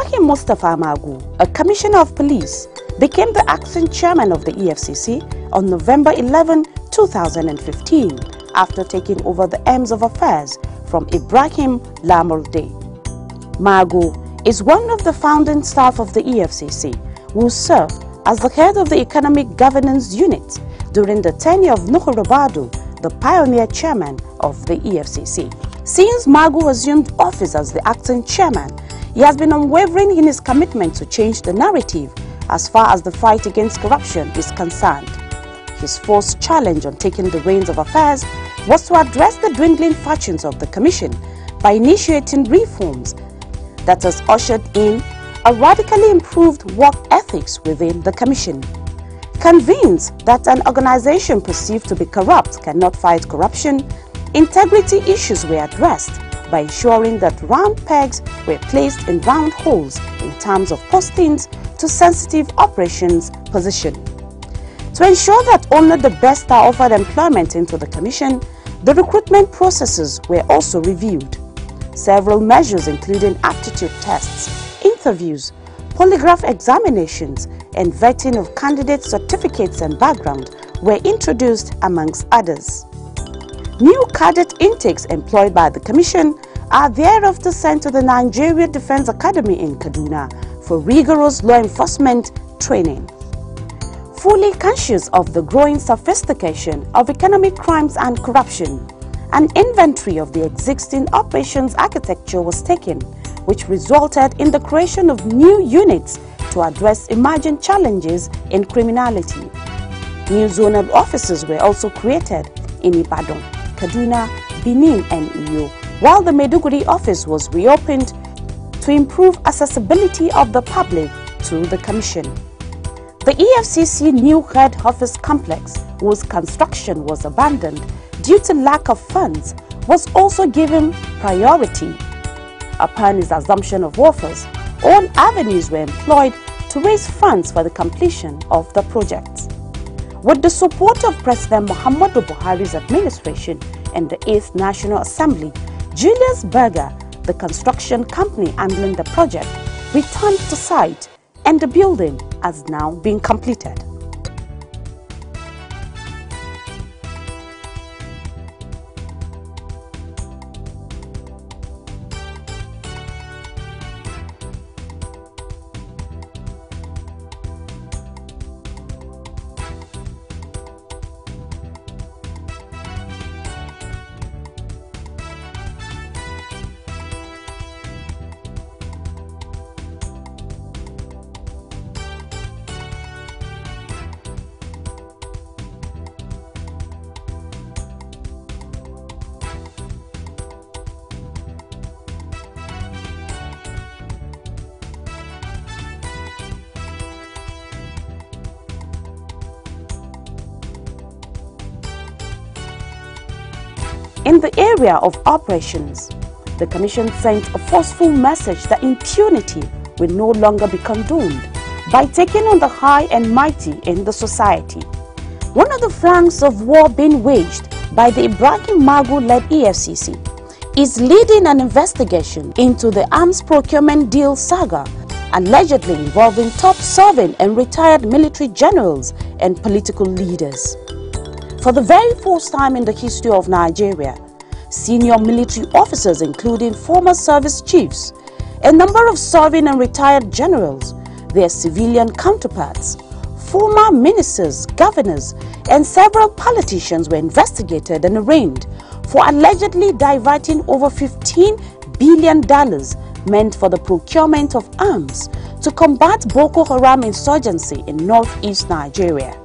Ibrahim Mustafa Magu, a commissioner of police, became the acting chairman of the EFCC on November 11, 2015, after taking over the arms of affairs from Ibrahim Lamurde. Magu is one of the founding staff of the EFCC, who served as the head of the Economic Governance Unit during the tenure of Nuhu Ribadu, the pioneer chairman of the EFCC. Since Magu assumed office as the acting chairman, he has been unwavering in his commitment to change the narrative as far as the fight against corruption is concerned. His first challenge on taking the reins of affairs was to address the dwindling fortunes of the Commission by initiating reforms that has ushered in a radically improved work ethics within the Commission. Convinced that an organization perceived to be corrupt cannot fight corruption, integrity issues were addressed by ensuring that round pegs were placed in round holes in terms of postings to sensitive operations position. To ensure that only the best are offered employment into the Commission, the recruitment processes were also reviewed. Several measures including aptitude tests, interviews, polygraph examinations, and vetting of candidate certificates and background were introduced amongst others. New cadet intakes employed by the Commission are thereafter sent to the Nigeria Defense Academy in Kaduna for rigorous law enforcement training. Fully conscious of the growing sophistication of economic crimes and corruption, an inventory of the existing operations architecture was taken, which resulted in the creation of new units to address emerging challenges in criminality. New zonal offices were also created in Ibadan, Kaduna, Benin and Iyo, while the Maiduguri office was reopened to improve accessibility of the public to the Commission. The EFCC new head office complex, whose construction was abandoned due to lack of funds, was also given priority. Upon his assumption of office, all avenues were employed to raise funds for the completion of the project. With the support of President Muhammadu Buhari's administration and the 8th National Assembly, Julius Berger, the construction company handling the project, returned to site and the building has now been completed. In the area of operations, the Commission sent a forceful message that impunity will no longer be condoned by taking on the high and mighty in the society. One of the flanks of war being waged by the Ibrahim Magu-led EFCC is leading an investigation into the arms procurement deal saga, allegedly involving top serving and retired military generals and political leaders. For the very first time in the history of Nigeria, senior military officers, including former service chiefs, a number of serving and retired generals, their civilian counterparts, former ministers, governors, and several politicians were investigated and arraigned for allegedly diverting over $15 billion meant for the procurement of arms to combat Boko Haram insurgency in northeast Nigeria.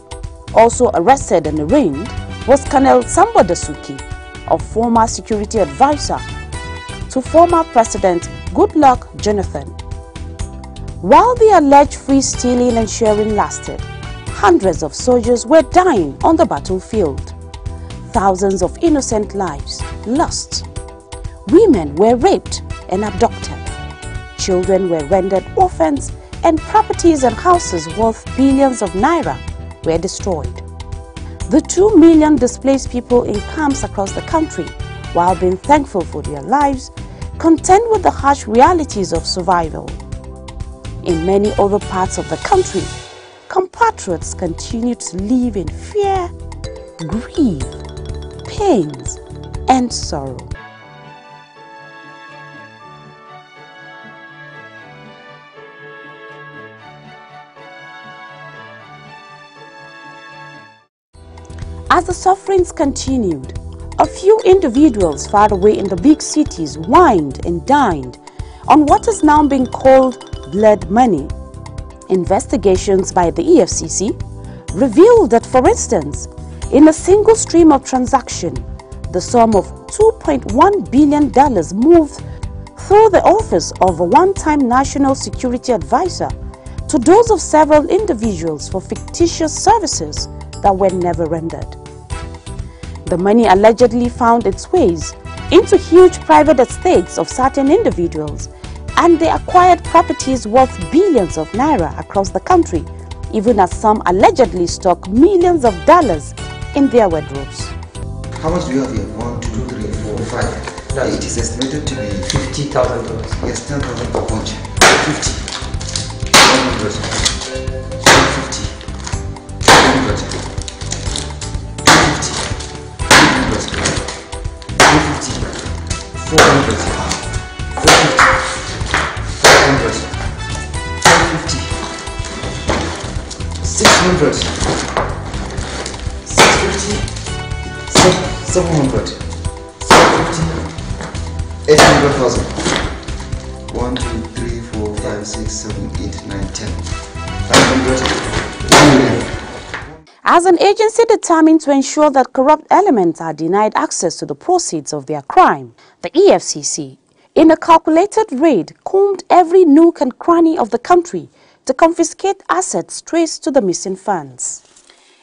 Also arrested and arraigned was Colonel Sambo Dasuki, a former security advisor to former President Goodluck Jonathan. While the alleged free stealing and sharing lasted, hundreds of soldiers were dying on the battlefield. Thousands of innocent lives lost. Women were raped and abducted. Children were rendered orphans, and properties and houses worth billions of naira were destroyed. The 2 million displaced people in camps across the country, while being thankful for their lives, contend with the harsh realities of survival. In many other parts of the country, compatriots continue to live in fear, grief, pains, and sorrow. As the sufferings continued, a few individuals far away in the big cities wined and dined on what is now being called blood money. Investigations by the EFCC revealed that, for instance, in a single stream of transaction, the sum of $2.1 billion moved through the office of a one-time National Security Advisor to those of several individuals for fictitious services that were never rendered. The money allegedly found its ways into huge private estates of certain individuals, and they acquired properties worth billions of naira across the country, even as some allegedly stock millions of dollars in their wardrobes. How much do you have here? 1, 2, 3, 4, 5. No. It is estimated to be $50,000. Yes, 10,000 per bunch. 50. 100. 150. 200. 250. 300. 250. 400. 450. 500. 550. 600. 650. 700, 750, 800,000. 1, 2, 3, 4, 5, 6, 7, 8, 9, 10. 500, 1 million. As an agency determined to ensure that corrupt elements are denied access to the proceeds of their crime, the EFCC, in a calculated raid, combed every nook and cranny of the country to confiscate assets traced to the missing funds.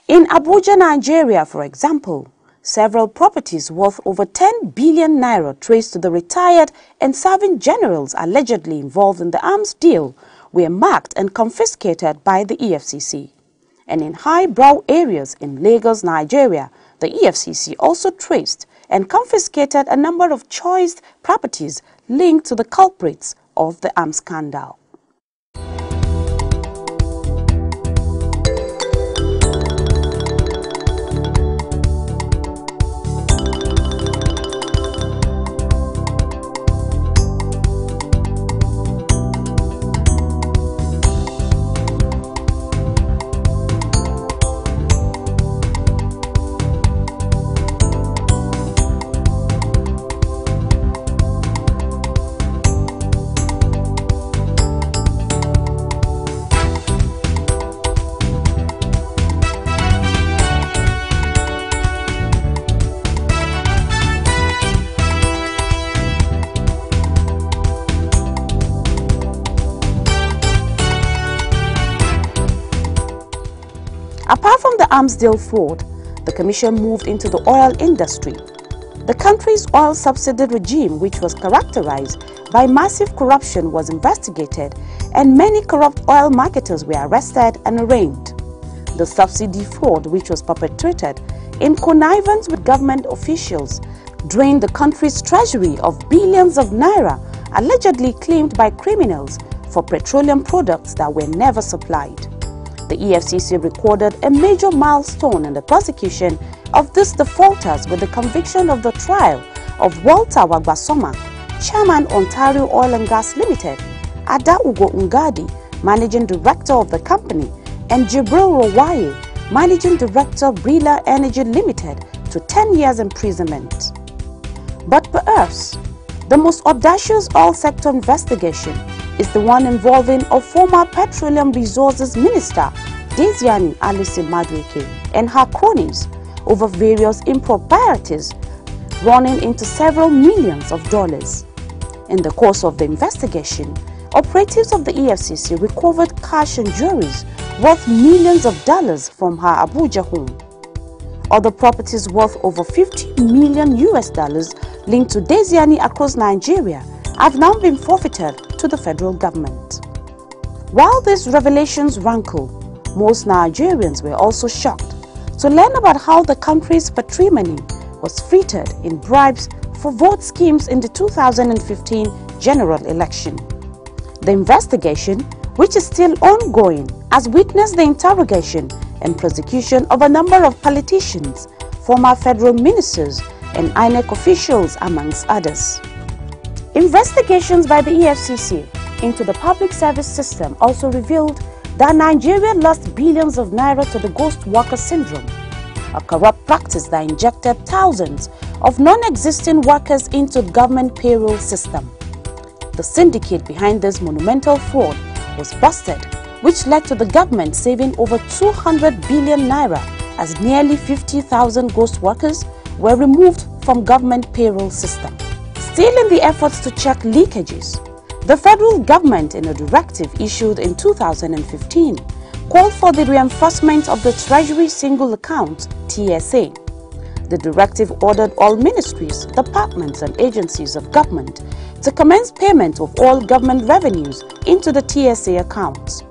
In Abuja, Nigeria, for example, several properties worth over 10 billion naira traced to the retired and serving generals allegedly involved in the arms deal were marked and confiscated by the EFCC. And in highbrow areas in Lagos, Nigeria, the EFCC also traced and confiscated a number of choice properties linked to the culprits of the arms scandal. Apart from the arms deal fraud, the Commission moved into the oil industry. The country's oil subsidy regime, which was characterized by massive corruption, was investigated, and many corrupt oil marketers were arrested and arraigned. The subsidy fraud, which was perpetrated in connivance with government officials, drained the country's treasury of billions of naira, allegedly claimed by criminals for petroleum products that were never supplied. The EFCC recorded a major milestone in the prosecution of these defaulters with the conviction of the trial of Walter Wagbasoma, Chairman, Ontario Oil and Gas Limited, Ada Ugo Ngadi, Managing Director of the company, and Jibril Rawaye, Managing Director, Brila Energy Limited, to 10 years imprisonment. But perhaps the most audacious oil sector investigation is the one involving a former Petroleum Resources Minister, Desiani Alison Madueke, and her cronies over various improprieties running into several millions of dollars. In the course of the investigation, operatives of the EFCC recovered cash and jewelries worth millions of dollars from her Abuja home. Other properties worth over $50 million linked to Desiani across Nigeria have now been forfeited to the federal government. While these revelations rankle, most Nigerians were also shocked to learn about how the country's patrimony was frittered in bribes for vote schemes in the 2015 general election. The investigation which is still ongoing, has witnessed the interrogation and prosecution of a number of politicians, former federal ministers, and INEC officials, amongst others. Investigations by the EFCC into the public service system also revealed that Nigeria lost billions of naira to the ghost worker syndrome, a corrupt practice that injected thousands of non-existing workers into the government payroll system. The syndicate behind this monumental fraud was busted, which led to the government saving over 200 billion naira, as nearly 50,000 ghost workers were removed from government payroll system. Still in the efforts to check leakages, the federal government, in a directive issued in 2015, called for the reinforcement of the Treasury Single Account (TSA). The directive ordered all ministries, departments and agencies of government to commence payment of all government revenues into the TSA accounts.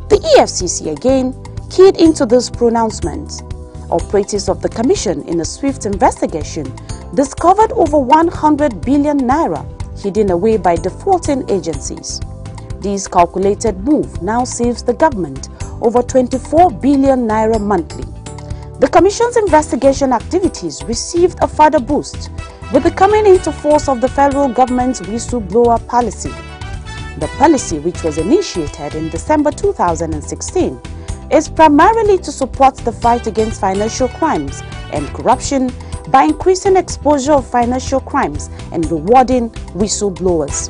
The EFCC again keyed into this pronouncement. Operatives of the Commission, in a swift investigation, discovered over 100 billion naira hidden away by defaulting agencies. This calculated move now saves the government over 24 billion naira monthly. The Commission's investigation activities received a further boost with the coming into force of the federal government's whistleblower policy. The policy, which was initiated in December 2016, is primarily to support the fight against financial crimes and corruption by increasing exposure of financial crimes and rewarding whistleblowers.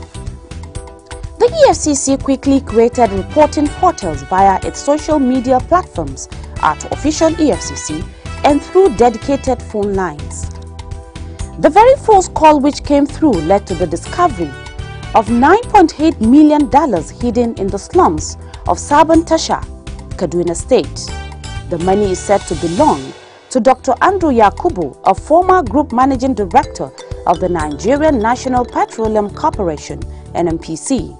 The EFCC quickly created reporting portals via its social media platforms at Official EFCC and through dedicated phone lines. The very first call which came through led to the discovery of $9.8 million hidden in the slums of Sabon Tasha, Kaduna State. The money is said to belong to Dr. Andrew Yakubu, a former group managing director of the Nigerian National Petroleum Corporation, NNPC.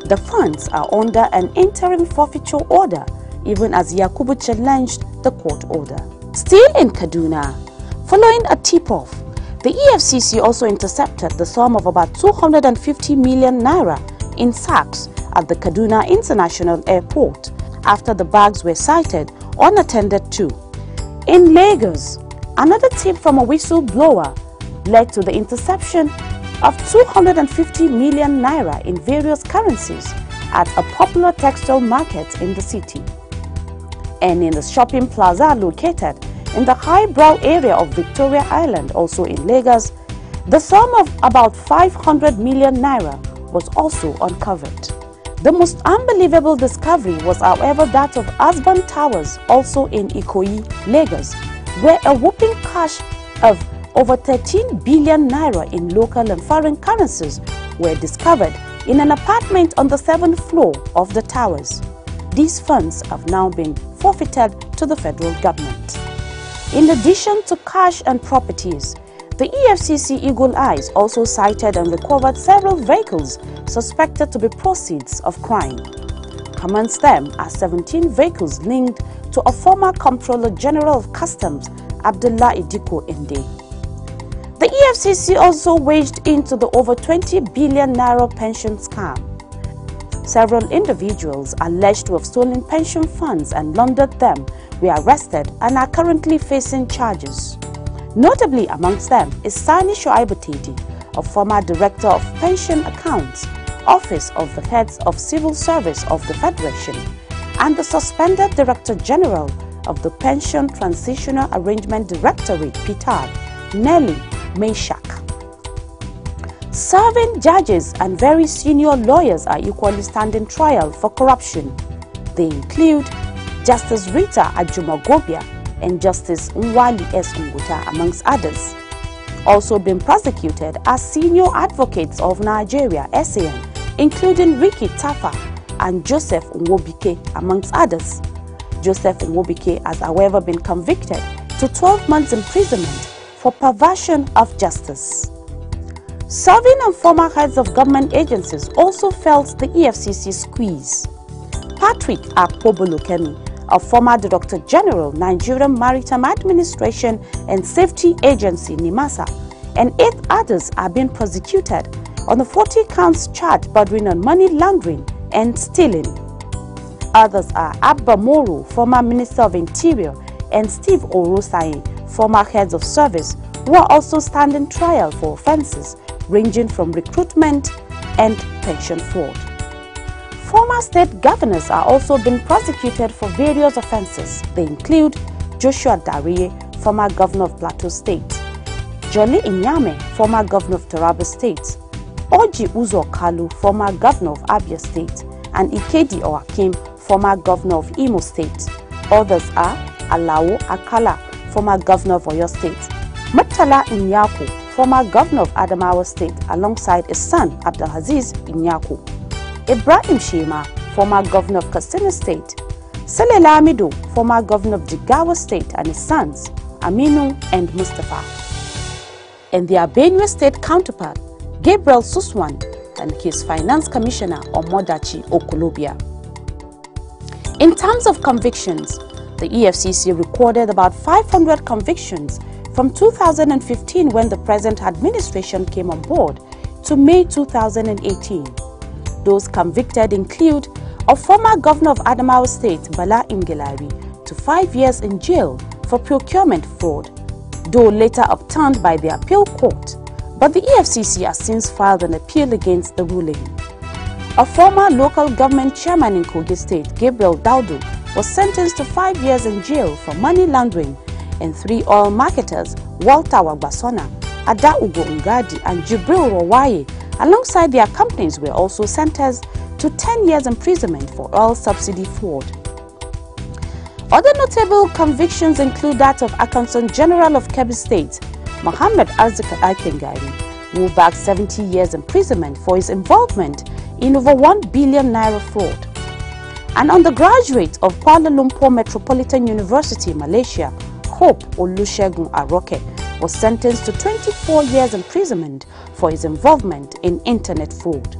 The funds are under an interim forfeiture order, even as Yakubu challenged the court order. Still in Kaduna, following a tip-off, the EFCC also intercepted the sum of about 250 million naira in sacks at the Kaduna International Airport after the bags were sighted unattended to. In Lagos, another tip from a whistleblower led to the interception of 250 million naira in various currencies at a popular textile market in the city. And in the shopping plaza located in the highbrow area of Victoria Island, also in Lagos, the sum of about 500 million naira was also uncovered. The most unbelievable discovery was, however, that of Asban Towers, also in Ikoyi, Lagos, where a whopping cache of over 13 billion naira in local and foreign currencies were discovered in an apartment on the 7th floor of the towers. These funds have now been forfeited to the federal government. In addition to cash and properties, the EFCC Eagle Eyes also cited and recovered several vehicles suspected to be proceeds of crime. Amongst them are 17 vehicles linked to a former Comptroller General of Customs, Abdullah Idiko Inde. The EFCC also waged into the over 20 billion naira pension scam. Several individuals alleged to have stolen pension funds and laundered them were arrested and are currently facing charges. Notably amongst them is Sani Shoaibu Tedi, a former Director of Pension Accounts, Office of the Heads of Civil Service of the Federation, and the suspended Director General of the Pension Transitional Arrangement Directorate, PTAD, Nelly Meshak. Serving judges and very senior lawyers are equally standing trial for corruption. They include Justice Rita Ajumagobia and Justice Nwali S. Nguta, amongst others. Also being prosecuted are senior advocates of Nigeria, SAN, including Ricky Tafa and Joseph Nwobike, amongst others. Joseph Nwobike has, however, been convicted to 12 months imprisonment for perversion of justice. Serving and former heads of government agencies also felt the EFCC squeeze. Patrick Akpobolokemi, a former Director General, Nigerian Maritime Administration and Safety Agency, NIMASA, and 8 others are being prosecuted on the 40 counts charged bordering on money laundering and stealing. Others are Abba Moro, former Minister of Interior, and Steve Orosai, former heads of service, who are also standing trial for offences ranging from recruitment and pension fraud. Former state governors are also being prosecuted for various offences. They include Joshua Dariye, former governor of Plateau State, Jolly Inyame, former governor of Taraba State, Oji Uzo Kalu, former governor of Abia State, and Ikedi Oakim, former governor of Imo State. Others are Alao Akala, former governor of Oyo State, Murtala Inyako, former governor of Adamawa State, alongside his son Abdulaziz Inyako, Ibrahim Shema, former governor of Katsina State, Sele Lamido, former governor of Jigawa State, and his sons Aminu and Mustafa, and their Benue State counterpart Gabriel Suswan and his finance commissioner Omodachi Okolobia. In terms of convictions, the EFCC recorded about 500 convictions from 2015, when the present administration came on board, to May 2018. Those convicted include a former governor of Adamawa State, Bala Ingelari, to 5 years in jail for procurement fraud, though later upturned by the appeal court, but the EFCC has since filed an appeal against the ruling. A former local government chairman in Kogi State, Gabriel Daudu, was sentenced to 5 years in jail for money laundering, and 3 oil marketers, Walter Wagbasona, Ada Ugo Ngadi, and Jibril Rawaye, alongside their companies, were also sentenced to 10 years imprisonment for oil subsidy fraud. Other notable convictions include that of Accountant General of Kebbi State, Mohammed Arzika Akengari, who bagged 70 years imprisonment for his involvement in over 1 billion naira fraud. An undergraduate of Kuala Lumpur Metropolitan University, Malaysia, Hope Olusegun Aroke, was sentenced to 24 years imprisonment for his involvement in internet fraud.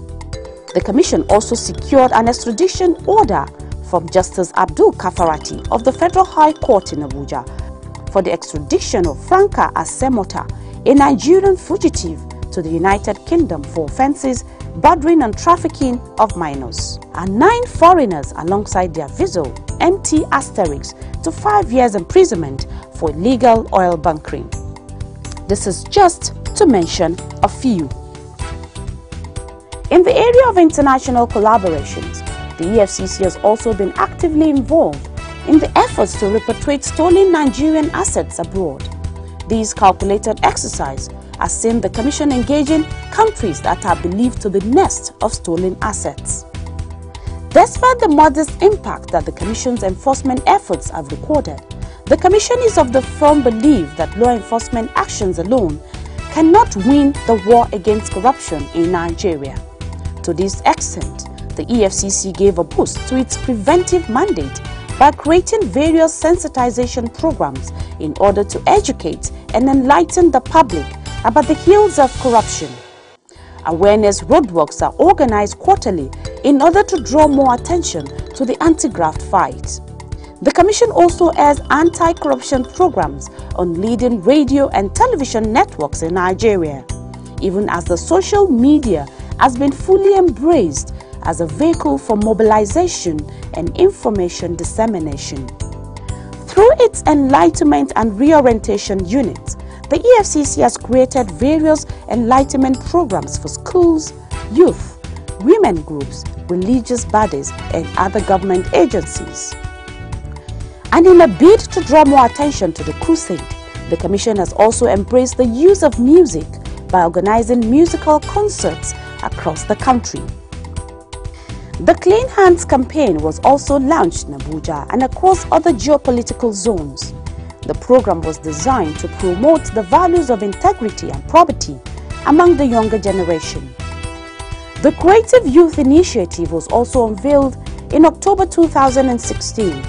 The commission also secured an extradition order from Justice Abdul Kafarati of the Federal High Court in Abuja for the extradition of Franca Asemota, a Nigerian fugitive, to the United Kingdom for offences bordering on trafficking of minors, and 9 foreigners alongside their vessel, MT Asterix, to 5 years imprisonment for illegal oil bunkering. This is just to mention a few. In the area of international collaborations, the EFCC has also been actively involved in the efforts to repatriate stolen Nigerian assets abroad. These calculated exercises has seen the Commission engaging countries that are believed to be nest of stolen assets. Despite the modest impact that the Commission's enforcement efforts have recorded, the Commission is of the firm belief that law enforcement actions alone cannot win the war against corruption in Nigeria. To this extent, the EFCC gave a boost to its preventive mandate by creating various sensitization programs in order to educate and enlighten the public about the ills of corruption. Awareness roadworks are organized quarterly in order to draw more attention to the anti-graft fight. The Commission also airs anti-corruption programs on leading radio and television networks in Nigeria, even as the social media has been fully embraced as a vehicle for mobilization and information dissemination. Through its Enlightenment and Reorientation Unit, the EFCC has created various enlightenment programs for schools, youth, women groups, religious bodies, and other government agencies. And in a bid to draw more attention to the crusade, the Commission has also embraced the use of music by organizing musical concerts across the country. The Clean Hands campaign was also launched in Abuja and across other geopolitical zones. The program was designed to promote the values of integrity and probity among the younger generation. The Creative Youth Initiative was also unveiled in October 2016.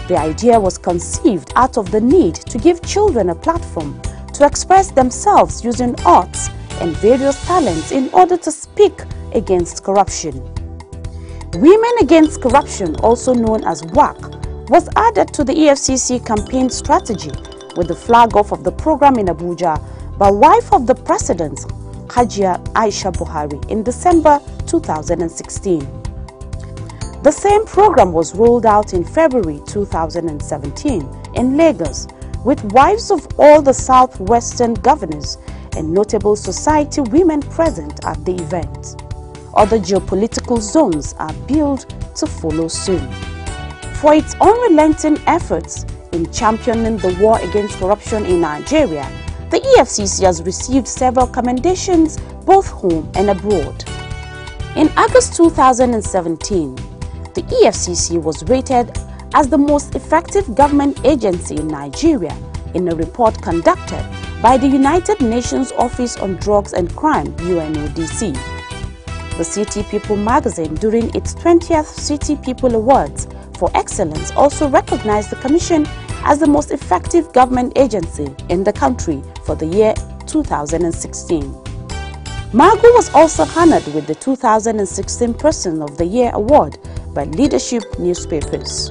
The idea was conceived out of the need to give children a platform to express themselves using arts and various talents in order to speak against corruption. Women Against Corruption, also known as WAC, was added to the EFCC campaign strategy with the flag off of the program in Abuja by wife of the President, Hajia Aisha Buhari, in December 2016. The same program was rolled out in February 2017 in Lagos, with wives of all the southwestern governors and notable society women present at the event. Other geopolitical zones are billed to follow soon. For its unrelenting efforts in championing the war against corruption in Nigeria, the EFCC has received several commendations both home and abroad. In August 2017, the EFCC was rated as the most effective government agency in Nigeria in a report conducted by the United Nations Office on Drugs and Crime (UNODC). The City People magazine, during its 20th City People Awards for Excellence, also recognized the Commission as the most effective government agency in the country for the year 2016. Magu was also honored with the 2016 Person of the Year award by Leadership newspapers.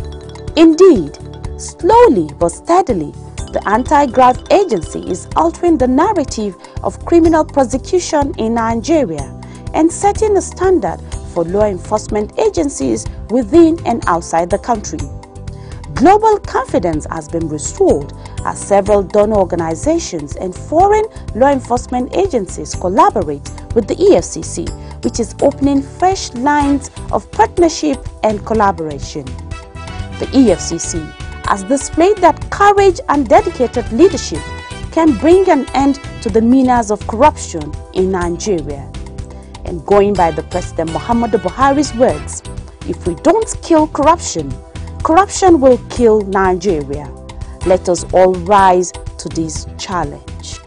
Indeed, slowly but steadily, the anti-graft agency is altering the narrative of criminal prosecution in Nigeria and setting a standard for law enforcement agencies within and outside the country. Global confidence has been restored as several donor organizations and foreign law enforcement agencies collaborate with the EFCC, which is opening fresh lines of partnership and collaboration. The EFCC has displayed that courage and dedicated leadership can bring an end to the menace of corruption in Nigeria. And going by the President Muhammadu Buhari's words, if we don't kill corruption, corruption will kill Nigeria. Let us all rise to this challenge.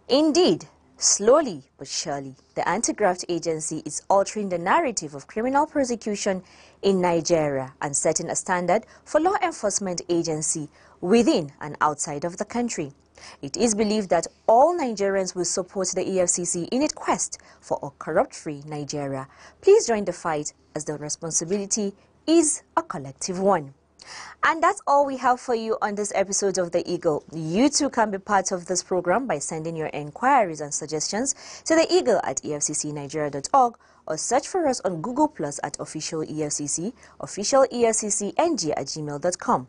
Indeed, slowly but surely, the Anti-Graft Agency is altering the narrative of criminal prosecution in Nigeria and setting a standard for law enforcement agency within and outside of the country. It is believed that all Nigerians will support the EFCC in its quest for a corrupt-free Nigeria. Please join the fight, as the responsibility is a collective one. And that's all we have for you on this episode of The Eagle. You too can be part of this program by sending your inquiries and suggestions to The Eagle at efccnigeria.org, or search for us on Google Plus at Official EFCC, Official EFCC NG at gmail.com.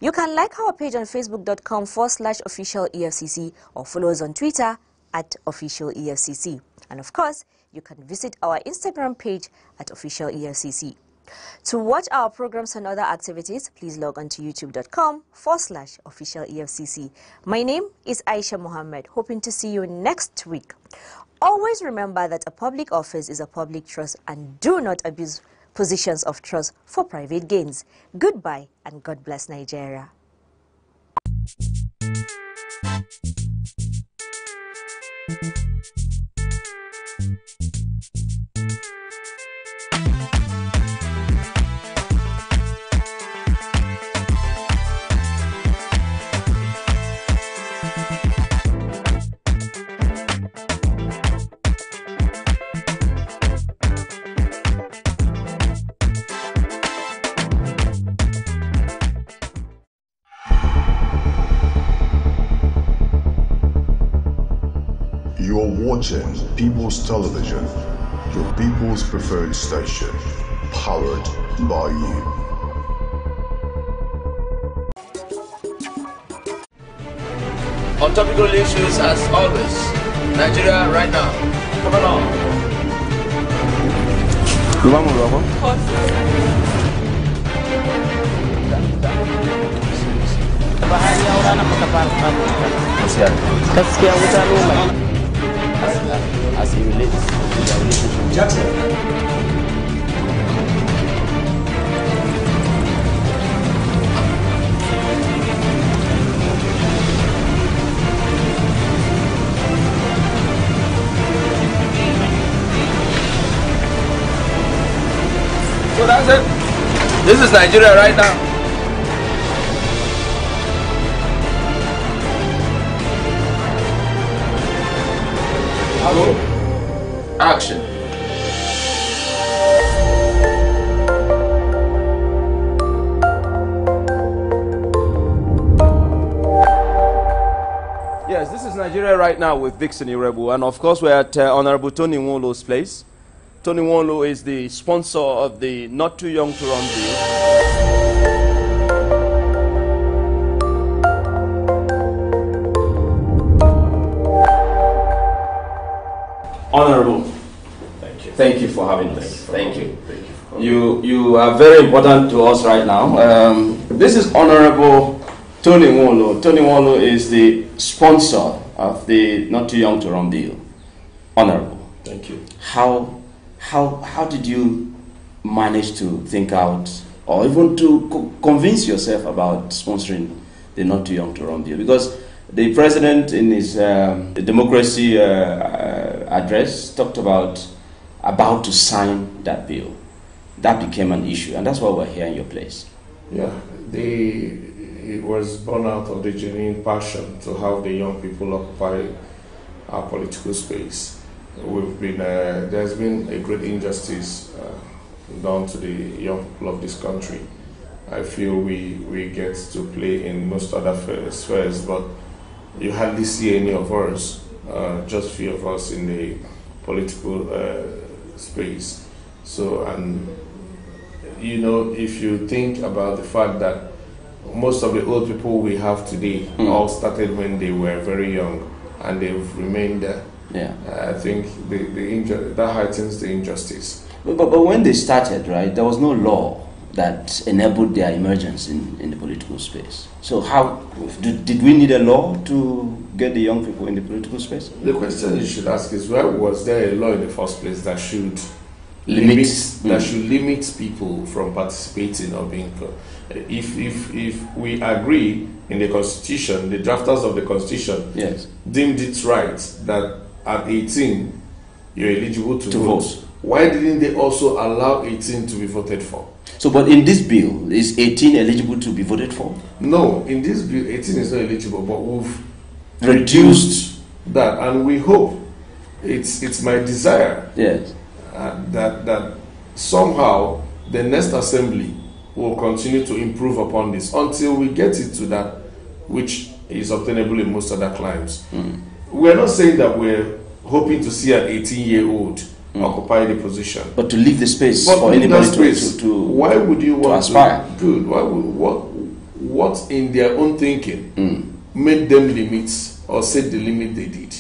You can like our page on facebook.com/Official EFCC, or follow us on Twitter at Official EFCC. And of course, you can visit our Instagram page at Official EFCC. To watch our programs and other activities, please log on to youtube.com/Official EFCC. My name is Aisha Mohammed, hoping to see you next week. Always remember that a public office is a public trust, and do not abuse positions of trust for private gains. Goodbye, and God bless Nigeria. You're watching People's Television, your people's preferred station, powered by you. On topical issues as always, Nigeria right now. Come along. Gaskiya wuta normal. As it relates to their relationship with Jackson. So that's it. This is Nigeria right now. Action. Yes, this is Nigeria Right Now with Vixen Irebu, and of course we're at Honorable Tony Nwolo's place. Tony Nwolo is the sponsor of the Not Too Young to Run bill. Honorable, thank you for having us. Thank you. You are very important to us right now. This is Honorable Tony Nwolo. Tony Nwolo is the sponsor of the Not Too Young to Run bill. Honorable, thank you. How did you manage to think out, or even to convince yourself about sponsoring the Not Too Young to Run bill? Because the president, in his democracy address, talked about to sign that bill. That became an issue, and that's why we're here in your place. Yeah, it was born out of the genuine passion to have the young people occupy our political space. There's been a great injustice done to the young people of this country. I feel we get to play in most other spheres, but you hardly see any of us, just few of us in the political space. So, and you know, if you think about the fact that most of the old people we have today all started when they were very young, and they've remained there. Yeah, I think that heightens the injustice. But when they started, right, there was no law that enabled their emergence in the political space. So how did we need a law to get the young people in the political space? The question you should ask is, why was there a law in the first place that should limit people from participating or being? If we agree in the Constitution, the drafters of the Constitution deemed it right that at 18 you're eligible to vote. Why didn't they also allow 18 to be voted for? So, but in this bill, is 18 eligible to be voted for? No, in this bill, 18 is not eligible, but we've reduced that, and we hope, it's my desire that somehow the next assembly will continue to improve upon this until we get it to that which is obtainable in most other climes. We're not saying that we're hoping to see an 18-year-old occupy the position, but to leave the space for anybody to why would you want to aspire? Good. What in their own thinking made them limit or set the limit they did?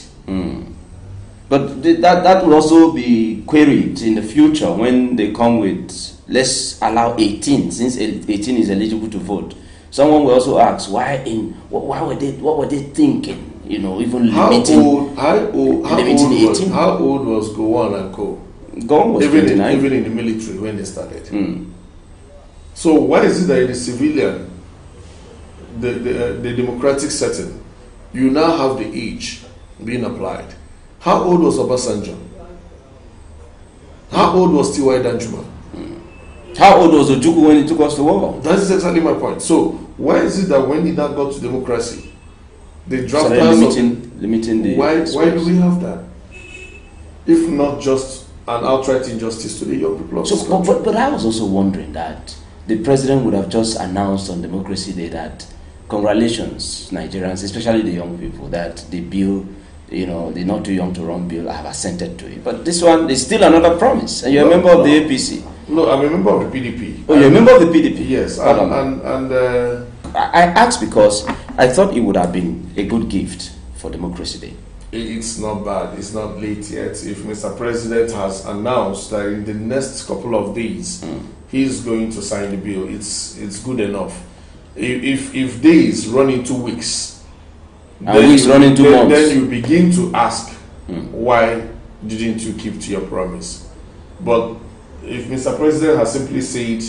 But that will also be queried in the future when they come with, let's allow 18, since 18 is eligible to vote. Someone will also ask, what were they thinking? You know, even limiting 18. How old was Gowon and Co? Gowon was even 29. Even in the military when they started. So why is it that in the civilian, the democratic setting, you now have the age being applied? How old was Obasanjo? How old was T.Y. Danjuma? How old was Ojukwu when he took us to war? That is exactly my point. So why is it that when he now got to democracy, the drafters limiting the why do we have that? If not just an outright injustice to the young people of this country. But I was also wondering that the president would have just announced on Democracy Day that congratulations, Nigerians, especially the young people, that the bill, the Not Too Young to Run bill, have assented to it. But this one is still another promise. And you're a member of the APC. No, I'm a member of the PDP. Oh, you're a member of the PDP? Yes. I asked because I thought it would have been a good gift for Democracy Day. It's not bad. It's not late yet. If Mr. President has announced that in the next couple of days he's going to sign the bill, it's good enough. If days run into weeks, and weeks run into months, then you begin to ask, why didn't you keep to your promise? But if Mr. President has simply said,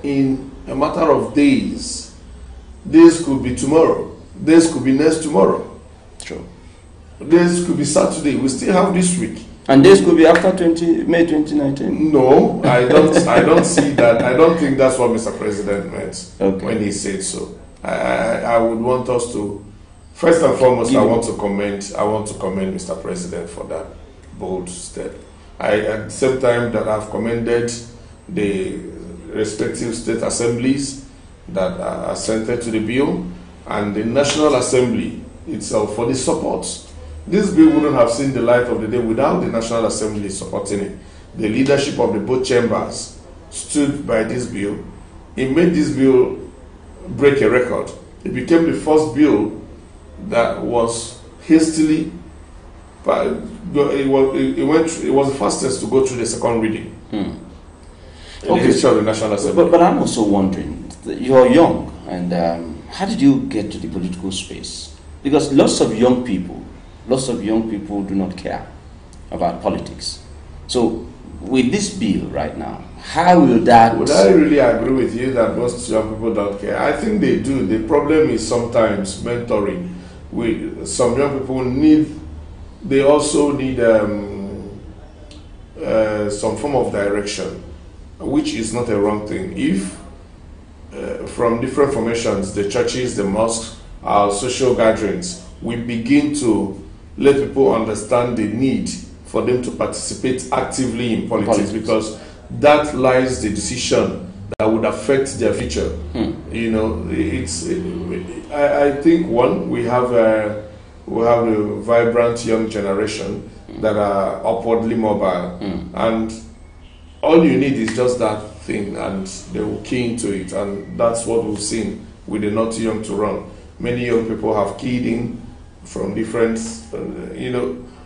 in a matter of days could be tomorrow, days could be next tomorrow. True. Days could be Saturday. We still have this week. And days could be after May 2019. No, I don't see that. I don't think that's what Mr. President meant when he said so. I would want us to, first and foremost, I want to commend Mr. President for that bold step. At the same time that I've commended the respective state assemblies that assented to the bill, and the National Assembly itself for the support. This bill wouldn't have seen the light of the day without the National Assembly supporting it. The leadership of the both chambers stood by this bill. It made this bill break a record. It became the first bill that was hastily, it was the fastest to go through the second reading. In the history of the National Assembly. But I'm also wondering, you're young, and how did you get to the political space? Because lots of young people do not care about politics. So with this bill right now, how will that... Would I really agree with you that most young people don't care? I think they do. The problem is sometimes mentoring. Some young people they also need some form of direction, which is not a wrong thing. If from different formations, the churches, the mosques, our social gatherings, we begin to let people understand the need for them to participate actively in politics, because that lies the decision that would affect their future. You know, I think we have a vibrant young generation that are upwardly mobile, and all you need is just that thing, and they will key into it, and that's what we've seen with the Not Too Young to Run. Many young people have keyed in from different,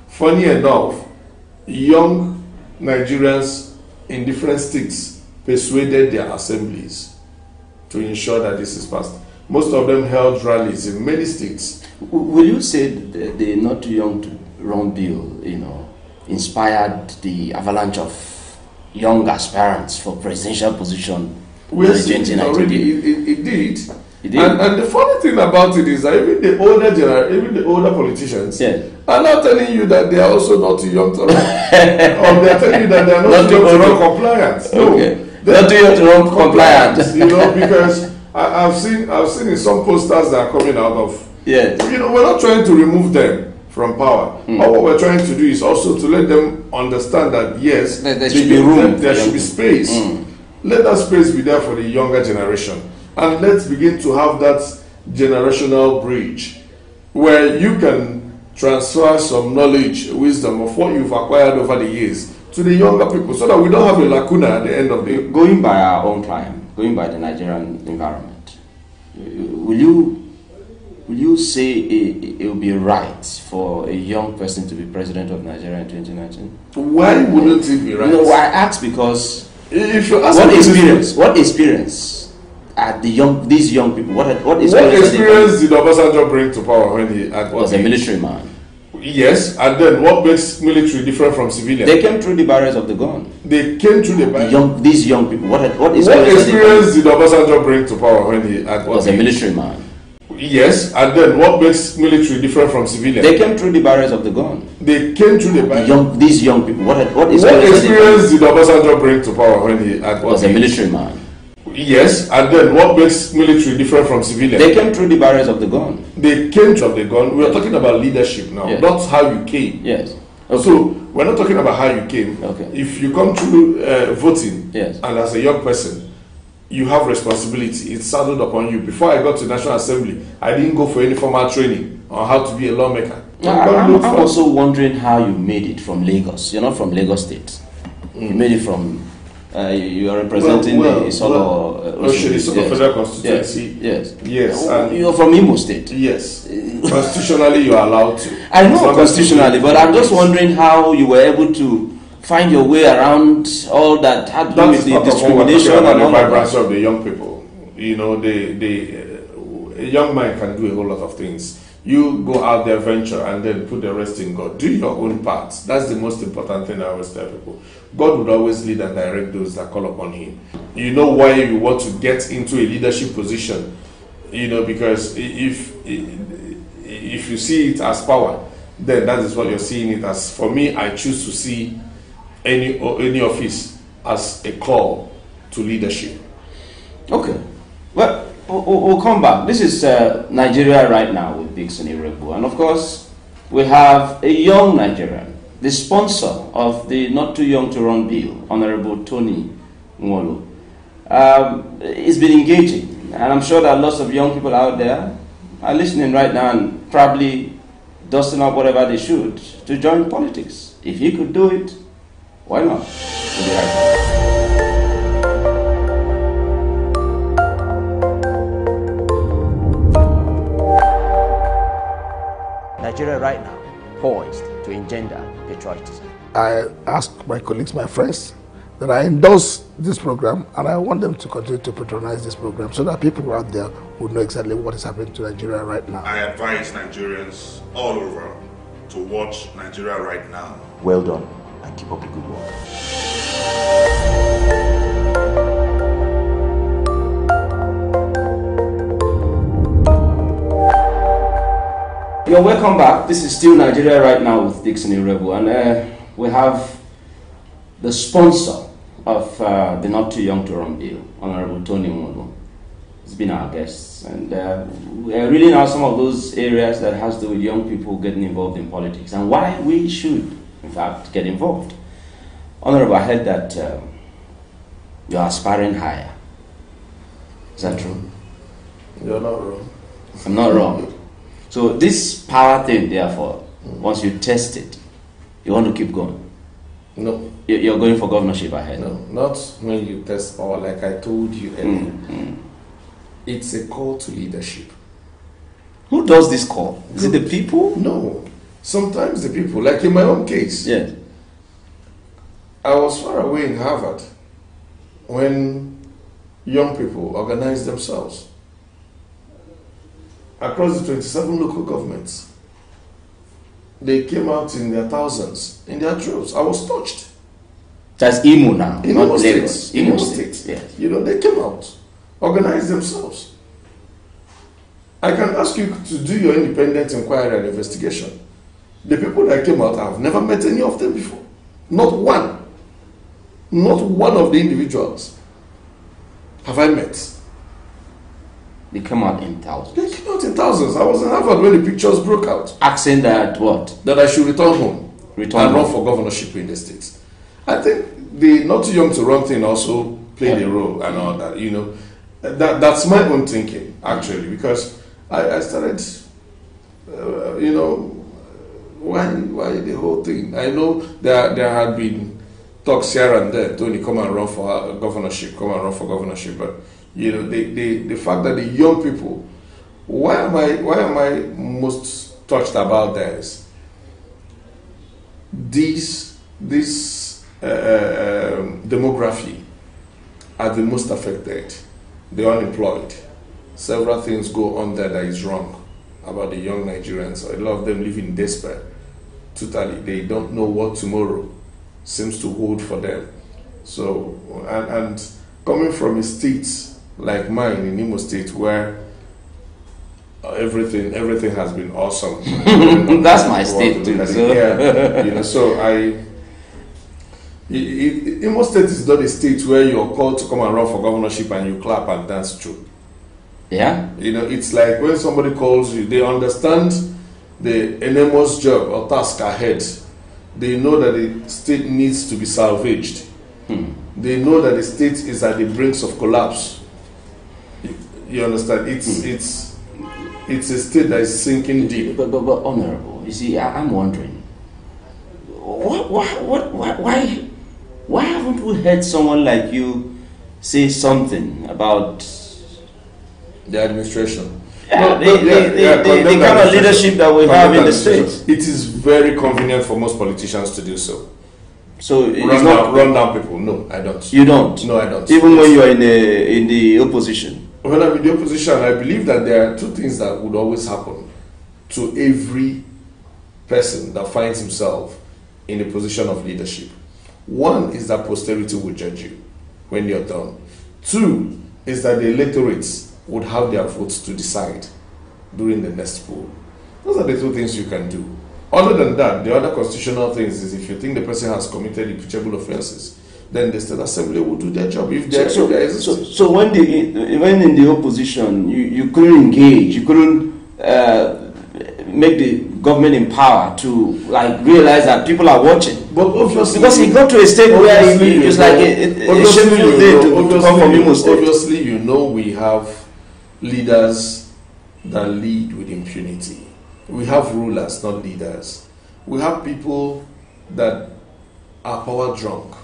funny enough, young Nigerians in different states persuaded their assemblies to ensure that this is passed. Most of them held rallies in many states. Will you say the Not Too Young to Run bill, inspired the avalanche of young aspirants for presidential position? Yes, it did. And the funny thing about it is that even the older politicians are not telling you that they are also not too young to run, or they are telling you that they are not too young to run compliant. No, not too young to run compliant. Because I've seen in some posters that are coming out of. We're not trying to remove them from power. But what we're trying to do is also to let them understand that yes, there should be room. There should be space. Let that space be there for the younger generation. And let's begin to have that generational bridge where you can transfer some knowledge, wisdom of what you've acquired over the years to the younger people, so that we don't have a lacuna at the end of the... Going by our own climate, going by the Nigerian environment, will you say it will be right for a young person to be president of Nigeria in 2019? Why wouldn't it be right? I ask because if you ask what experience at these young people? What experience did Obasanjo bring to power when he was a military man? Yes, and then what makes military different from civilian? They came through the barriers of the gun. They came through the barriers. These young people. What experience did Obasanjo bring to power when he was a military man? Yes, and then what makes military different from civilian? They came through the barriers of the gun. They came through the barriers. These young people. What experience did Obasanjo bring to power when he was a military man? Yes, and then what makes military different from civilian? They came through the barriers of the gun. They came through the gun. We are talking about leadership now, not how you came. Yes. Okay. So we're not talking about how you came. Okay. If you come through voting, and as a young person, you have responsibility. It's saddled upon you. Before I got to National Assembly, I didn't go for any formal training on how to be a lawmaker. I'm also wondering how you made it from Lagos. You're not from Lagos State. You made it from... you are representing the Solo Federal Constituency. Yes. You're from Imo State. Yes. Constitutionally, you are allowed to. I know constitutionally, but I'm just wondering how you were able to find your way around all that had to do with the discrimination and all the vibrancy of the young people. A young man can do a whole lot of things. You go out there, venture, and then put the rest in God. Do your own part. That's the most important thing I always tell people. God would always lead and direct those that call upon Him. You know why you want to get into a leadership position. Because if you see it as power, then that is what you're seeing it as. For me, I choose to see any office as a call to leadership. Okay. Well, we'll come back. This is Nigeria right now with Dickson Iregbu. And of course, we have a young Nigerian, the sponsor of the Not Too Young to Run bill, Honorable Tony Nwolo. It's been engaging. And I'm sure that lots of young people out there are listening right now and probably dusting up whatever they should to join politics. If you could do it, why not? We'll be right back. Nigeria right now poised to engender patriotism. I ask my colleagues, my friends, that I endorse this program, and I want them to continue to patronize this program so that people out there will know exactly what is happening to Nigeria right now. I advise Nigerians all over to watch Nigeria Right Now. Well done, and keep up the good work. You're welcome back. This is still Nigeria Right Now with Dixon Irebu, and we have the sponsor of the Not Too Young to Run bill, Honorable Tony Nwodo. He's been our guest, and we are reading out some of those areas that has to do with young people getting involved in politics and why we should, in fact, get involved. Honorable, I heard that you're aspiring higher. Is that true? You're not wrong. I'm not wrong. So this power thing, therefore, once you test it, you want to keep going? No. You're going for governorship ahead? No, not when you test power, like I told you earlier. It's a call to leadership. Who does this call? Is it the people? No. Sometimes the people, like in my own case. Yes. I was far away in Harvard when young people organized themselves across the 27 local governments. They came out in their thousands, in their droves. I was touched. That's Imo now, in not Imo Lagos. State. Imo State. Yes. You know, they came out, organized themselves. I can ask you to do your independent inquiry and investigation. The people that came out, I've never met any of them before. Not one. Not one of the individuals have I met. They come out in thousands. They came out in thousands. I was in Harvard when the pictures broke out. Asking that what? That I should return home and run for governorship in the States. I think the Not Too Young to Run thing also played a role and all that. You know, that's my own thinking actually, because I started, you know, why the whole thing? I know there had been talks here and there, Tony, come and run for governorship, but you know, the fact that the young people, why am I most touched about this? This demography are the most affected, the unemployed. Several things go on there that is wrong about the young Nigerians. A lot of them live in despair. Totally, they don't know what tomorrow seems to hold for them. So, and coming from a state like mine in Imo State, where everything has been awesome. That's my state too. So. Yeah, you know, so Imo State is not a state where you're called to come and run for governorship and you clap and dance through. Yeah. You know, it's like when somebody calls you, they understand the enormous job or task ahead. They know that the state needs to be salvaged. They know that the state is at the brink of collapse. You understand? It's a state that is sinking deep. But Honorable, you see, I'm wondering, why haven't we heard someone like you say something about the administration? Yeah, the kind of leadership that we have in the States. It is very convenient for most politicians to do so. So run down people. No, I don't. You don't? No, I don't. Even when you are in the opposition? When I'm in the opposition, I believe that there are two things that would always happen to every person that finds himself in a position of leadership. One is that posterity will judge you when you're done. Two is that the electorates would have their votes to decide during the next poll. Those are the two things you can do. Other than that, the other constitutional things is if you think the person has committed impeachable offenses, then the State Assembly will do their job. So when in the opposition, you couldn't engage, you couldn't make the government in power to realize that people are watching. But obviously, because he got to a state where it was like a shameful day to come from Imo State. Obviously, you know we have leaders that lead with impunity. We have rulers, not leaders. We have people that are power drunk.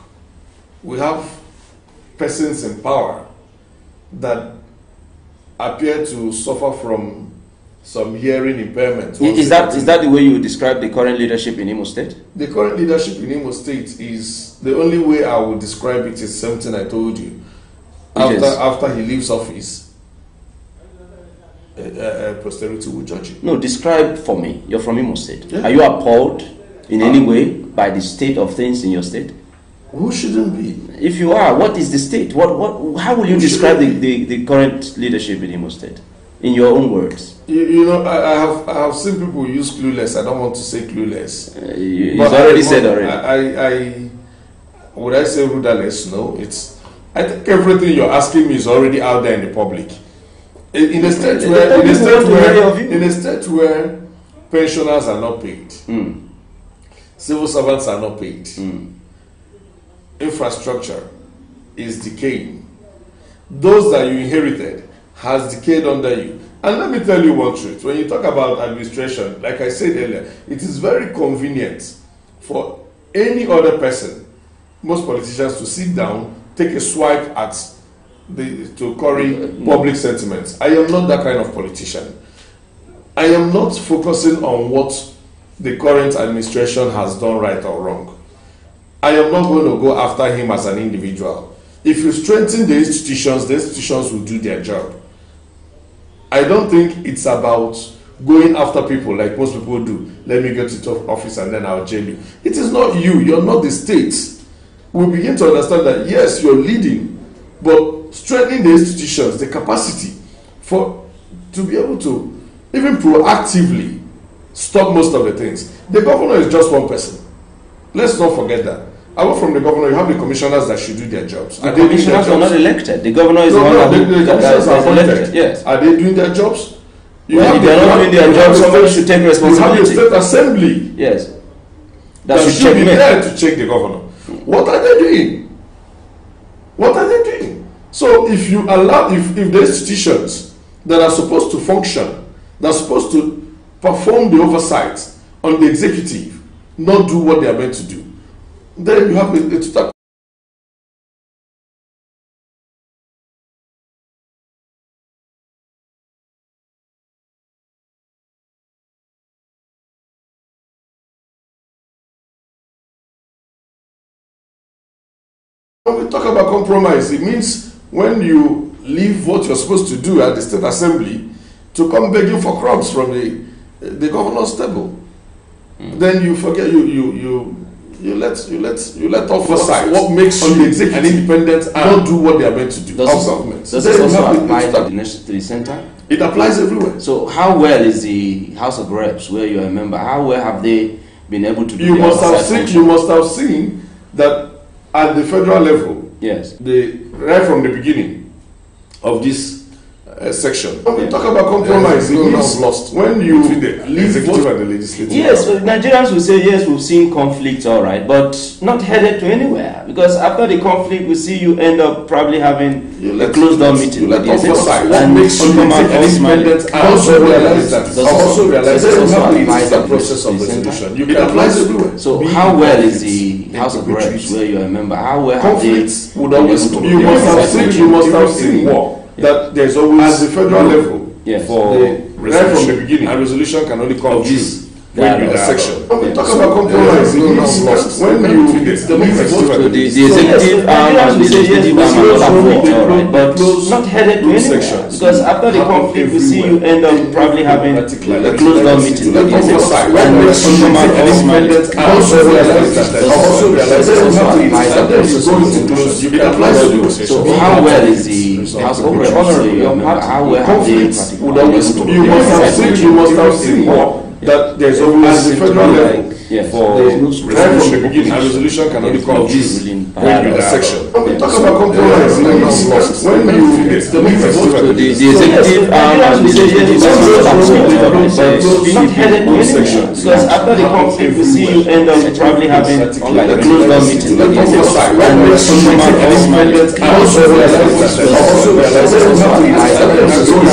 We have persons in power that appear to suffer from some hearing impairment. Is that the way you would describe the current leadership in Imo State? The current leadership in Imo State is, the only way I would describe it is something I told you. After he leaves office, posterity will judge it. No, describe for me. You're from Imo State. Yeah. Are you appalled in any way by the state of things in your state? Who shouldn't be? If you are, what is the state? How will you describe the current leadership in Imo State? In your own words. You know, I have seen people use clueless. I don't want to say clueless. It's already said already. Would I say rudderless? No. I think everything you're asking me is already out there in the public. In a state where pensioners are not paid, civil servants are not paid, infrastructure is decaying. Those that you inherited has decayed under you. And let me tell you one truth. When you talk about administration, like I said earlier, it is very convenient for any other person, most politicians, to sit down, take a swipe at to curry public sentiments. I am not that kind of politician. I am not focusing on what the current administration has done right or wrong. I am not going to go after him as an individual. If you strengthen the institutions will do their job. I don't think it's about going after people like most people do. Let me get into office and then I'll jail you. It is not you. You're not the state. We begin to understand that, yes, you're leading, but strengthening the institutions, the capacity to be able to even proactively stop most of the things. The governor is just one person. Let's not forget that. Apart from the governor, you have the commissioners that should do their jobs. The commissioners are not elected. The governor is the one that is elected. Yes. Are they doing their jobs? If they are not doing their jobs, somebody should take responsibility. You have the state assembly. Yes. That should be there to check the governor. What are they doing? What are they doing? So if you allow, if the institutions that are supposed to function, that are supposed to perform the oversight on the executive, not do what they are meant to do, then you have a total. When we talk about compromise, it means when you leave what you're supposed to do at the state assembly to come begging for crumbs from the governor's table, then you forget you let oversight what makes you an independent not do what they are meant to do. Does this also apply to the National Center? It applies everywhere. So how well is the House of Reps, where you're a member, how well have they been able to do you must have seen that at the federal level, yes, right from the beginning of this section. When we talk about compromise, it means lost when you leave the executive and the legislative. Yes, so Nigerians will say, yes, we've seen conflict, all right, but not headed to anywhere. Because after the conflict, we see you end up probably having a closed-door meeting. You let oversight. What makes you independent? I also realize that. I also realize that you have to use the process of resolution. You can apply everywhere. So how well is the House of Reps, where you're a member, how well have they... Conflicts would always... You must have seen war. That there's always at the federal level, yes, for right from the beginning, a resolution can only come true when you section. When we talk about compromise, it means when you the executive arm and the legislative arm are not war, right? But not headed to anywhere. Because after the conflict, we see you end up probably having a closed-door meeting. And also realize that so how well is the House of Reps? How well have they? You must have seen war. that there's always As a federal level for right from the beginning. A resolution can only come true when you section. When we talk about compromise, when you it's the executive arm and the legislative section. Because after the conflict, we see you end up probably having like a closed down meeting.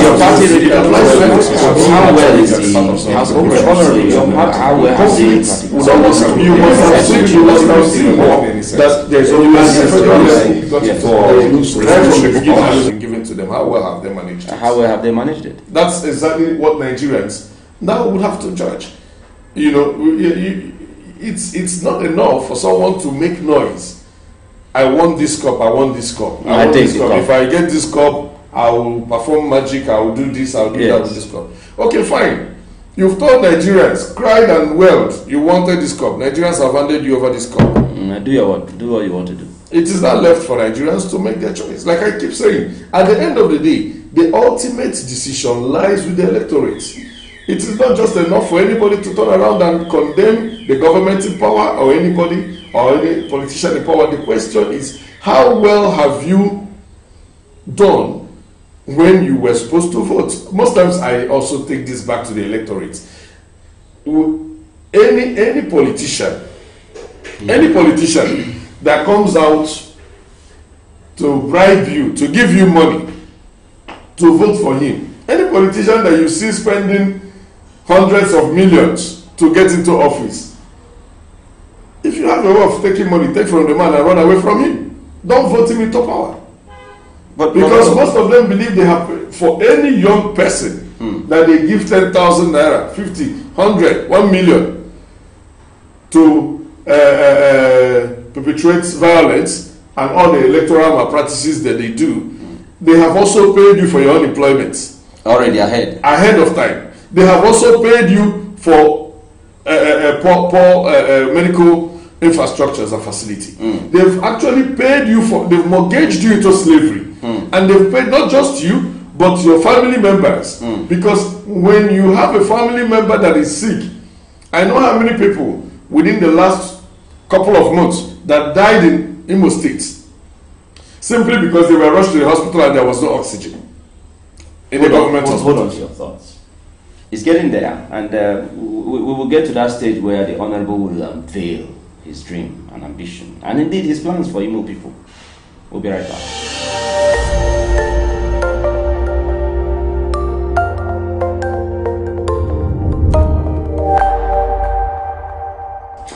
Your party ready to how well is the House of Representatives? How well has the you must have seen that there's always a federal level for given to them. How well have they managed it? How well have they managed it? That's exactly what Nigerians now would have to judge. You know, it's not enough for someone to make noise. I want this cup, I want this cup. I want this cup. If I get this cup, I will perform magic, I will do this, I will do that with this cup. Okay, fine. You've told Nigerians, cried and wailed, you wanted this cup. Nigerians have handed you over this cup. Do what you want to do. It is not left for Nigerians to make their choice. Like I keep saying, at the end of the day, the ultimate decision lies with the electorate. It is not just enough for anybody to turn around and condemn the government in power or anybody or any politician in power. The question is, how well have you done when you were supposed to vote? Most times I also take this back to the electorate. Any politician that comes out to bribe you, to give you money to vote for him, any politician that you see spending hundreds of millions to get into office, if you have a way of taking money, take from the man and run away from him. Don't vote him into power. Because most of them believe they have, for any young person, that they give 10,000 naira, 50, 100, 1 million to perpetrate violence and all the electoral malpractices that they do. They have also paid you for your unemployment. Already ahead. Ahead of time. They have also paid you for poor medical infrastructures and facility. They've actually paid you for, they've mortgaged you into slavery. And they've paid not just you, but your family members. Because when you have a family member that is sick, I know how many people within the last couple of months that died in Imo State simply because they were rushed to the hospital and there was no oxygen in the government hospital. Hold on to your thoughts. It's getting there, and we will get to that stage where the Honorable will unveil his dream and ambition, and indeed his plans for Imo people. We'll be right back.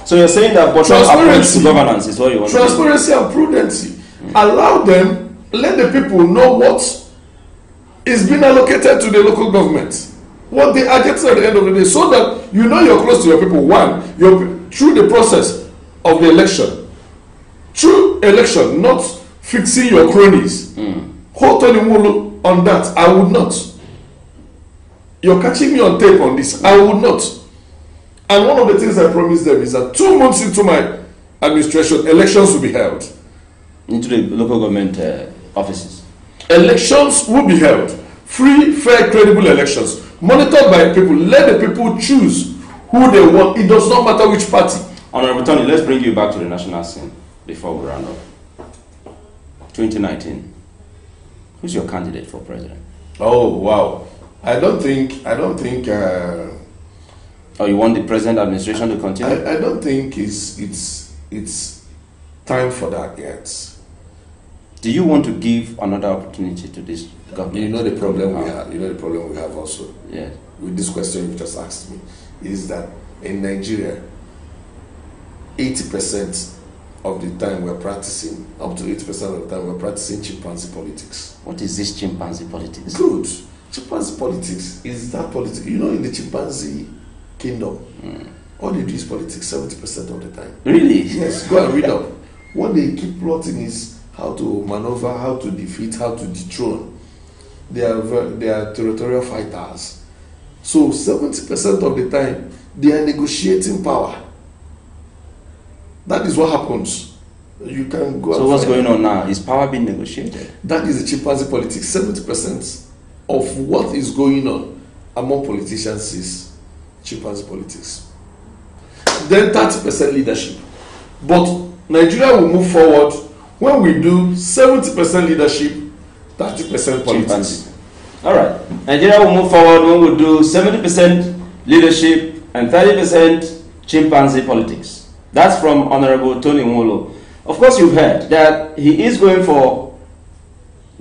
So you're saying that transparency to governance is what you want. Transparency and prudency. Allow them, let the people know what is being allocated to the local government, what they are getting at the end of the day, so that you know you're close to your people. One, you're through the process of the election. Through election, not fixing your cronies. Hold on that. I would not. You're catching me on tape on this. I would not. And one of the things I promised them is that 2 months into my administration, elections will be held. Into the local government offices. Elections will be held. Free, fair, credible elections. Monitored by people. Let the people choose who they want. It does not matter which party. Honorable Tony, let's bring you back to the national scene before we round up. 2019. Who's your candidate for president? Oh, wow. I don't think or you want the present administration to continue? I don't think it's time for that yet. Do you want to give another opportunity to this government? You know the problem we have. You know the problem we have also. Yeah. With this question you just asked me, is that in Nigeria, 80% of the time we're practicing, up to 80% of the time we're practicing chimpanzee politics. What is this chimpanzee politics? Good. Chimpanzee politics is that politics. You know, in the chimpanzee kingdom, all they do is politics 70% of the time. Really? Yes, go and read up. What they keep plotting is how to maneuver, how to defeat, how to dethrone. They are territorial fighters. So 70% of the time, they are negotiating power. That is what happens. You can go. So what's going on now? Is power being negotiated? That is the chimpanzee politics. 70% of what is going on among politicians is chimpanzee politics. Then 30% leadership. But Nigeria will move forward when we do 70% leadership, 30% politics. All right. Nigeria will move forward when we do 70% leadership and 30% chimpanzee politics. That's from Honorable Tony Nwolo. Of course, you've heard that he is going for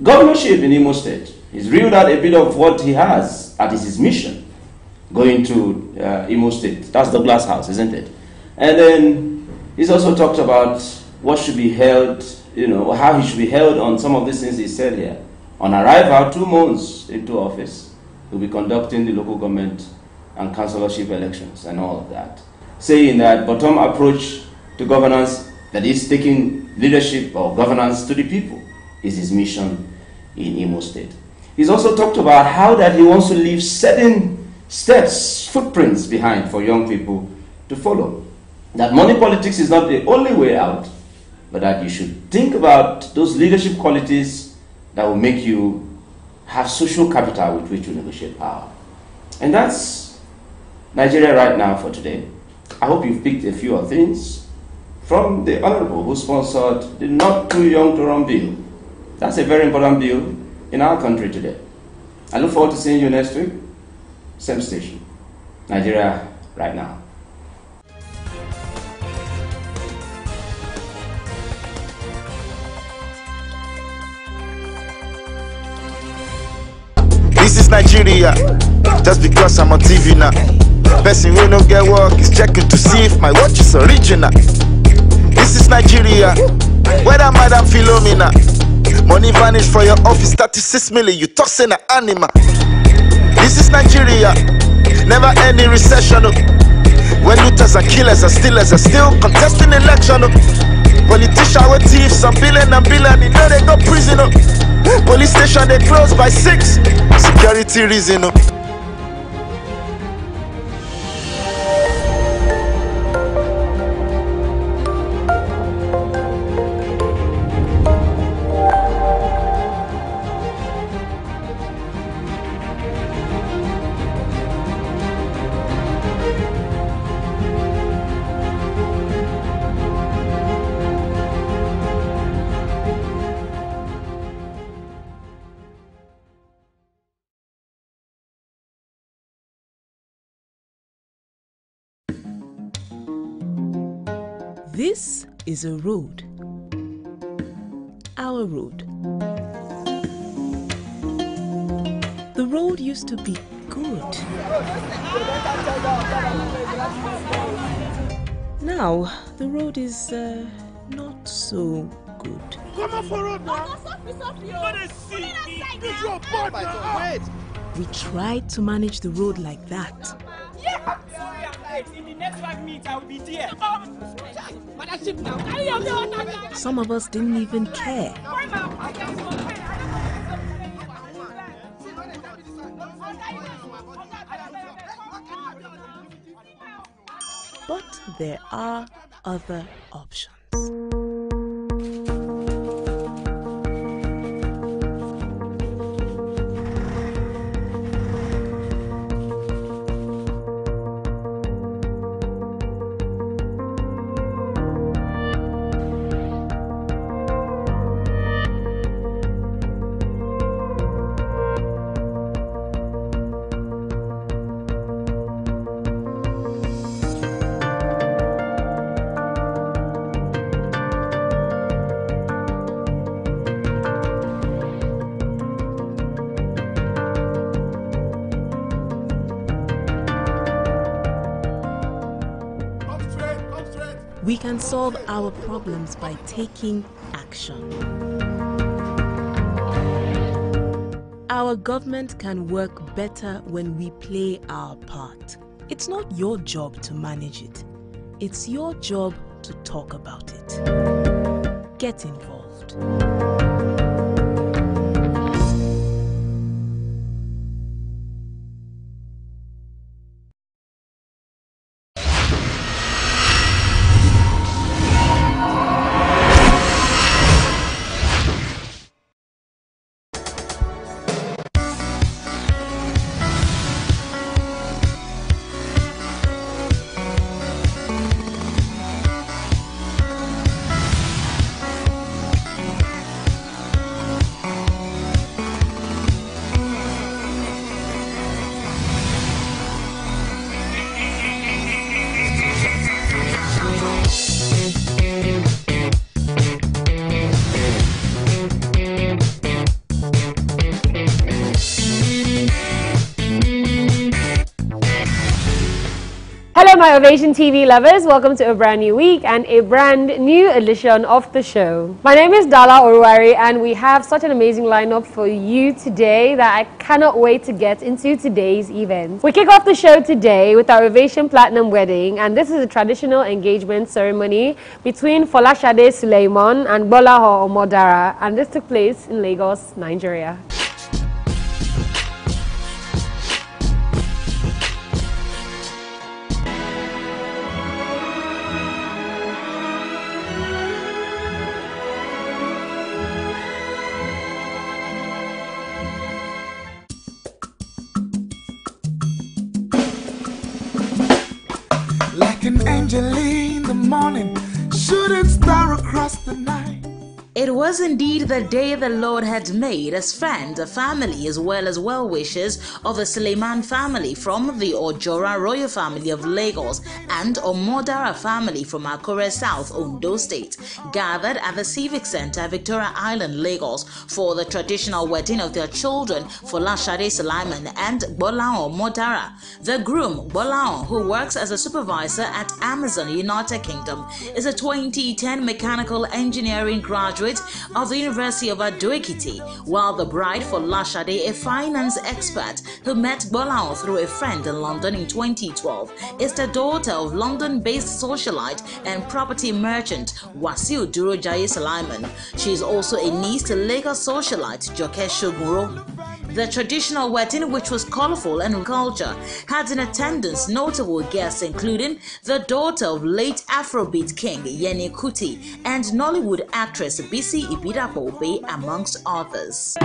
governorship in Imo State. He's reeled out a bit of what he has at his mission going to Imo State. That's Douglas House, isn't it? And then he's also talked about what should be held, how he should be held on some of these things he said here. On arrival, 2 months into office, he'll be conducting the local government and councillorship elections and all of that, saying that bottom approach to governance, that is taking leadership or governance to the people, is his mission in Imo State. He's also talked about how that he wants to leave certain steps, footprints behind for young people to follow. That money politics is not the only way out, but that you should think about those leadership qualities that will make you have social capital with which to negotiate power. And that's Nigeria right now for today. I hope you've picked a few of things from the Honorable who sponsored the Not Too Young to Run bill. That's a very important bill in our country today. I look forward to seeing you next week. Same station. Nigeria right now. This is Nigeria, just because I'm on TV now. Person who no get work is checking to see if my watch is original. This is Nigeria, whether Madam Philomena. Money vanish for your office, 36 million, you tossing an animal. This is Nigeria, never any recession. When looters and killers and stealers are still contesting election. Politicians with thieves, some billion and billion, you know they go prison. Police station they close by 6, security reason. This is a road. Our road. The road used to be good. Now, the road is not so good. Come on for road now. We tried to manage the road like that. Yeah. In the next 5 minutes, I will be there. Some of us didn't even care. But there are other options. We can solve our problems by taking action. Our government can work better when we play our part. It's not your job to manage it. It's your job to talk about it. Get involved. my Ovation TV lovers, welcome to a brand new week and a brand new edition of the show. My name is Dala Oruwari and we have such an amazing lineup for you today that I cannot wait to get into today's event. We kick off the show today with our Ovation Platinum Wedding, and this is a traditional engagement ceremony between Folashade Suleiman and Gbolahan Omodara, and this took place in Lagos, Nigeria. Like an angel in the morning, shooting star across the night. It was indeed the day the Lord had made, as friends, family, as well as well-wishers of the Suleiman family from the Ojora royal family of Lagos and Omodara family from Akure South, Ondo State, gathered at the Civic Center, Victoria Island, Lagos, for the traditional wedding of their children, Folashade Suleiman and Gbolahan Omodara. The groom, Gbolahan, who works as a supervisor at Amazon, United Kingdom, is a 2010 mechanical engineering graduate of the University of Ado-Ekiti, while the bride, Folashade, a finance expert who met Gbolahan through a friend in London in 2012, is the daughter of London-based socialite and property merchant Wasiu Durojaye Suleiman. She is also a niece to Lagos socialite Joke Shogunro. The traditional wedding, which was colorful and culture, had in attendance notable guests including the daughter of late Afrobeat king Yeni Kuti and Nollywood actress Bisi Ibidapo Obe, amongst others.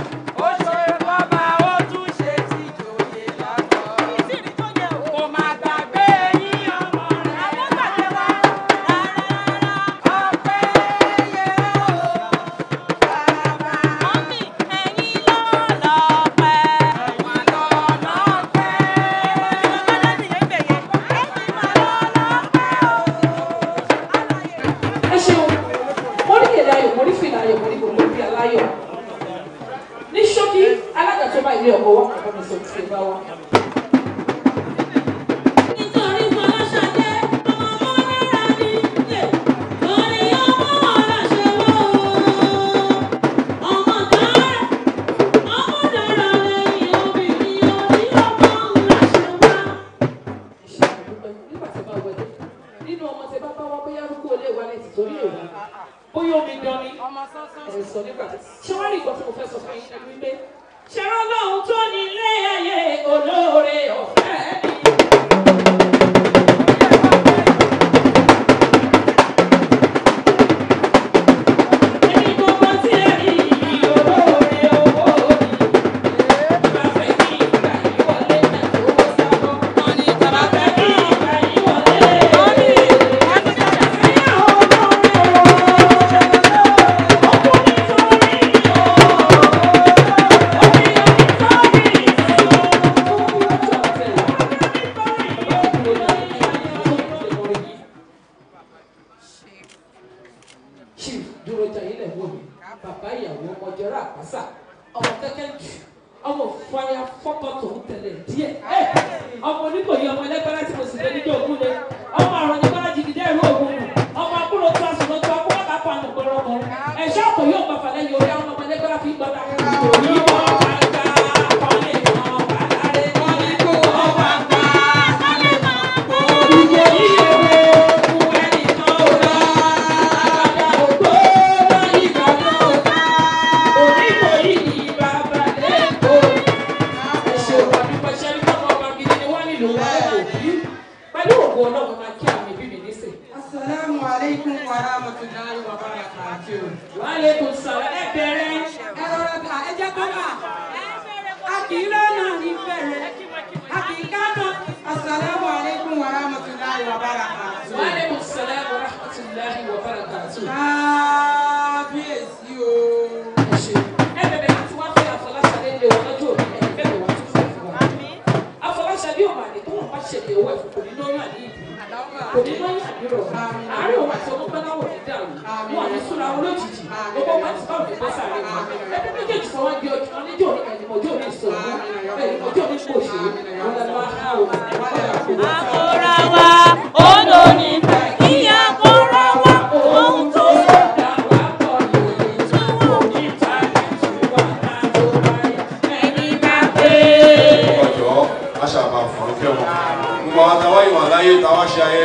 Amorawa.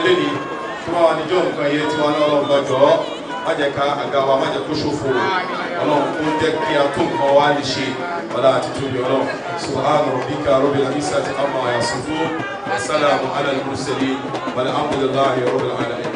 lẹ́nìí tó bá wà níjọ́ nǹkan yẹn tí wọn lọ́rọ̀ gbọ́jọ́ má jẹ́ ká àga wa má jẹ́ kó ṣòfò ọlọ́run kó jẹ́ kí a tó nǹkan wá lè ṣe ọlá àti tóbi ọlọ́run subhana rabbika rabbil izzati amma yasifun wa salamun ala al-mursalin walhamdulillahi rabbil alamin.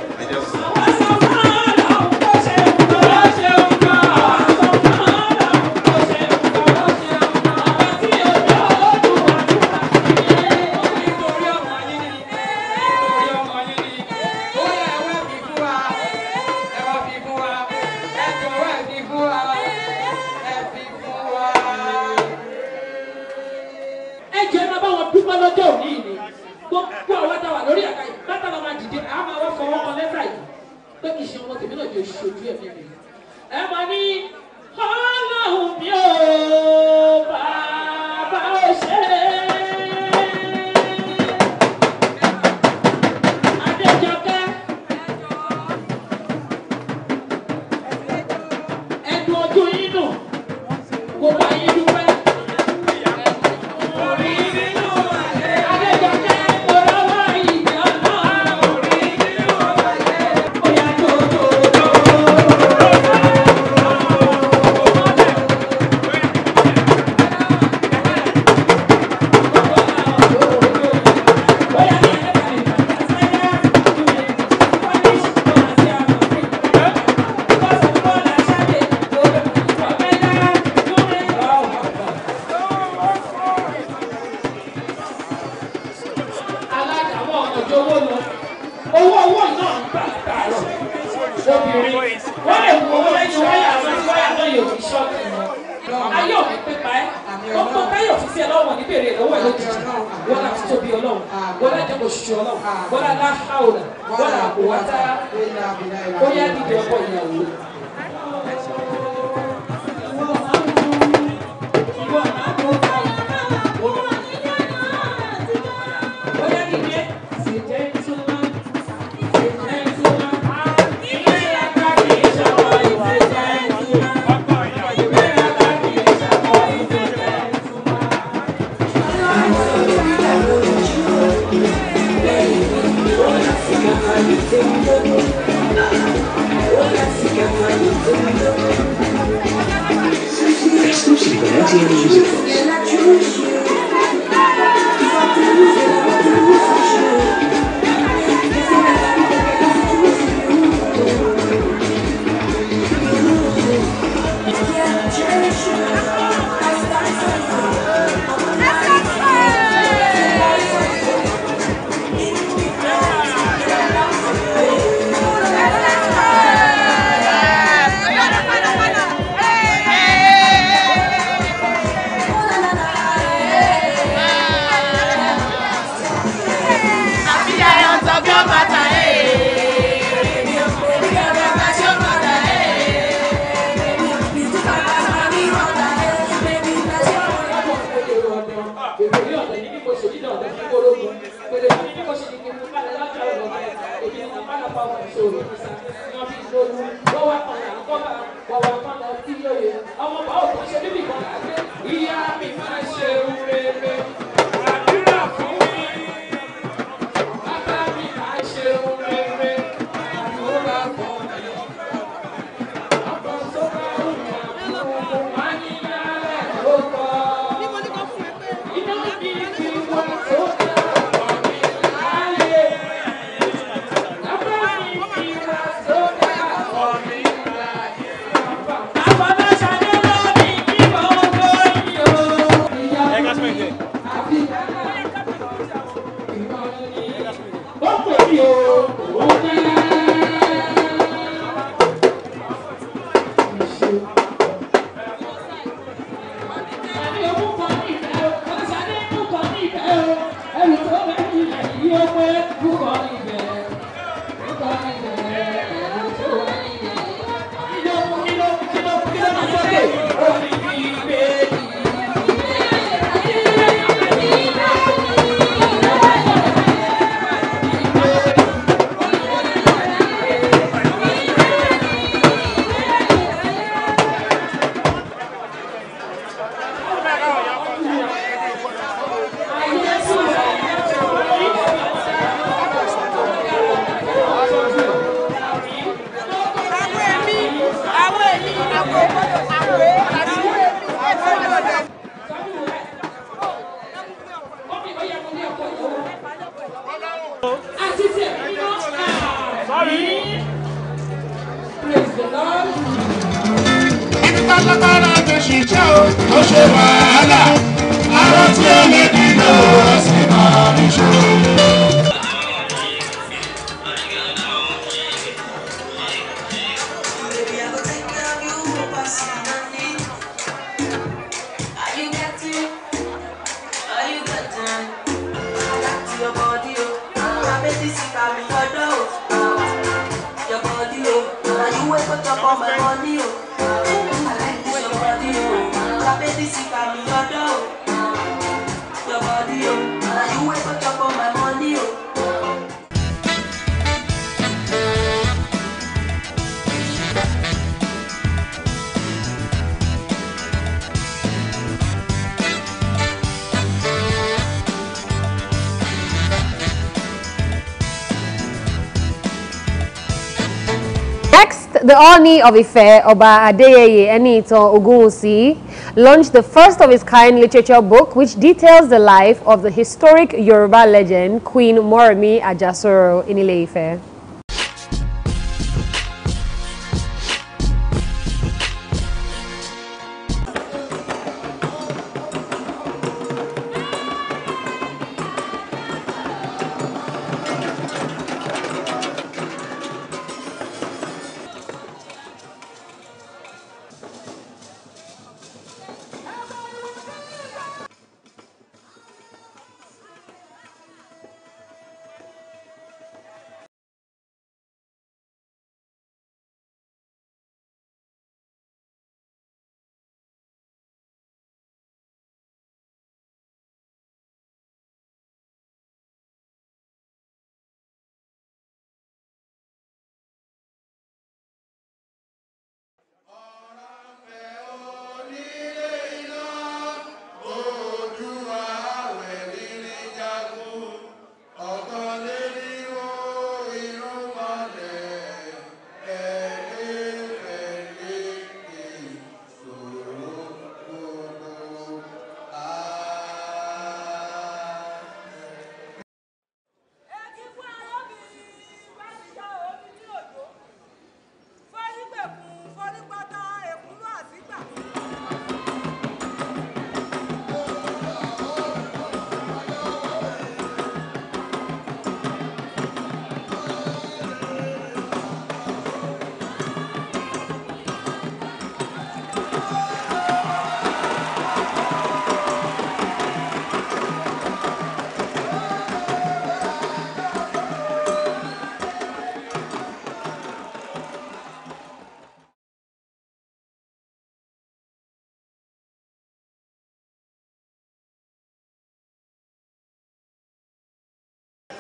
The Oni of Ife, Oba Adeyeye Enitan Ogunwusi, launched the first of its kind literature book which details the life of the historic Yoruba legend Queen Moremi Ajasoro in Ile-Ife.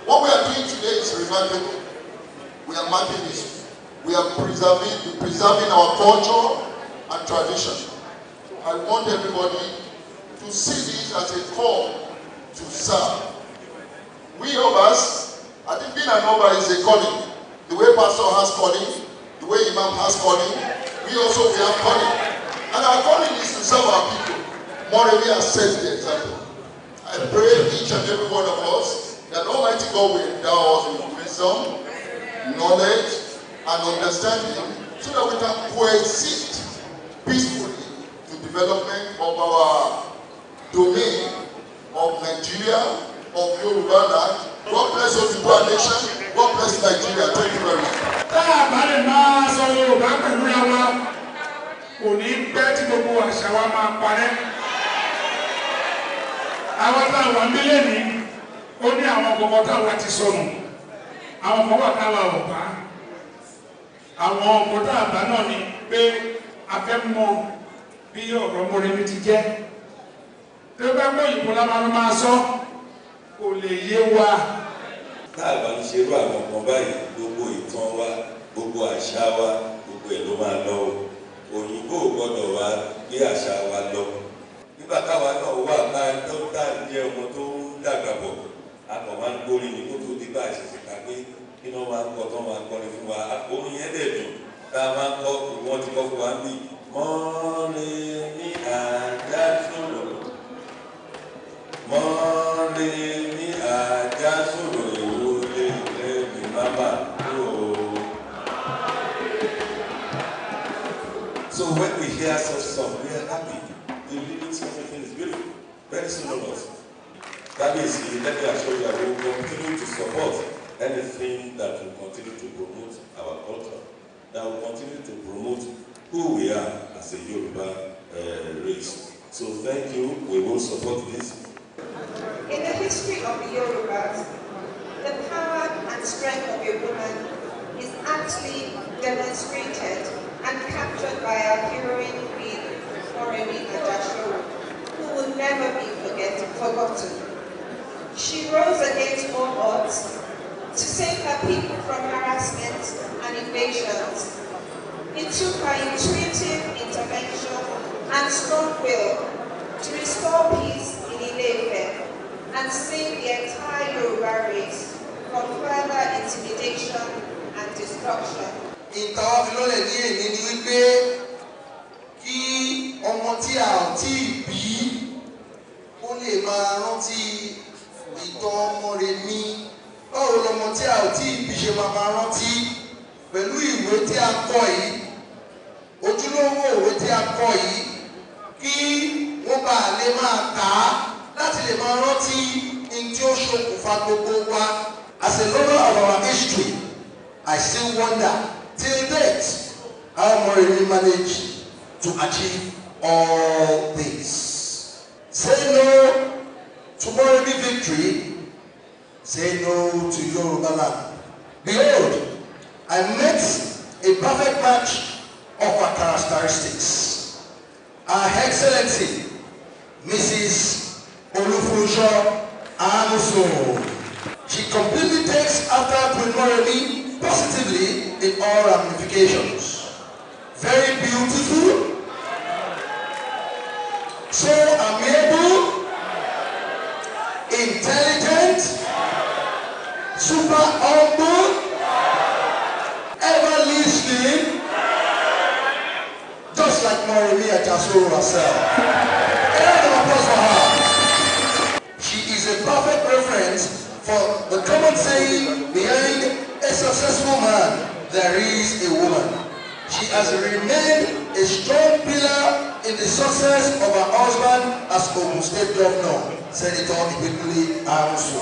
What we are doing today is remarkable. We are marking history. We are preserving our culture and tradition. I want everybody to see this as a call to serve. We of us, I think being an Oba is a calling. The way pastor has calling, the way imam has calling, we have calling. And our calling is to serve our people. Moremi has set the example. I pray each and every one of us that Almighty God will endow us with wisdom, knowledge, and understanding so that we can coexist peacefully to development of our domain of Nigeria, of Yoruba land. God bless us to our nation. God bless Nigeria. Thank you very much. Ó ní àwọn ọmọ táwa ti sọnù, àwọn ọmọ wa táwa ọ̀pá, àwọn ọmọ táwa náà ni pé a fẹ́ mọ bí ọ̀rọ̀ Moremi ti jẹ́. Tó bá gbọ́ ìbò la máa sọ, kò lè yé wa. Táàbà ń ṣerú àwọn ọmọ báyìí, gbogbo ìtàn wa, gbogbo àṣà wa, gbogbo ẹ̀ ló máa lọ. Òyìnbó gbọ́dọ̀ wá gbé àṣà wa lọ. Nígbà táwa náà wà máa tó dá jẹ́ ọmọ tó ń dàgbà bọ̀. Àkọ́ máa ń gbórí ní kó tó di bá àṣẹṣẹ ká pé kí wọ́n máa ń kọ́ tó máa ń kọ́ni fún wa. Orin yẹn dẹ̀ dùn tá a máa ń kọ́ wọ́n ti kọ́ fún wa ní Morning, Ajasoro. Morning, Ajasoro. Mama. So when we hear such song, we are happy. The lyrics of everything is beautiful. Very sonorous. That is, let me assure you that we will continue to support anything that will continue to promote our culture, that will continue to promote who we are as a Yoruba race. So thank you. We will support this. In the history of the Yorubas, the power and strength of a woman is actually demonstrated and captured by our heroine queen, Moremi Ajasoro, who will never be forgotten. She rose against all odds to save her people from harassment and invasions. It took her intuitive intervention and strong will to restore peace in Ile-Ife and save the entire Yoruba race from further intimidation and destruction. Ìtàn ìlọ́lẹ̀ ní èmi ni wípé kí ọmọ tí a ò tí ì bí ó lè máa rántí ìtàn ọmọ rẹ̀ ní báwo lọmọ tí a ò tí ì bí ṣe máa rántí pẹ̀lú ìwé tí a kọ yìí, ojúlówó ìwé tí a kọ yìí, kí wọ́n bá lè máa kà á láti lè máa rántí ní tí ó ṣokùnfà gbogbo wa. As a lover of our history, I still wonder till date how Moremi managed to achieve all this. Say no to Moremi victory, say no to Yoruba land. Behold, I met a perfect match of our characteristics. Her Excellency, Mrs. Olufunso Amuso. She completely takes after Queen Moremi positively in all ramifications. Very beautiful, so amiable, intelligent, super humble, ever listening, just like Moremi Ajasoro herself. A round of applause for her. She is a perfect reference for the common saying behind a successful man, there is a woman. She has remained a strong pillar in the success of her husband as Ogun State Governor, Senator Ibekule Arusu.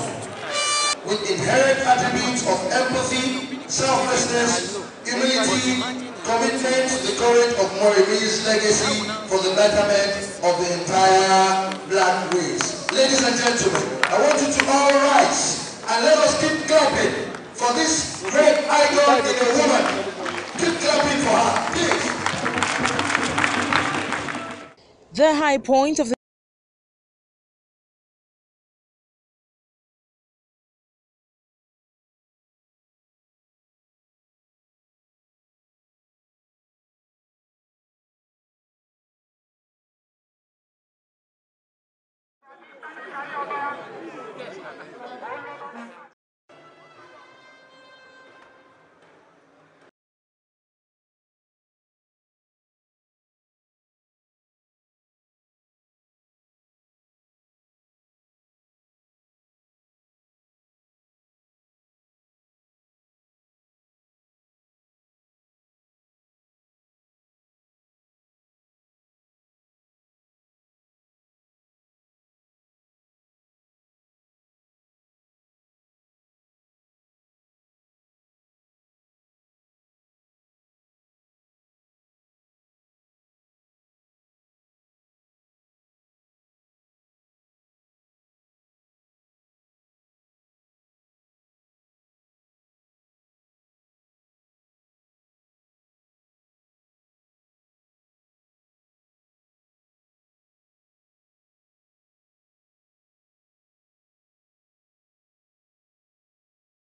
With inherent attributes of empathy, selflessness, humility, commitment to the courage of Moremi's legacy for the betterment of the entire black race. Ladies and gentlemen, I want you to all rise and let us keep clapping for this great idol in a woman. Keep clapping for her, please. The high point of the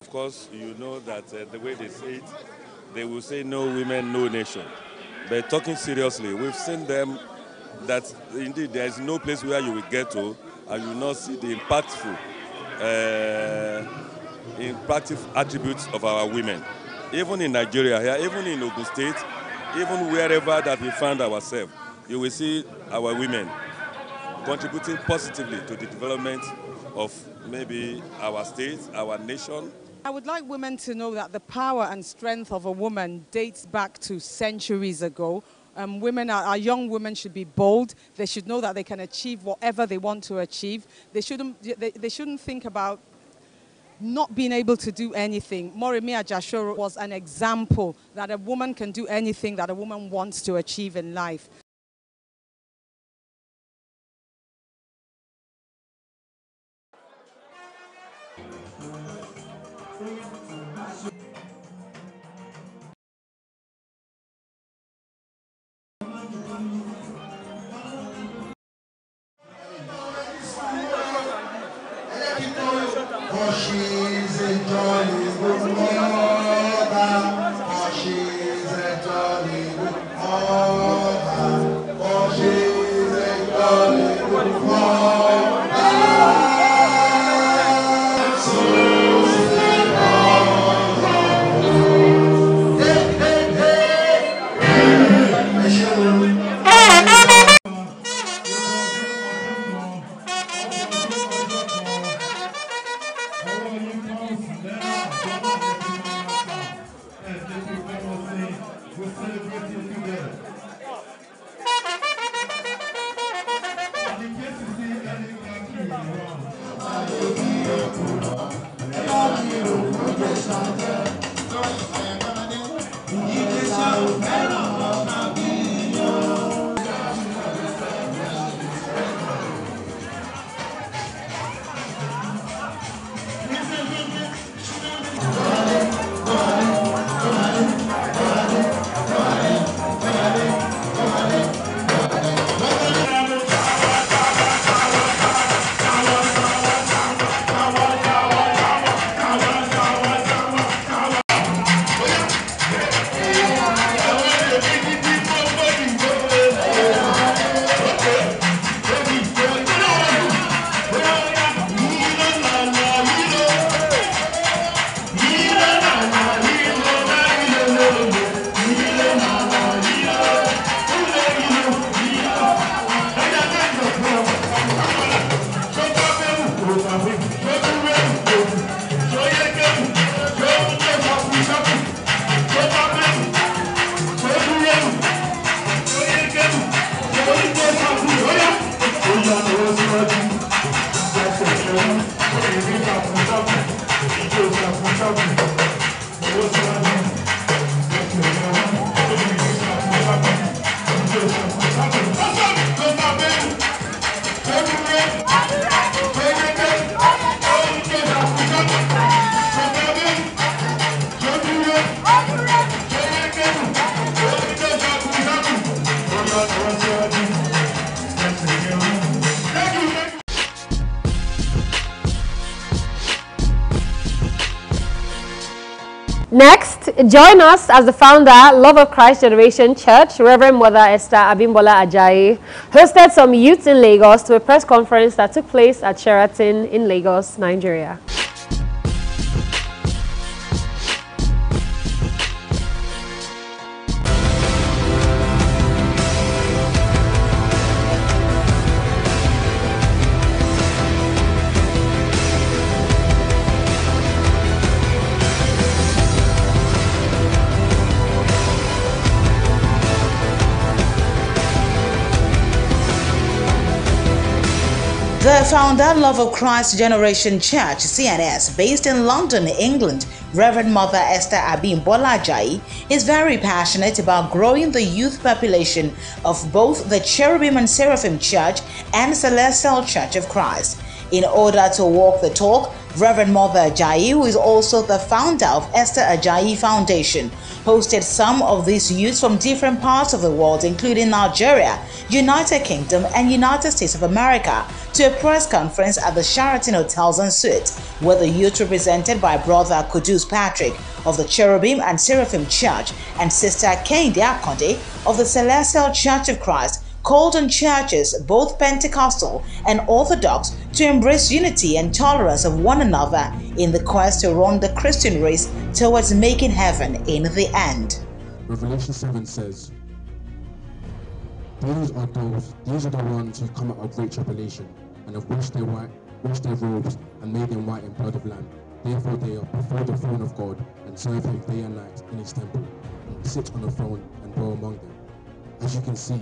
Of course, you know that the way they say it, they will say no women, no nation. But talking seriously, we've seen them that indeed there is no place where you will get to and you will not see the impactful attributes of our women. Even in Nigeria here, even in Ogun State, even wherever that we find ourselves, you will see our women contributing positively to the development of maybe our state, our nation. I would like women to know that the power and strength of a woman dates back to centuries ago. Our young women should be bold. They should know that they can achieve whatever they want to achieve. They shouldn't think about not being able to do anything. Moremi Ajashoro was an example that a woman can do anything that a woman wants to achieve in life. She's a jolly good mother. She's a jolly good mother. She's a jolly good mother. Next, join us as the founder, Love of Christ Generation Church, Reverend Mother Esther Abimbola Ajayi, hosted some youths in Lagos to a press conference that took place at Sheraton in Lagos, Nigeria. The founder, Love of Christ Generation Church, CNS, based in London, England, Reverend Mother Esther Abimbola Ajayi, is very passionate about growing the youth population of both the Cherubim and Seraphim Church and Celestial Church of Christ. In order to walk the talk, Reverend Mother Ajayi, who is also the founder of Esther Ajayi Foundation, hosted some of these youths from different parts of the world, including Nigeria, United Kingdom, and United States of America, to a press conference at the Sheraton Hotels and Suites, where the youth represented by Brother Kudus Patrick of the Cherubim and Seraphim Church and Sister Kehinde Akonde of the Celestial Church of Christ called on churches, both Pentecostal and Orthodox, to embrace unity and tolerance of one another in the quest to run the Christian race towards making heaven in the end. Revelation 7 says, These are the ones who come out of great tribulation, and have washed their robes and made them white in blood of Lamb. Therefore they are before the throne of God, and serve him day and night in his temple, and sit on the throne and dwell among them. As you can see,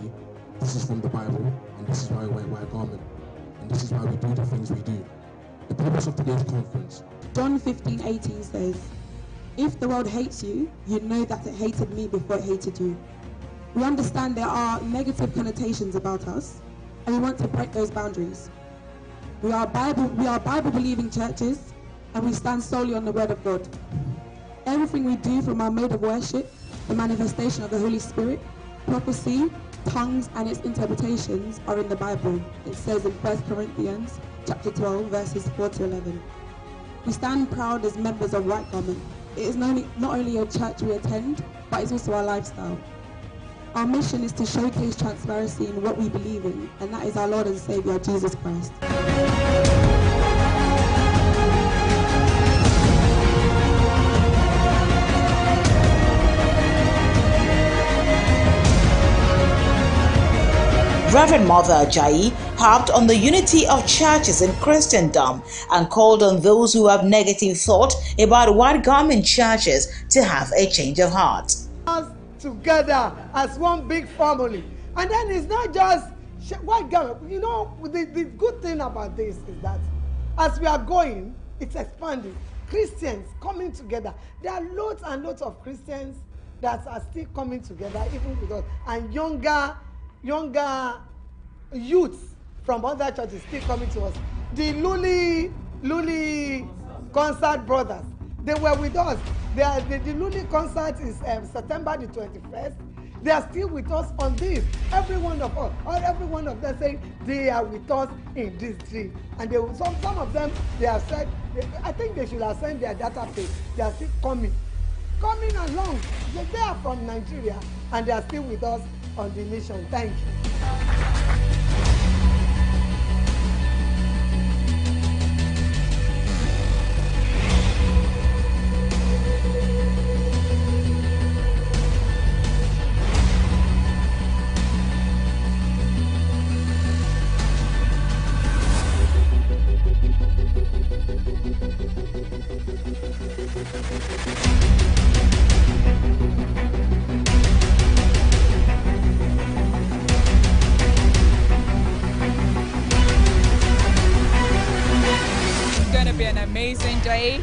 this is from the Bible, and this is why we wear white garment, and this is why we do the things we do. The purpose of today's conference. John 15:18 says, if the world hates you, you know that it hated me before it hated you. We understand there are negative connotations about us, and we want to break those boundaries. We are Bible-believing churches, and we stand solely on the Word of God. Everything we do, from our mode of worship, the manifestation of the Holy Spirit, prophecy, tongues, and its interpretations are in the Bible. It says in 1 Corinthians chapter 12, verses 4 to 11. We stand proud as members of White Garment. It is not only a church we attend, but it's also our lifestyle. Our mission is to showcase transparency in what we believe in, and that is our Lord and Savior, Jesus Christ. Reverend Mother Ajayi harped on the unity of churches in Christendom and called on those who have negative thought about white garment churches to have a change of heart. Us together as one big family, and then it's not just white garment. You know, the good thing about this is that as we are going, it's expanding. Christians coming together. There are loads and loads of Christians that are still coming together, even with us, and younger youths from other churches still coming to us. The Luli Concert Brothers, they were with us. The Luli Concert is September the 21st. They are still with us on this. Every one of us, or every one of them saying they are with us in this dream. And some of them, they have said, I think they should have sent their data page. They are still coming along. They are from Nigeria, and they are still with us on the mission. Thank you. Amazing day.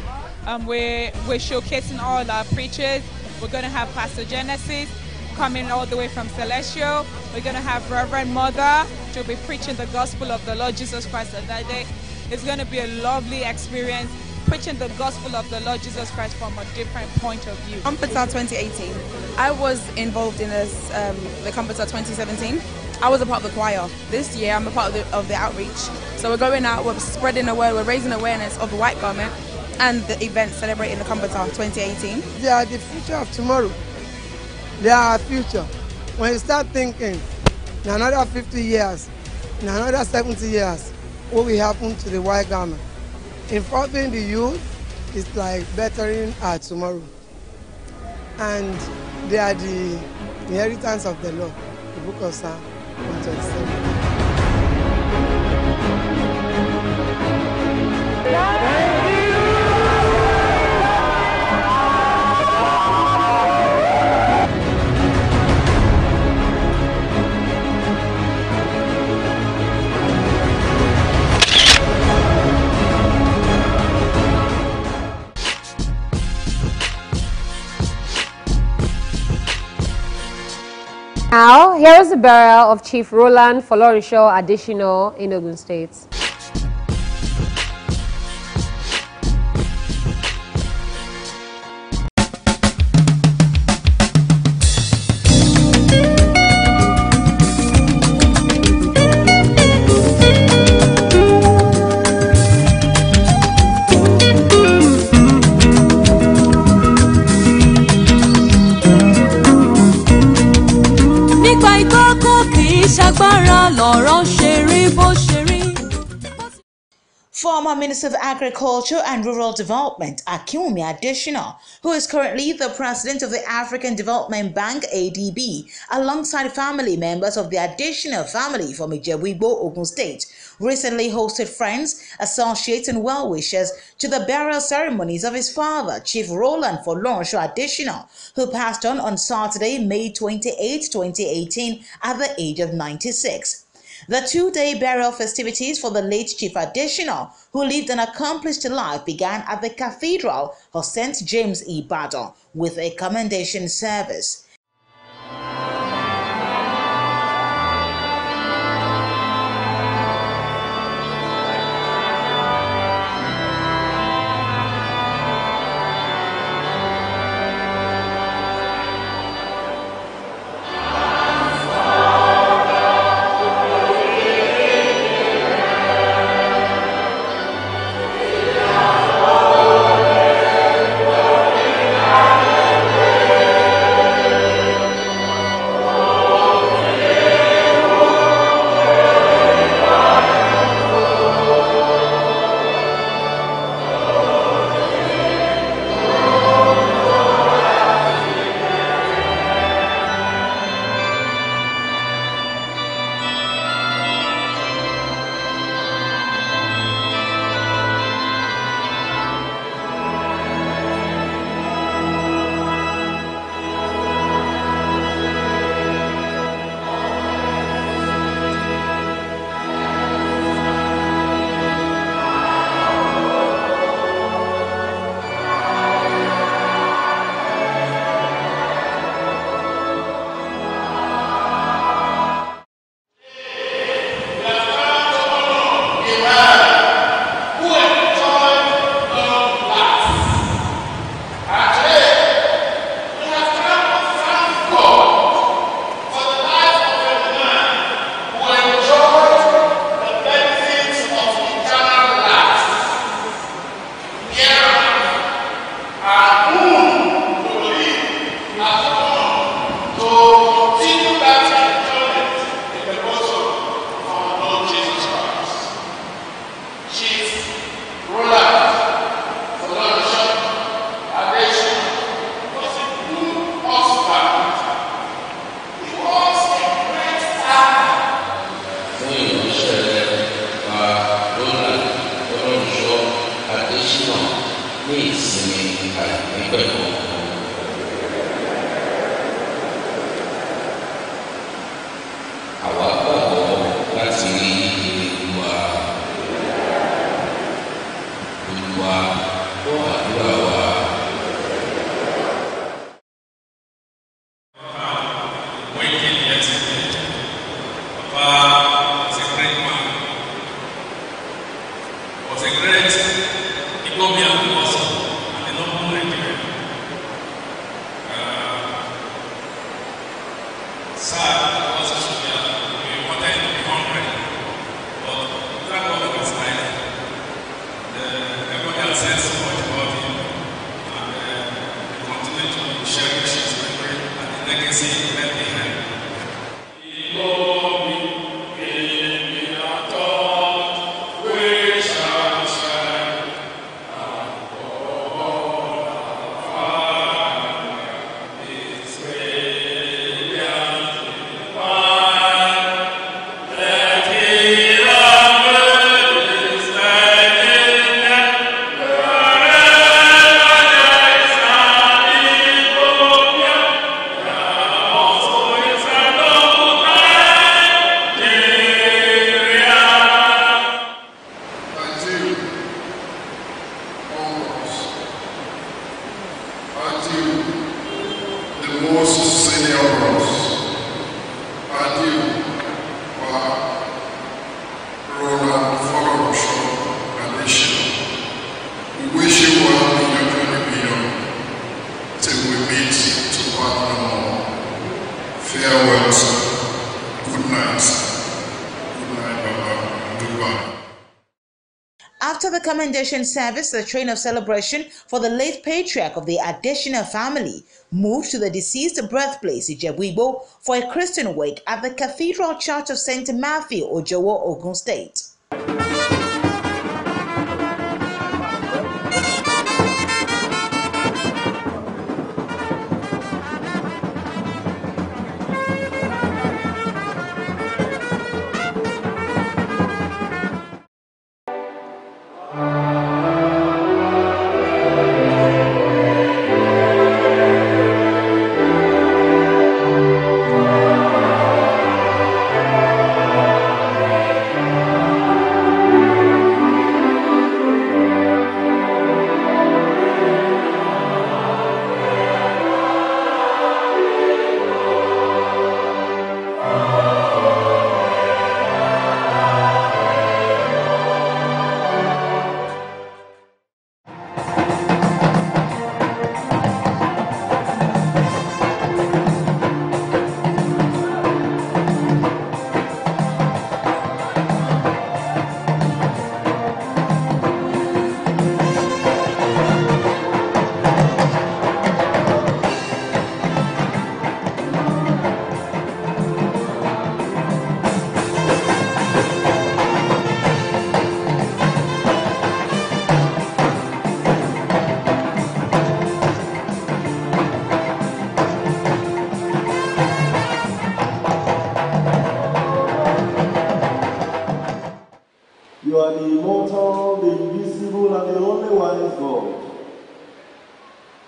We're showcasing all our preachers. We're going to have Pastor Genesis coming all the way from Celestial. We're going to have Reverend Mother to be preaching the gospel of the Lord Jesus Christ on that day. It's going to be a lovely experience preaching the gospel of the Lord Jesus Christ from a different point of view. Comforter 2018. I was involved in the Comforter 2017. I was a part of the choir. This year I'm a part of the outreach. So we're going out, we're spreading the word, we're raising awareness of the white garment and the event celebrating the Comforter 2018. They are the future of tomorrow. They are our future. When you start thinking, in another 50 years, in another 70 years, what will happen to the white garment? Informing the youth is like bettering our tomorrow. And they are the inheritance of the Lord, the book of Psalm 127. Now, here is the burial of Chief Roland Folorunsho Adesina in Ogun State. former Minister of Agriculture and Rural Development, Akinwumi Adesina, who is currently the president of the African Development Bank, ADB, alongside family members of the Adesina family from Ijebu-Igbo, Ogun State, recently hosted friends, associates, and well-wishers to the burial ceremonies of his father, Chief Roland Folorunso Adesina, who passed on Saturday, May 28, 2018, at the age of 96. The two-day burial festivities for the late Chief Adesina, who lived an accomplished life, began at the Cathedral of St. James Ibadan with a commendation service. After the commendation service, the train of celebration for the late patriarch of the Adesina family moved to the deceased birthplace, Ijebu-Igbo, for a Christian wake at the Cathedral Church of St. Matthew, Ojowo, Ogun State.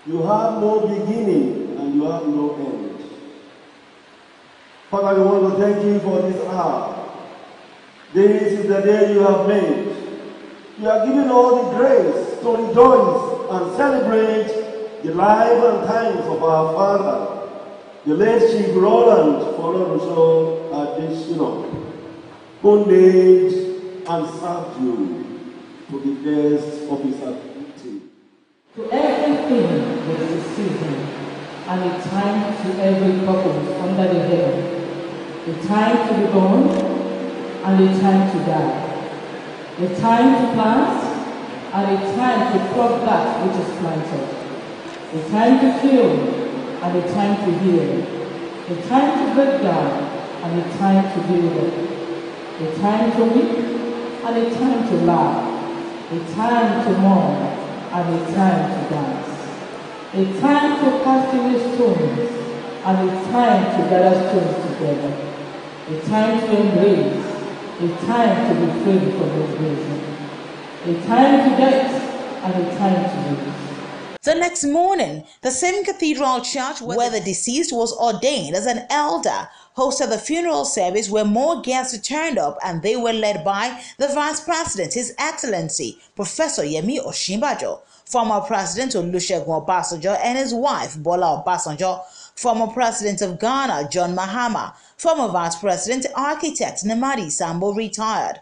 You have no beginning and you have no end. Father, we want to thank you for this hour. This is the day you have made. You are giving all the grace to rejoice and celebrate the life and times of our Father, the late Chief Roland Folorunso Adesina, who lived and served you to the best of his ability. To everything there is a season and a time to every purpose under the heaven. A time to be born and a time to die. A time to plant and a time to pluck that which is planted. A time to kill and a time to heal. A time to break down and a time to build up. A time to weep and a time to laugh. A time to mourn and a time to dance. A time to cast away stones and a time to gather stones together. A time to embrace, a time to be free from embracing. A time to get and a time to lose. The next morning, the same cathedral church where the deceased was ordained as an elder hosted the funeral service where more guests turned up, and they were led by the Vice President, His Excellency Professor Yemi Osinbajo, former President Olusegun Obasanjo and his wife Bola Obasanjo, former President of Ghana John Mahama, former Vice President Architect Namadi Sambo retired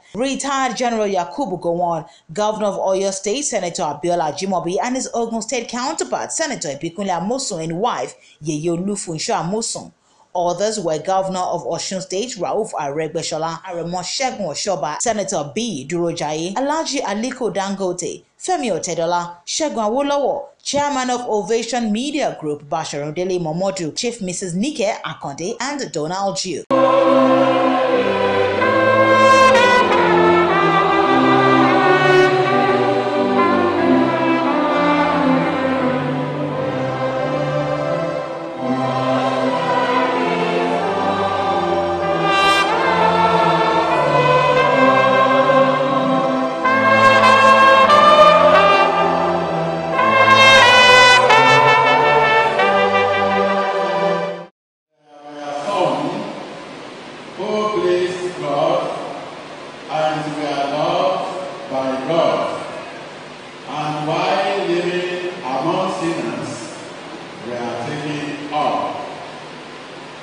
General Yakubu Gowon, Governor of Oyo State Senator Abiola Jimobi and his Ogun State counterpart Senator Ibikunle Amosun and wife Yeye Olufunso Amosun. Others were Governor of Osun State Rauf Aregbesola, Aremo Segun Oshoba, Senator B. Durojaye, Alhaji Aliko Dangote, Femi Otedola, Segun Awolowo, Chairman of Ovation Media Group Basharundele Momodu, Chief Mrs. Nike Akonde, and Donald Jew.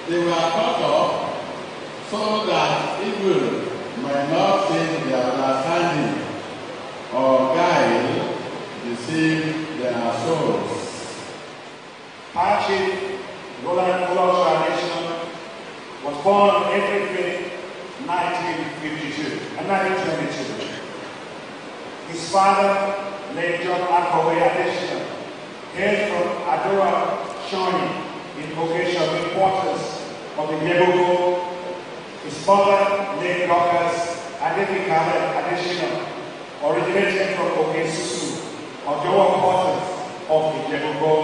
They were taught up so that evil might not take their understanding or guile, deceive their souls. Archie Roland Folorunso was born on April 5th, 1922. His father, late John Akowe Adesina, hailed from Adora Shoni in vocation headquarters of the Yegogo. His mother, late Dorcas Adefikabe Adesina, originated from Okesusu, Ojowo quarters of the Yegogo.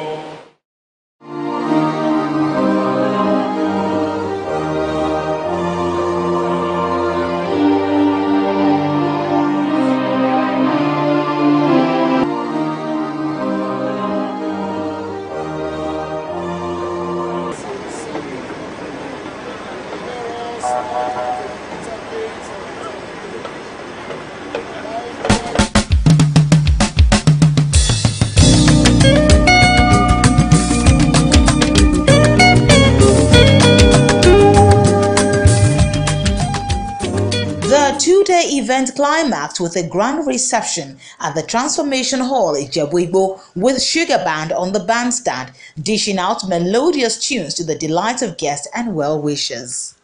The two-day event climaxed with a grand reception at the Transformation Hall in Ijebu-Igbo with Sugar Band on the bandstand, dishing out melodious tunes to the delight of guests and well-wishers.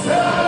Yeah.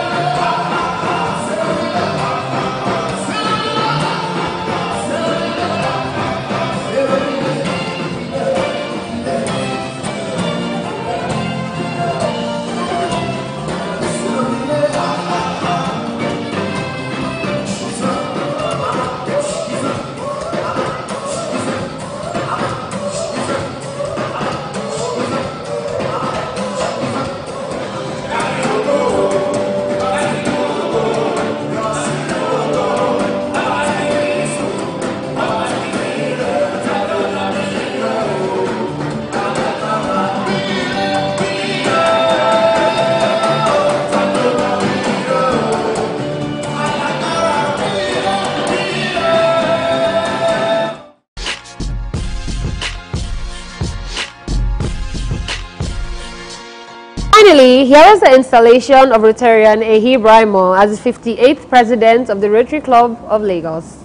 finally, here is the installation of Rotarian Ehi Braimo as the 58th President of the Rotary Club of Lagos.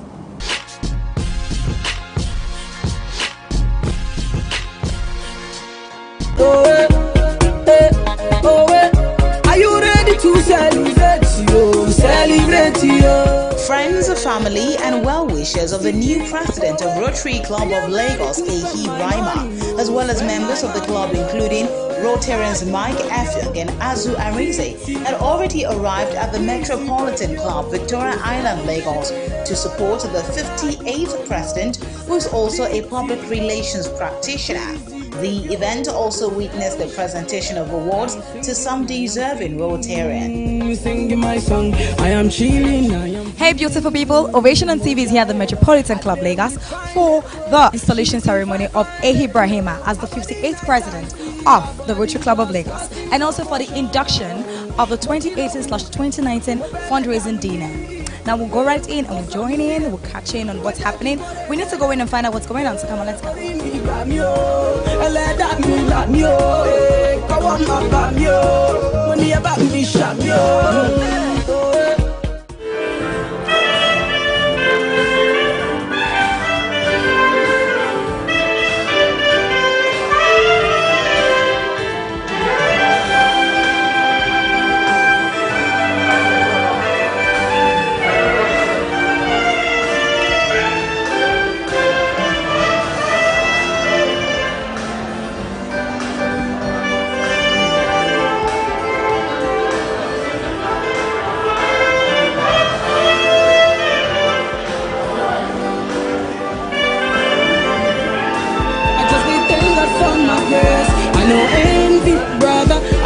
Are you ready to celebrate you? Celebrate you. Friends, family, and well-wishers of the new president of Rotary Club of Lagos, Ehi Braimo, as well as members of the club, including Rotarians Mike Effiong and Azu Arinze, had already arrived at the Metropolitan Club, Victoria Island, Lagos, to support the 58th president, who is also a public relations practitioner. The event also witnessed the presentation of awards to some deserving Rotarians. Hey beautiful people, Ovation on TV is here at the Metropolitan Club Lagos for the installation ceremony of Ehi Braimo as the 58th president of the Rotary Club of Lagos, and also for the induction of the 2018/2019 fundraising dinner. Now we'll go right in and we'll join in, we'll catch in on what's happening. We need to go in and find out what's going on, so come on, let's go.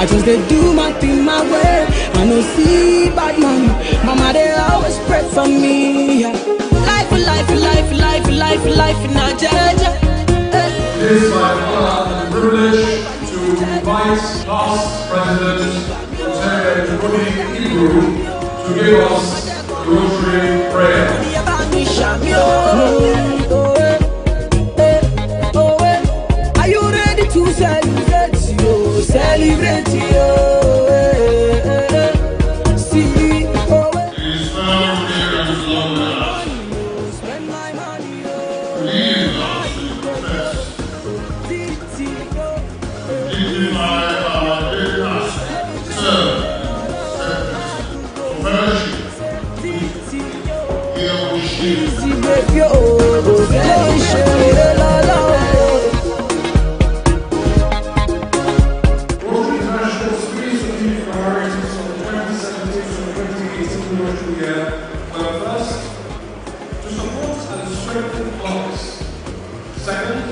I just they do my thing my way. I no see bad man. Mama they always pray for me. Life in Nigeria. It is my honor and privilege to invite past President Rotarian Rudi Ibru to give us the Rotary prayer. Are you ready to celebrate you? Celebrate you. See, His firm Rotarians love us. Lead us to confess. Dignify our daily task. Serve. Fellowship. Here we shield. Second,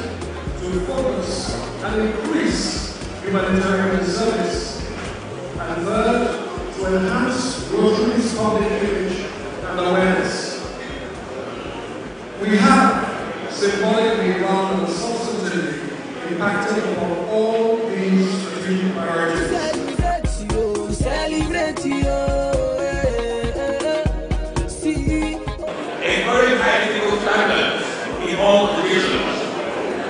to focus and increase humanitarian service. And third, to enhance Rotary's public image and awareness. We have symbolically rather than substantively impacted upon all these strategic priorities. Encourage high ethical standards in all relations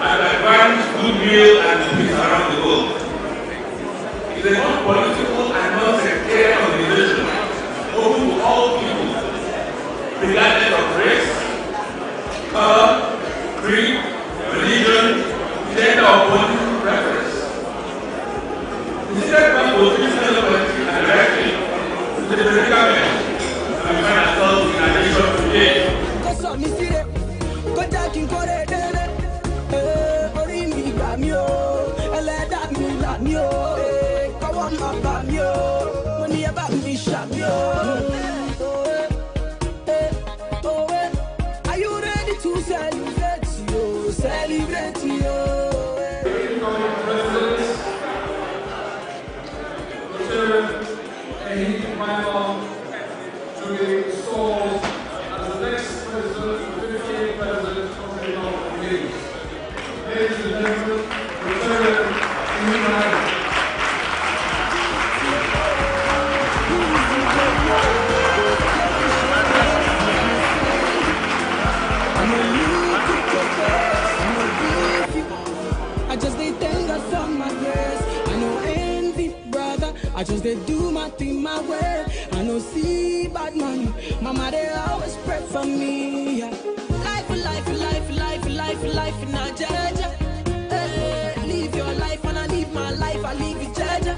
and advance goodwill and peace around the world. It is a non-political and non-sectarian organization open to all people, regardless of race, color, creed, religion, gender, or political preference. The second position and direction to the predicament and we find ourselves in a nation today. Are you ready to celebrate you? Celebrate you. Incoming President Rotarian Ehi Braimo to be installed as the next president, the 58th president of the United States. Ladies and gentlemen, Rotarian Ehi Braimo. I'm for me. Yeah. Life in Nigeria. Live your life and I live my life. I live in Georgia.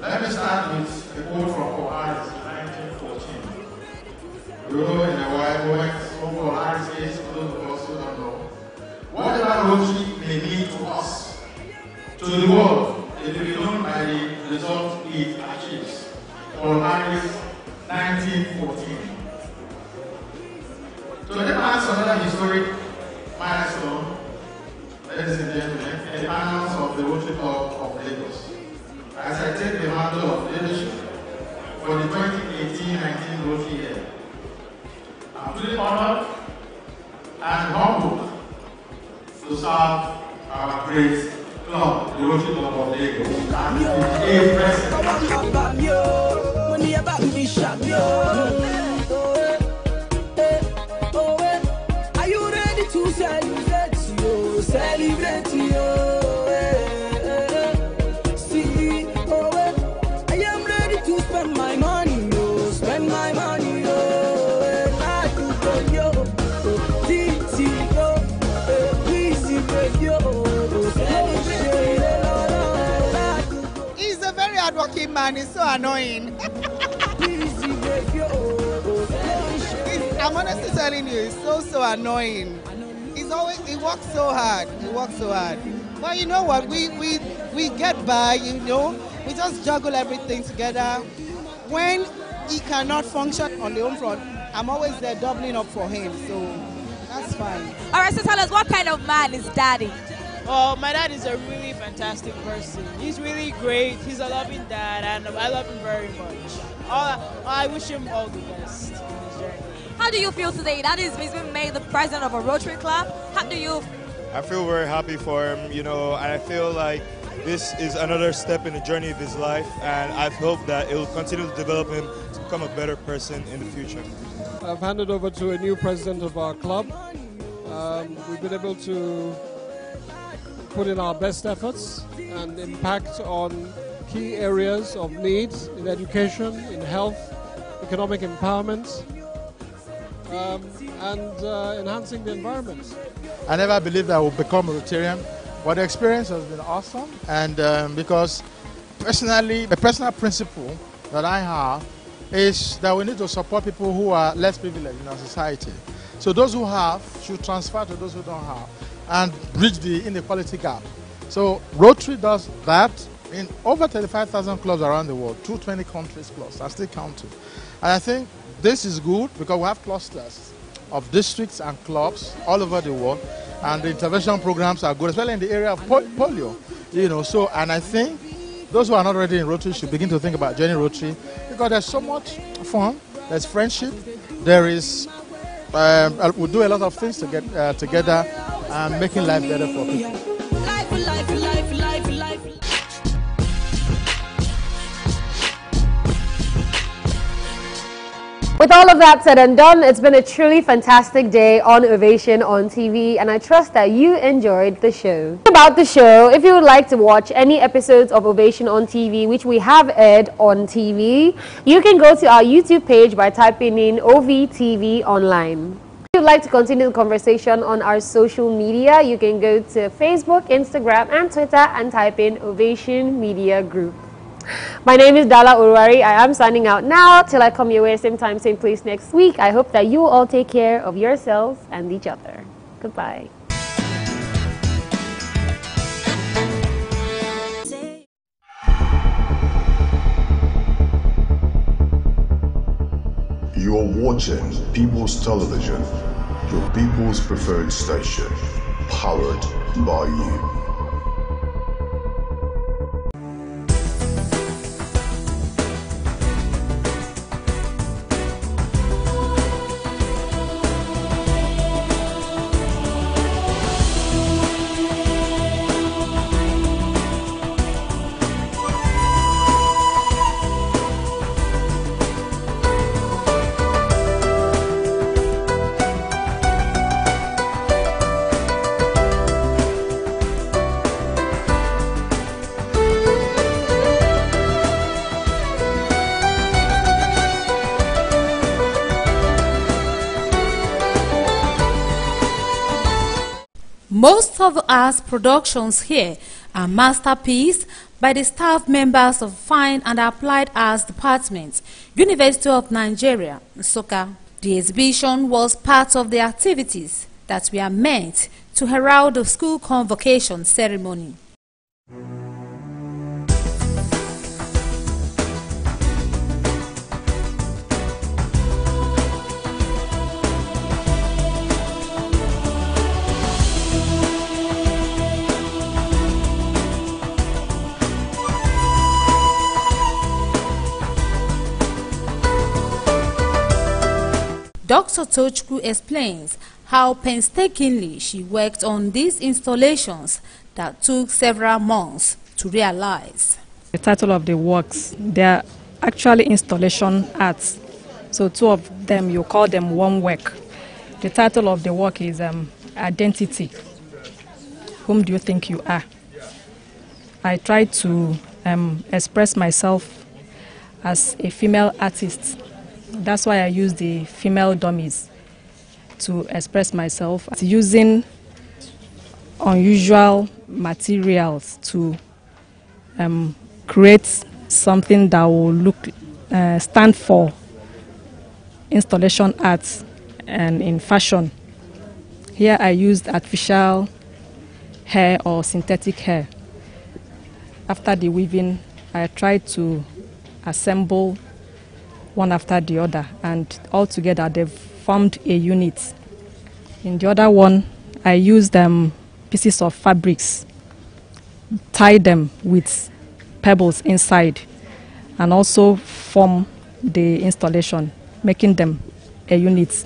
Let me start with a quote from O'Harris in 1914. You know, in a while, poets from O'Harris says, for those of us who don't know, whatever Rotary may mean to us, to the world, it will be known by the result it achieves. O'Harris, 1914. So let me ask another historic milestone, ladies and gentlemen, in the annals of the Rotary Club of Lagos. As I take the mantle of leadership for the 2018-19 Rotary year, I'm truly honored and humbled to serve our great club, the Rotary Club of Lagos, and the president. Are you ready to celebrate you? Celebrate you. He's a very hardworking man. He's so annoying. I'm honestly telling you, he's so annoying. He works so hard. But you know what? We get by. You know, we just juggle everything together. When he cannot function on the home front, I'm always there doubling up for him. So that's fine. All right, so tell us, what kind of man is Daddy? Well, my dad is a really fantastic person. He's really great. He's a loving dad, and I love him very much. I wish him all the best in his journey. How do you feel today? That is, he's been made the president of a Rotary Club. How do you? I feel very happy for him, you know, and I feel like this is another step in the journey of his life, and I hope that it will continue to develop him to become a better person in the future. I've handed over to a new president of our club. We've been able to put in our best efforts and impact on key areas of needs in education, in health, economic empowerment, and enhancing the environment. I never believed I would become a Rotarian, but the experience has been awesome. And because personally, the personal principle that I have is that we need to support people who are less privileged in our society. So those who have should transfer to those who don't have and bridge the inequality gap. So Rotary does that in over 35,000 clubs around the world, 220 countries plus, I'm still counting. And I think this is good because we have clusters of districts and clubs all over the world, and the intervention programs are good, especially in the area of polio. You know, so, and I think those who are not already in Rotary should begin to think about joining Rotary because there's so much fun, there's friendship, there is, we do a lot of things to get together and making life better for people. With all of that said and done, it's been a truly fantastic day on Ovation on TV, and I trust that you enjoyed the show. About the show, if you would like to watch any episodes of Ovation on TV, which we have aired on TV, you can go to our YouTube page by typing in OVTV Online. If you'd like to continue the conversation on our social media, you can go to Facebook, Instagram, and Twitter and type in Ovation Media Group. My name is Dala Uruwari. I am signing out now. Till I come your way, same time, same place next week. I hope that you will all take care of yourselves and each other. Goodbye. You're watching People's Television, your people's preferred station, powered by you. Most of our productions here are masterpieces by the staff members of Fine and Applied Arts Department, University of Nigeria, Nsukka. The exhibition was part of the activities that were meant to herald the school convocation ceremony. Dr. Tochukwu explains how painstakingly she worked on these installations that took several months to realize. The title of the works, they are actually installation arts. So two of them, you call them one work. The title of the work is Identity. Whom do you think you are? I tried to express myself as a female artist. That's why I use the female dummies to express myself, using unusual materials to create something that will stand for installation arts and in fashion. Here I used artificial hair or synthetic hair. After the weaving, I tried to assemble one after the other, and all together they've formed a unit. In the other one, I used pieces of fabrics, tied them with pebbles inside, and also form the installation, making them a unit.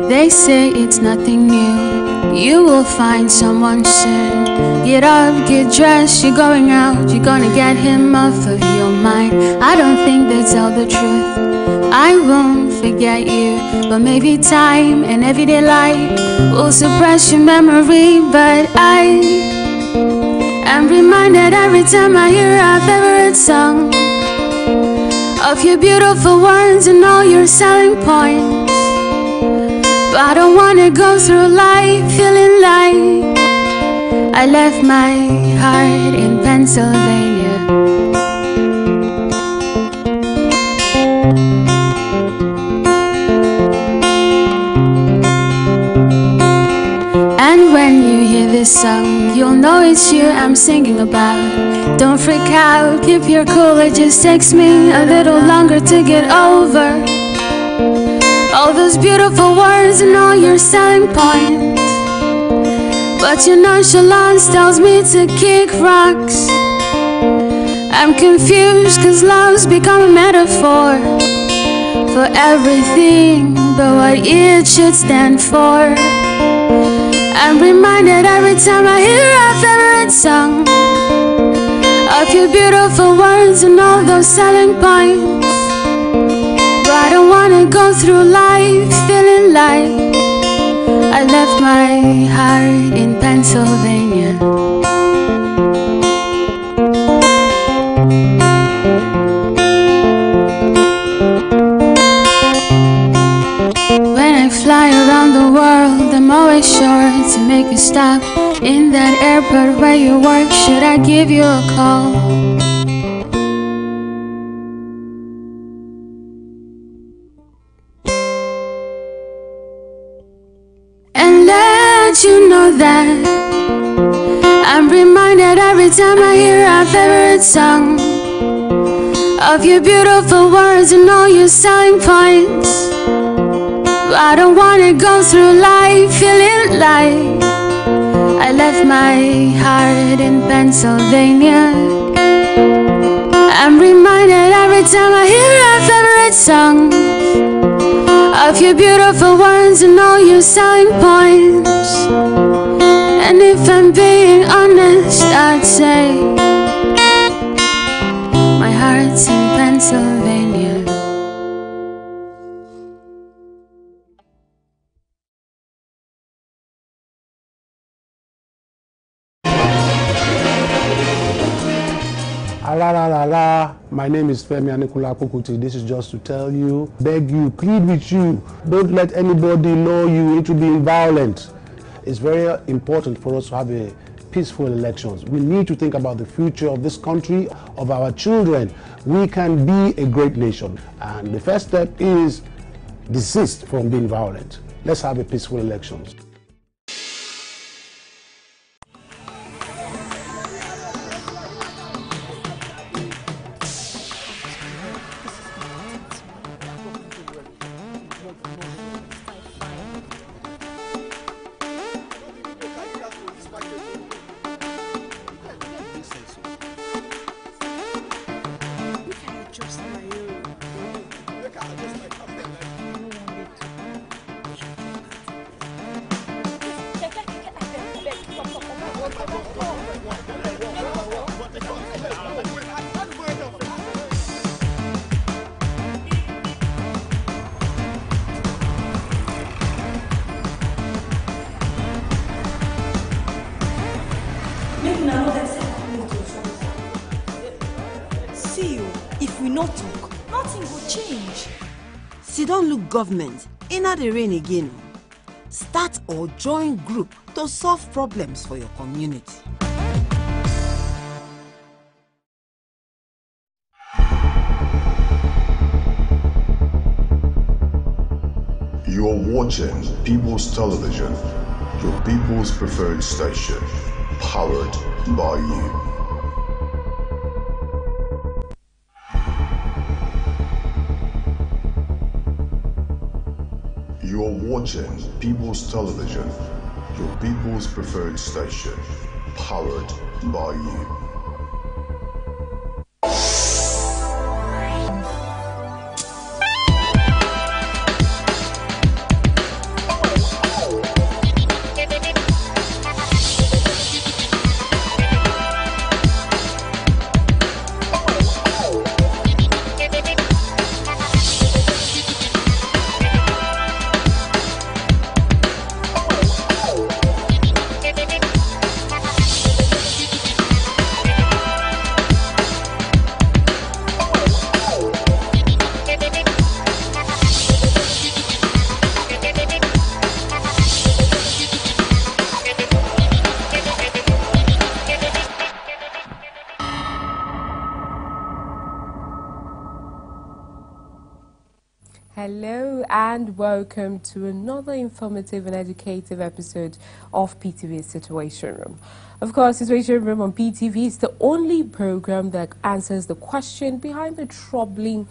They say it's nothing new, you will find someone soon. Get up, get dressed, you're going out, you're gonna get him off of your mind. I don't think they tell the truth, I won't forget you, but maybe time and everyday life will suppress your memory. But I am reminded every time I hear our favorite song of your beautiful words and all your selling points. But I don't wanna go through life feeling like I left my heart in Pennsylvania. And when you hear this song, you'll know it's you I'm singing about. Don't freak out, keep your cool, it just takes me a little longer to get over all those beautiful words and all your selling points. But your nonchalance tells me to kick rocks. I'm confused cause love's become a metaphor for everything but what it should stand for. I'm reminded every time I hear our favorite song of your beautiful words and all those selling points. But I don't wanna go through life feeling like I left my heart in Pennsylvania. When I fly around the world, I'm always sure to make a stop in that airport where you work. Should I give you a call? You know that I'm reminded every time I hear our favorite song of your beautiful words and all your selling points. But I don't wanna go through life feeling like I left my heart in Pennsylvania. I'm reminded every time I hear our favorite song of your beautiful words and all your selling points. And if I'm being honest, I'd say my heart's in Pennsylvania. La la la la. My name is Femi Anikula Kukuti. This is just to tell you, beg you, plead with you. Don't let anybody lure you into being violent. It's very important for us to have a peaceful elections. We need to think about the future of this country, of our children. We can be a great nation. And the first step is desist from being violent. Let's have a peaceful elections. Government in the rain again. Start or join group to solve problems for your community. You're watching People's Television, your people's preferred station, powered by you. You're watching People's Television, your people's preferred station, powered by you. Hello and welcome to another informative and educative episode of PTV's Situation Room. Of course, Situation Room on PTV is the only program that answers the question behind the troubling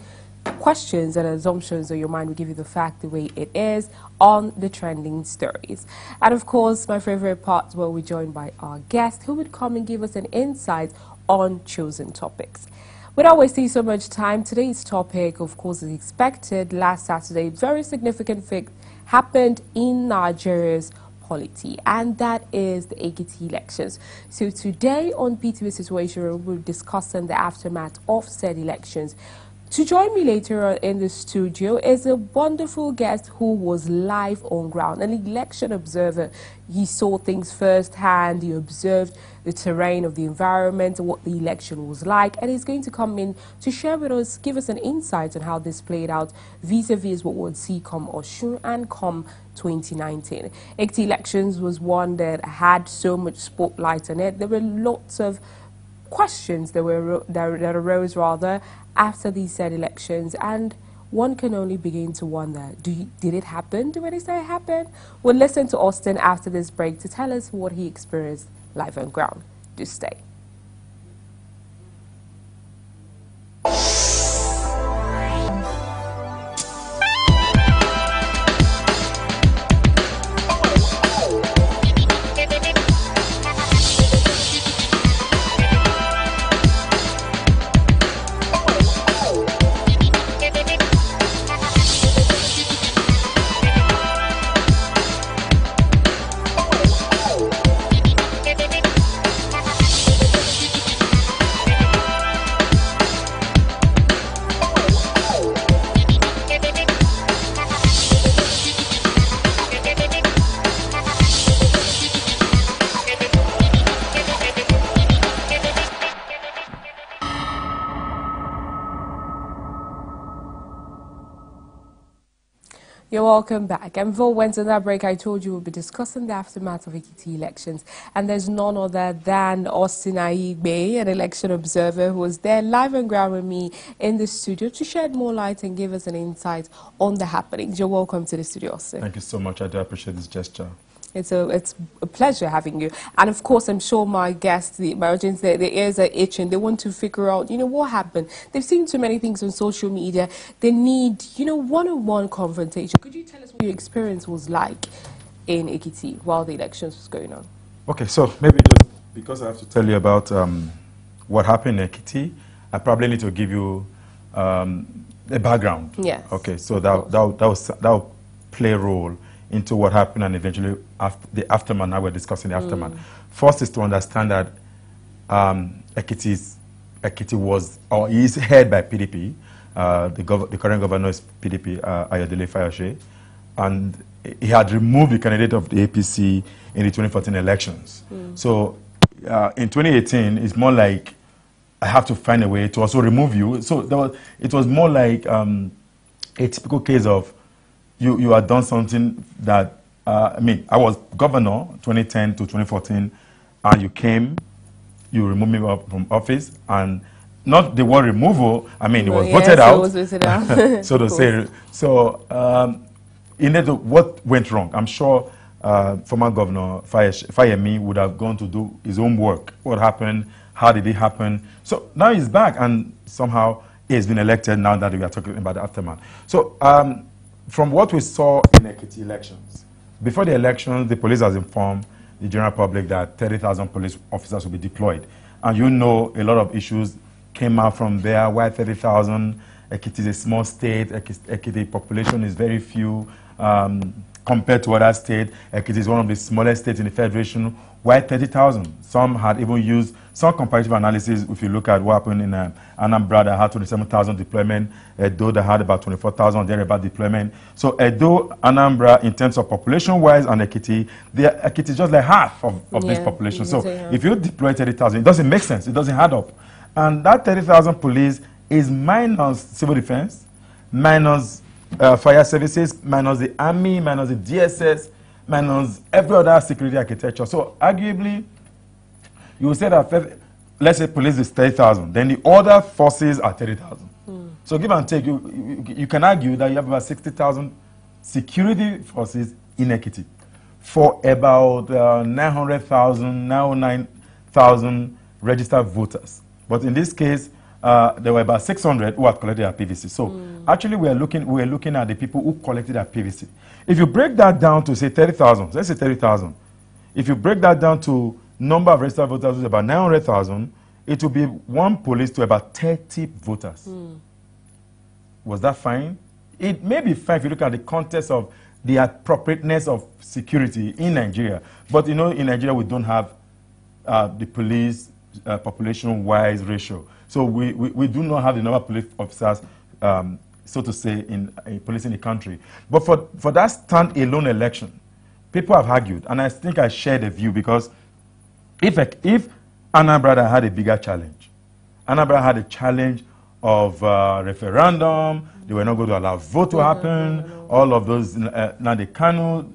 questions and assumptions of your mind. We give you the fact the way it is on the trending stories. And of course, my favorite part where we're joined by our guest who would come and give us an insight on chosen topics. Without wasting so much time, today's topic, of course, is expected. Last Saturday, very significant thing happened in Nigeria's polity, and that is the Ekiti elections. So today on PTV Situation Room, we're discussing the aftermath of said elections. To join me later on in the studio is a wonderful guest who was live on ground, an election observer. He saw things firsthand, he observed the terrain of the environment, what the election was like, and he's going to come in to share with us, give us an insight on how this played out vis-a-vis what we'll see come Osun and come 2019. Ekiti elections was one that had so much spotlight on it. There were lots of questions that arose after these said elections, and one can only begin to wonder, did it happen? Did they say it happened? We'll listen to Austin after this break to tell us what he experienced live on ground. Do stay. You're welcome back. And before we went on that break, I told you we'll be discussing the aftermath of Ekiti elections. And there's none other than Austin Aigbe, an election observer who was there live and ground with me in the studio to shed more light and give us an insight on the happenings. You're welcome to the studio, Austin. Thank you so much. I do appreciate this gesture. It's a pleasure having you. And of course, I'm sure my guests, my audience, their ears are itching. They want to figure out, what happened. They've seen too many things on social media. They need, one-on-one confrontation. Could you tell us what your experience was like in Ekiti while the elections was going on? Okay, so maybe just because I have to tell you about what happened in Ekiti, I probably need to give you a background. Yes. Okay, so that will play a role into what happened and eventually the aftermath. Now we're discussing the aftermath. First is to understand that Ekiti was or is headed by PDP. The current governor is PDP, Ayodele Fayose, and he had removed the candidate of the APC in the 2014 elections. So in 2018, it's more like I have to find a way to also remove you. So it was more like a typical case of you had done something that, I mean, I was governor 2010 to 2014, and you removed me from office, and not the word removal, I mean, it was voted out. It was voted out. So to say, so what went wrong? I'm sure former Governor Fayemi would have gone to do his own work. What happened? How did it happen? So now he's back, and somehow he's been elected now that we are talking about the aftermath. So from what we saw in Ekiti elections, before the elections, the police has informed the general public that 30,000 police officers will be deployed. And a lot of issues came out from there. Why 30,000? Ekiti is a small state. Ekiti population is very few compared to other states. Ekiti is one of the smallest states in the federation. Why 30,000? Some had even used some comparative analysis. If you look at what happened in Anambra, that had 27,000 deployment. Edo, that had about 24,000 thereabout deployment. So Edo, Anambra, in terms of population-wise, and Ekiti, Ekiti is just like half of this population. So if you deploy 30,000, it doesn't make sense. It doesn't add up. And that 30,000 police is minus civil defense, minus fire services, minus the army, minus the DSS, minus every other security architecture. So arguably, you will say that, let's say police is 30,000, then the other forces are 30,000. So give and take, you can argue that you have about 60,000 security forces in Ekiti for about 900,000, now 9,000 registered voters. But in this case, there were about 600 who had collected their PVC. So actually, we are looking at the people who collected their PVC. If you break that down to say 30,000, let's say 30,000. If you break that down to number of registered voters, which is about 900,000, it will be one police to about 30 voters. Was that fine? It may be fine if you look at the context of the appropriateness of security in Nigeria. But in Nigeria, we don't have the police population-wise ratio. So we do not have the number of police officers, so to say, in policing the country. But for that stand-alone election, people have argued, and I think I share the view, because if Anambra had a bigger challenge, Anambra had a challenge of referendum, they were not going to allow vote to happen, all of those, now the Kanu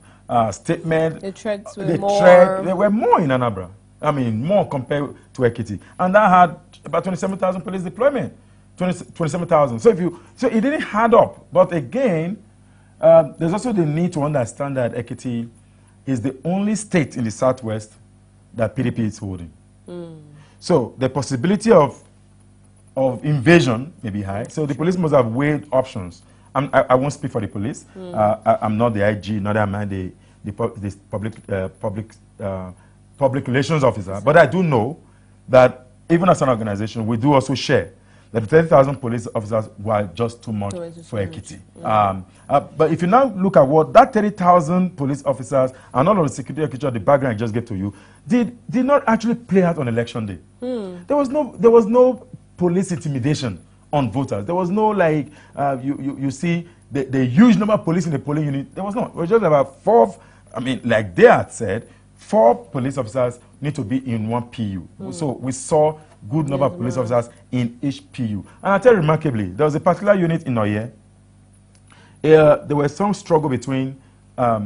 statement, the threats were more. There were more in Anambra. I mean, more compared to Ekiti. And that had about 27,000 police deployment. 27,000. So it didn't add up. But again, there's also the need to understand that Ekiti is the only state in the southwest that PDP is holding. So the possibility of invasion may be high. So the police must have weighed options. I won't speak for the police. I'm not the IG, neither am I the public relations officer. But I do know that even as an organization, we do also share that the 30,000 police officers were just too much for Ekiti. But if you now look at what that 30,000 police officers and all of the security architecture, the background I just gave to you, did not actually play out on election day. There was no police intimidation on voters. There was no you see the huge number of police in the polling unit. There was not. It was just about 4. I mean, like they had said, 4 police officers need to be in one PU. So we saw good number of police officers in each PU. And I tell you remarkably, there was a particular unit in Oye, there was some struggle between a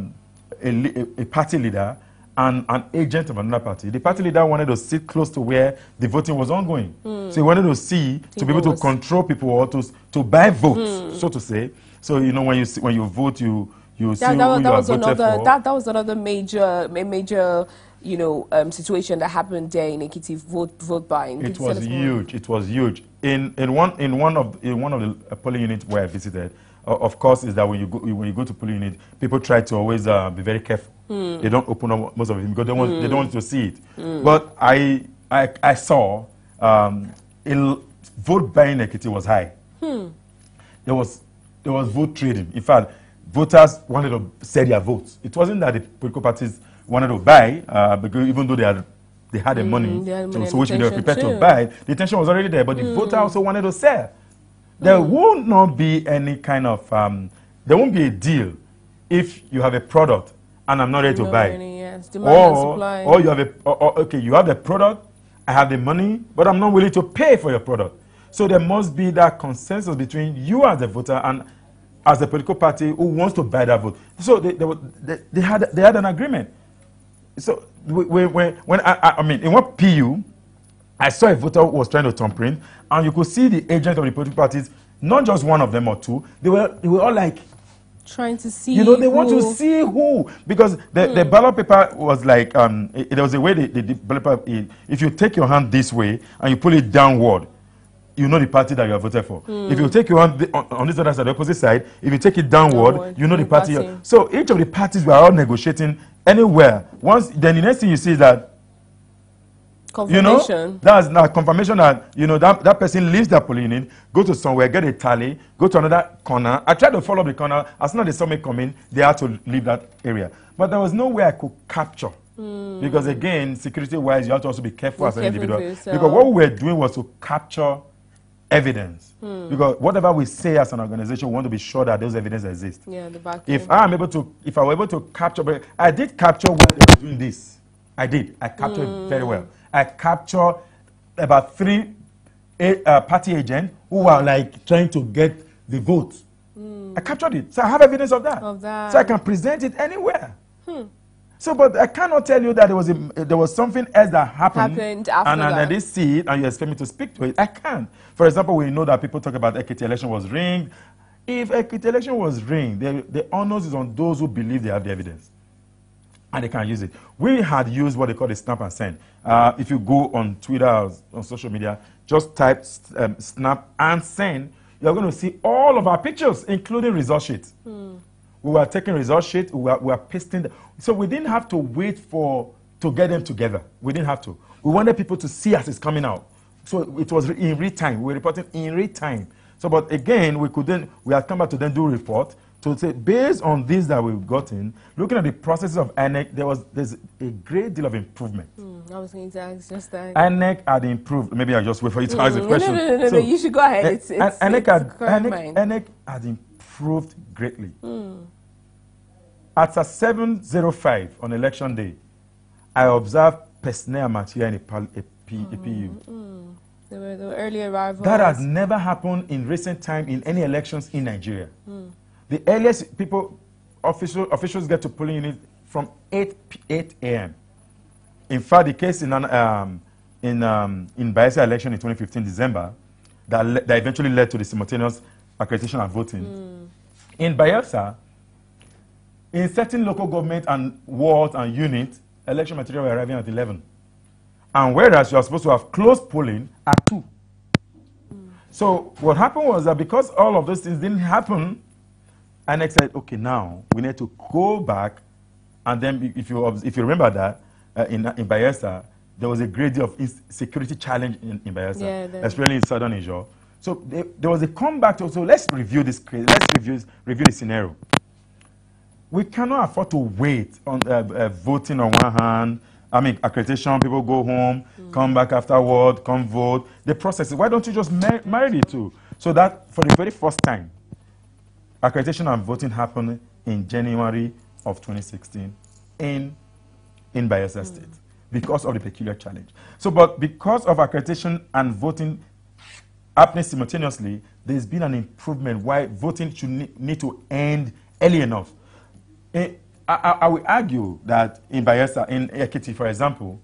party leader and an agent of another party. The party leader wanted to sit close to where the voting was ongoing. So he wanted to see, to be able to control people or to buy votes, so to say. So, you know, when you vote, you see who you are voted for. That was another major you know, situation that happened there in Ekiti, vote buying. It was huge. It was huge. In one of the polling units where I visited, of course, is that when you go to polling unit, people try to always be very careful. They don't open up most of it because they don't want to see it. But I saw vote buying in Ekiti was high. There was vote trading. In fact, voters wanted to sell their votes. It wasn't that the political parties wanted to buy, because even though they had the money, so which they were prepared to buy, the intention was already there. But the voter also wanted to sell. There will not be any kind of, there won't be a deal if you have a product and I'm not ready to buy. Or you have okay, you have the product, I have the money, but I'm not willing to pay for your product. So there must be that consensus between you as the voter and as a political party who wants to buy that vote. So they had an agreement. So when I mean, in what PU, I saw a voter who was trying to thumbprint, and you could see the agent of the political parties, not just one of them or two, they were all like, trying to see, you know, they want to see who, because the ballot paper was like, there was a way the ballot paper, if you take your hand this way and you pull it downward, you know the party that you have voted for. If you take your hand on this other side, the opposite side, if you take it downward, you know the party. So each of the parties were all negotiating anywhere. Then the next thing you see is that, confirmation. You know, that's not confirmation that, you know, that person leaves that polling unit, go to somewhere, get a tally, go to another corner. I tried to follow the corner. As soon as they saw me coming, they had to leave that area. But there was no way I could capture. Because again, security-wise, you have to also be careful as an individual. Because what we were doing was to capture evidence. Because whatever we say as an organization, we want to be sure that those evidence exist. Yeah, the back if I were able to capture, but I did capture when they were doing this. I did. I captured it very well. I captured about 3 party agents who were like trying to get the vote. I captured it. So I have evidence of that. So I can present it anywhere. So, but I cannot tell you that there was something else that happened after that. And I did see it, and you expect me to speak to it. I can't. For example, we know that people talk about Ekiti election was rigged. If Ekiti election was rigged, the onus is on those who believe they have the evidence, and they can use it. We had used what they call the snap and send. If you go on Twitter or on social media, just type snap and send, you're going to see all of our pictures, including result sheets. We were taking result sheets, we were pasting them. So we didn't have to wait to get them together. We didn't have to. We wanted people to see as it's coming out. So it was in real time. We were reporting in real time. So, but again, we had come back to then do report to say, based on this that we've gotten, looking at the processes of INEC, there's a great deal of improvement. I was going to ask just that. INEC had improved. Maybe I'll just wait for you to ask the question. No, you should go ahead. INEC had improved greatly. At 7:05 on election day, I observed personnel material in a PU. They were early arrivals. That has never happened in recent time in any elections in Nigeria. The earliest officials get to polling unit from 8 a.m. In fact, the case in Bayelsa election in 2015 December that eventually led to the simultaneous accreditation and voting. In Bayelsa, in certain local government and wards and units, election material were arriving at 11. And whereas you are supposed to have closed polling at 2. So what happened was that because all of those things didn't happen, INEC said, okay, now we need to go back. And then if you remember that, in Bayelsa, there was a great deal of security challenge in Bayelsa, especially in southern Niger. So there was a comeback to, so let's review this case, let's review the scenario. We cannot afford to wait on voting on one hand. I mean, accreditation, people go home, come back afterward, come vote. The process, why don't you just marry the two? So that for the very first time, accreditation and voting happened in January of 2016 in Bayelsa State because of the peculiar challenge. So, but because of accreditation and voting happening simultaneously, there's been an improvement why voting should need to end early enough. I will argue that in Bayelsa, in Ekiti, for example,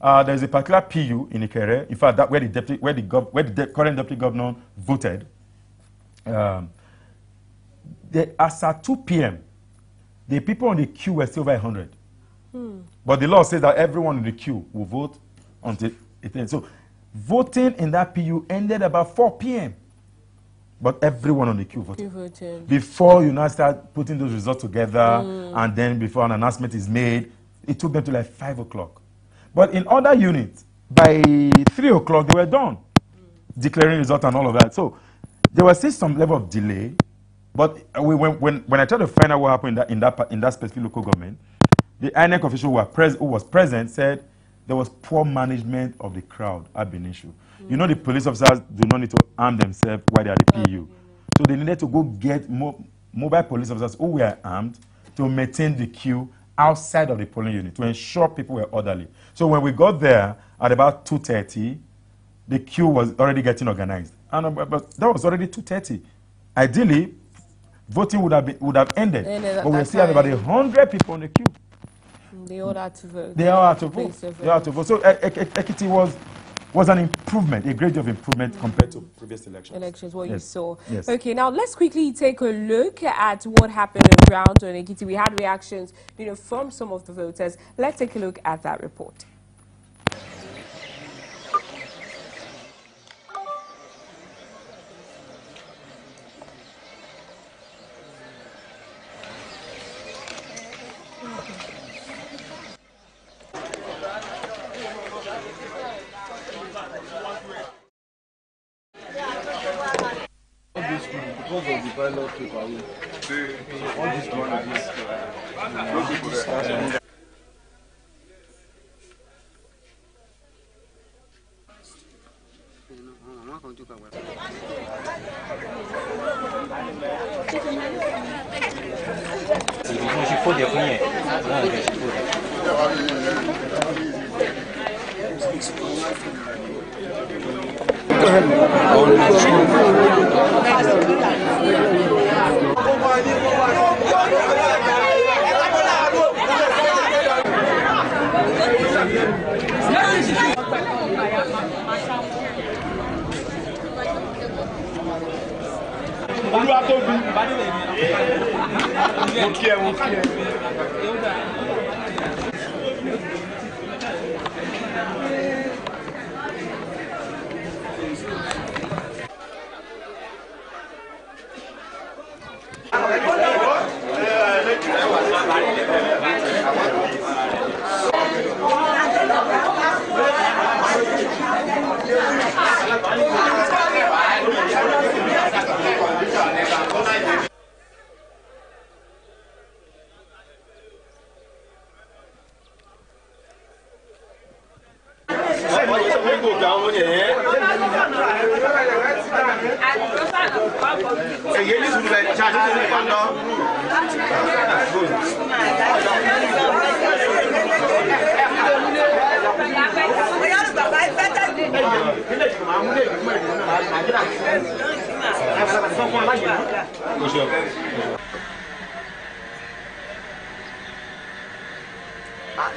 there's a particular PU in Ikere, in fact, where the current deputy governor voted. As at 2 p.m., the people on the queue were still over 100. But the law says that everyone in the queue will vote until it ends. So voting in that PU ended about 4 p.m. But everyone on the queue voted. Before you now start putting those results together, and then before an announcement is made, it took them to like 5 o'clock. But in other units, by 3 o'clock, they were done, declaring results and all of that. So there was still some level of delay. But when I tried to find out what happened in that specific local government, the INEC official who was present said there was poor management of the crowd ab initio. You know, the police officers do not need to arm themselves while they are the PU. So they needed to go get mobile police officers who were armed to maintain the queue outside of the polling unit to ensure people were orderly. So when we got there at about 2:30, the queue was already getting organized. But that was already 2:30. Ideally, voting would have ended. But we still have about 100 people on the queue. They all had to vote. They all had to vote. So Ekiti was an improvement, a great deal of improvement compared to previous elections. What you saw. Yes. Okay, now let's quickly take a look at what happened on ground on Ekiti. We had reactions, from some of the voters. Let's take a look at that report. Because of the pilot paper, all this money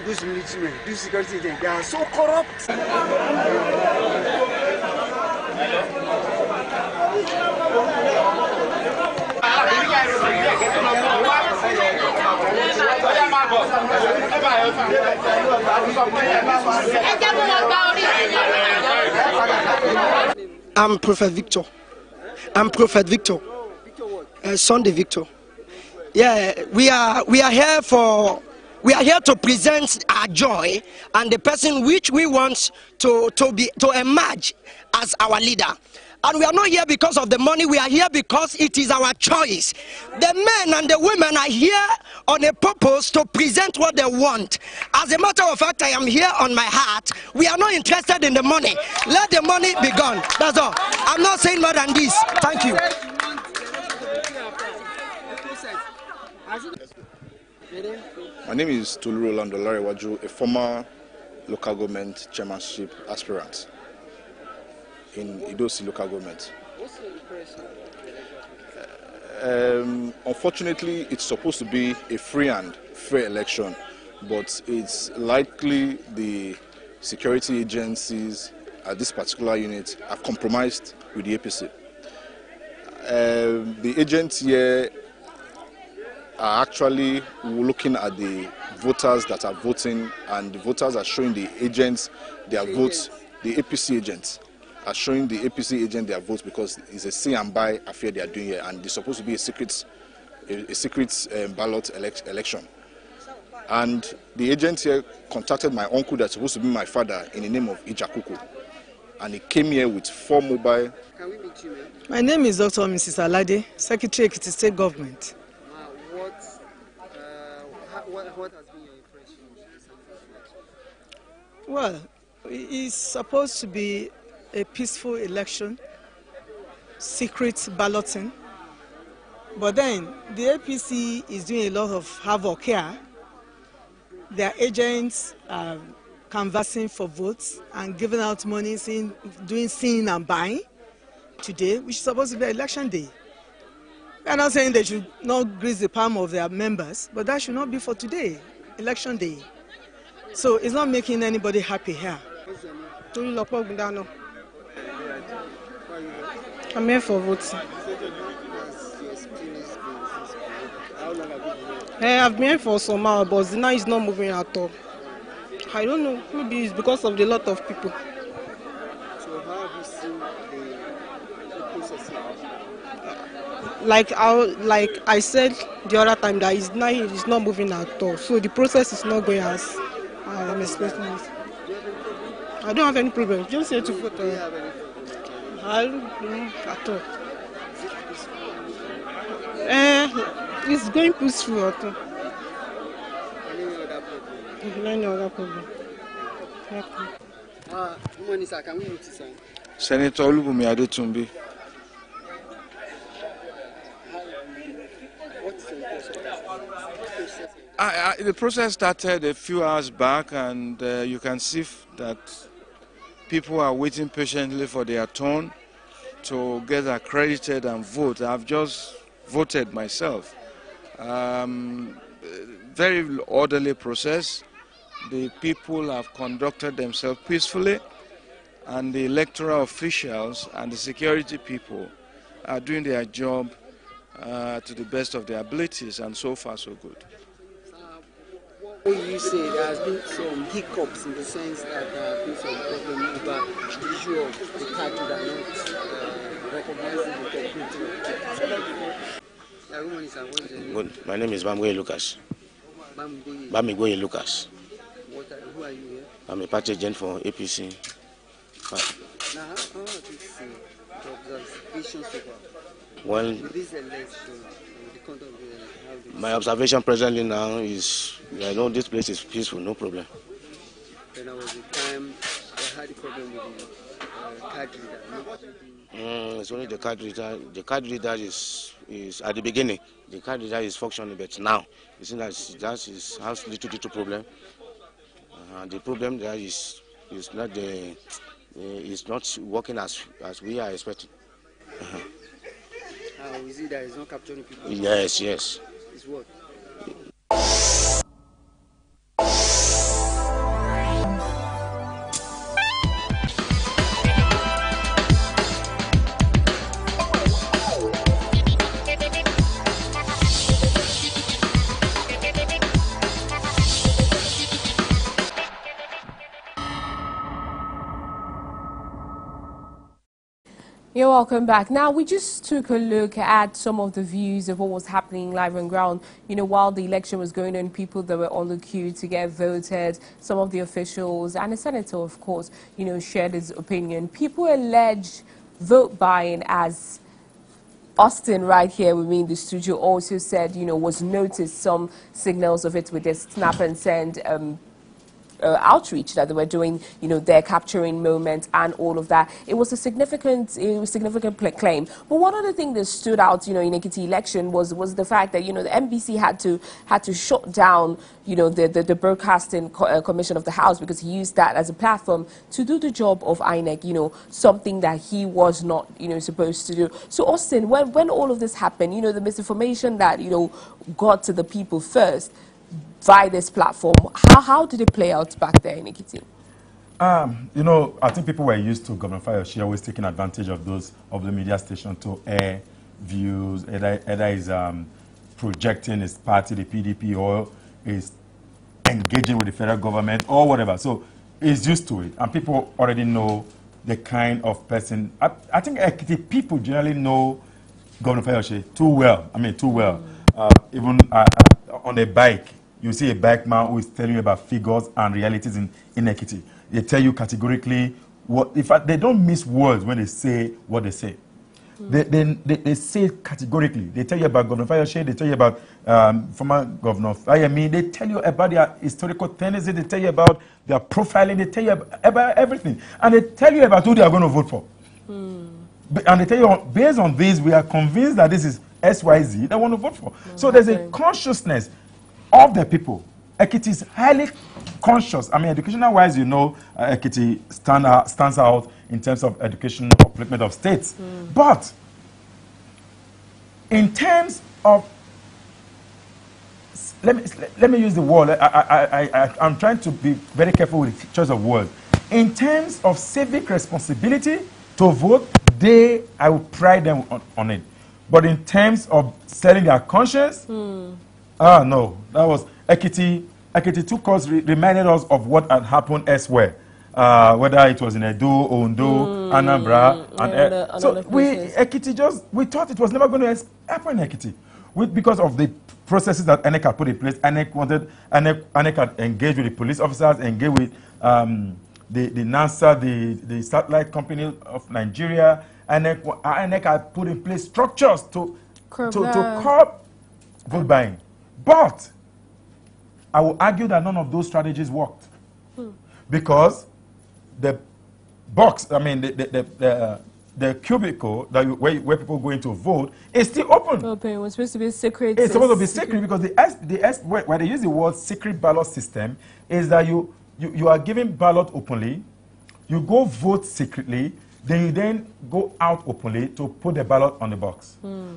These military men, these security agents, they are so corrupt. I'm Prophet Victor. Sunday Victor. Yeah, we are here to present our joy and the person which we want to emerge as our leader. And we are not here because of the money, we are here because it is our choice. The men and the women are here on a purpose to present what they want. As a matter of fact, I am here on my heart. We are not interested in the money. Let the money be gone. That's all. I'm not saying more than this. Thank you. My name is Tolu Rolando Larewaju, a former local government chairmanship aspirant in Idosi local government. What's your impression? Unfortunately, it's supposed to be a free and fair election, but it's likely the security agencies at this particular unit have compromised with the APC. The agents here are actually looking at the voters that are voting, and the voters are showing the agents their votes. The APC agents are showing the APC agent their votes because it's a see and buy affair they are doing here, and it's supposed to be a secret ballot election. And the agent here contacted my uncle that's supposed to be my father in the name of Ijakuku, and he came here with 4 mobile. Can we meet you, ma'am? My name is Dr. Mrs. Alade, Secretary Ekiti State Government. What has been your impression? Well, it's supposed to be a peaceful election, secret balloting, but then the APC is doing a lot of havoc here. Their agents are canvassing for votes and giving out money, doing seeing and buying today, which is supposed to be election day. I'm not saying they should not grease the palm of their members, but that should not be for today, election day. So it's not making anybody happy here. I'm here for voting. I've been here for some hours, but now it's not moving at all. I don't know, maybe it's because of the lot of people. So how have you seen the process? Like I said the other time, that it's not moving at all. So the process is not going as I'm expecting it. I don't have any problem. Just say to vote. I don't know at all. It's going peaceful at all. Any other problem? Good morning, sir. Can we meet you, sir? Senator Olubunmi Adetunbi. The process started a few hours back, and you can see that people are waiting patiently for their turn to get accredited and vote. I've just voted myself. Very orderly process. The people have conducted themselves peacefully, and the electoral officials and the security people are doing their job to the best of their abilities, and so far so good. What you say, there has been some hiccups in the sense that there have been some problems about the issue of the card that are not recognizing the technology. Good. My name is Bamigboye Lucas. Bamigboye Lucas. Who are you here? I'm a party agent for APC. Now, how do you see the observation so far? Well, This election, the conduct of the election, how do you my see observation presently now is, I know this place is peaceful, no problem. Then there was a time they had a problem with the card reader. It's only the card reader. The card reader is at the beginning. The card reader is functioning, but now you see that has little problem. The problem there is not it's not working as we are expecting. Is it that it's not capturing people? Yes. It's what? You're welcome back. Now, we just took a look at some of the views of what was happening live on ground. You know, while the election was going on, people that were on the queue to get voted, some of the officials and the senator, of course, you know, shared his opinion. People allege vote buying, as Austin right here with me in the studio also said, you know, was noticed some signals of it with the snap and send outreach that they were doing, you know, their capturing moment and all of that. It was a significant claim. But one other thing that stood out, you know, in Ekiti election was the fact that, you know, the MBC had to shut down, you know, the broadcasting commission of the House, because he used that as a platform to do the job of INEC, you know, something that he was not, you know, supposed to do. So Austin, when all of this happened, you know, the misinformation that, you know, got to the people first via this platform, how did it play out back there in Ekiti? You know, I think people were used to Governor Fayose always taking advantage of the media station to air views, either is projecting his party, the PDP, or is engaging with the federal government or whatever. So he's used to it, and people already know the kind of person. I think Ekiti people generally know Governor Fayose too well. I mean, too well. Even on a bike, you see a bike man who is telling you about figures and realities in Ekiti. They tell you categorically what. In fact, they don't miss words when they say what they say. They say categorically. They tell you about Governor Fayose, they tell you about former Governor Fayemi, they tell you about their historical tendency, they tell you about their profiling, they tell you about everything. And they tell you about who they are going to vote for. And they tell you, based on this, we are convinced that this is XYZ they want to vote for. So there's a consciousness of the people. Ekiti is highly conscious. I mean, educational-wise, you know, Ekiti stands out in terms of education upliftment of states. But in terms of, let me use the word. I'm trying to be very careful with the choice of words. In terms of civic responsibility to vote, I will pride them on it. But in terms of selling their conscience, no, that was Ekiti. Ekiti took us, reminded us of what had happened elsewhere, whether it was in Edo, Ondo, Anambra, and so we thought it was never going to happen in Ekiti, because of the processes that INEC had put in place. INEC had engaged with the police officers, engaged with the NASA, the satellite company of Nigeria. INEC had put in place structures to curb vote buying. But I will argue that none of those strategies worked. Because the box, I mean, the cubicle where people go in to vote is still open. It was supposed to be secret. It's supposed to be secret because why they use the word secret ballot system is that you are giving ballot openly, you go vote secretly, then you go out openly to put the ballot on the box.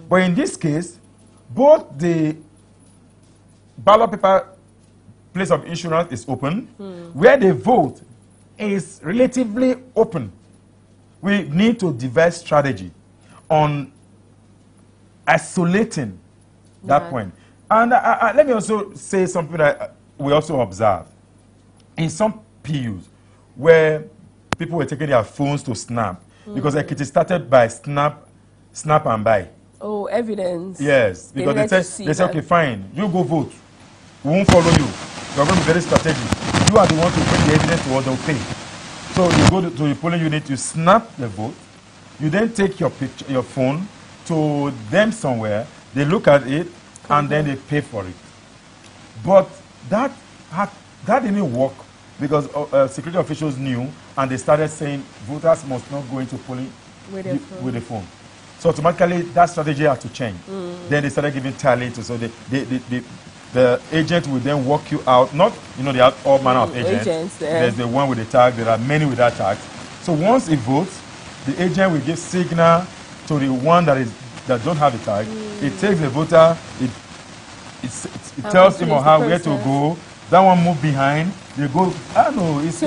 But in this case, both the ballot paper place of insurance is open, where they vote is relatively open. We need to devise strategy on isolating that point. And let me also say something that we also observed. In some PUs, where people were taking their phones to snap, because Ekiti started by snap and buy. Oh, evidence. Yes, because they say, okay, fine, you go vote. We won't follow you. You're going to be very strategic. You are the one to bring the evidence to what they'll pay. So you go to the polling unit, you snap the vote, you then take your picture, your phone to them somewhere, they look at it, and then they pay for it. But that didn't work because security officials knew, and they started saying voters must not go into polling with the phone. So automatically that strategy had to change. Then they started giving tally to, so the agent will then walk you out. Not, you know, they have all manner of agents. There's the one with the tag. There are many with that tag. So once it votes, the agent will give signal to the one that don't have the tag. It takes the voter. It tells him or her where to go. That one move behind. They go. I don't know. It's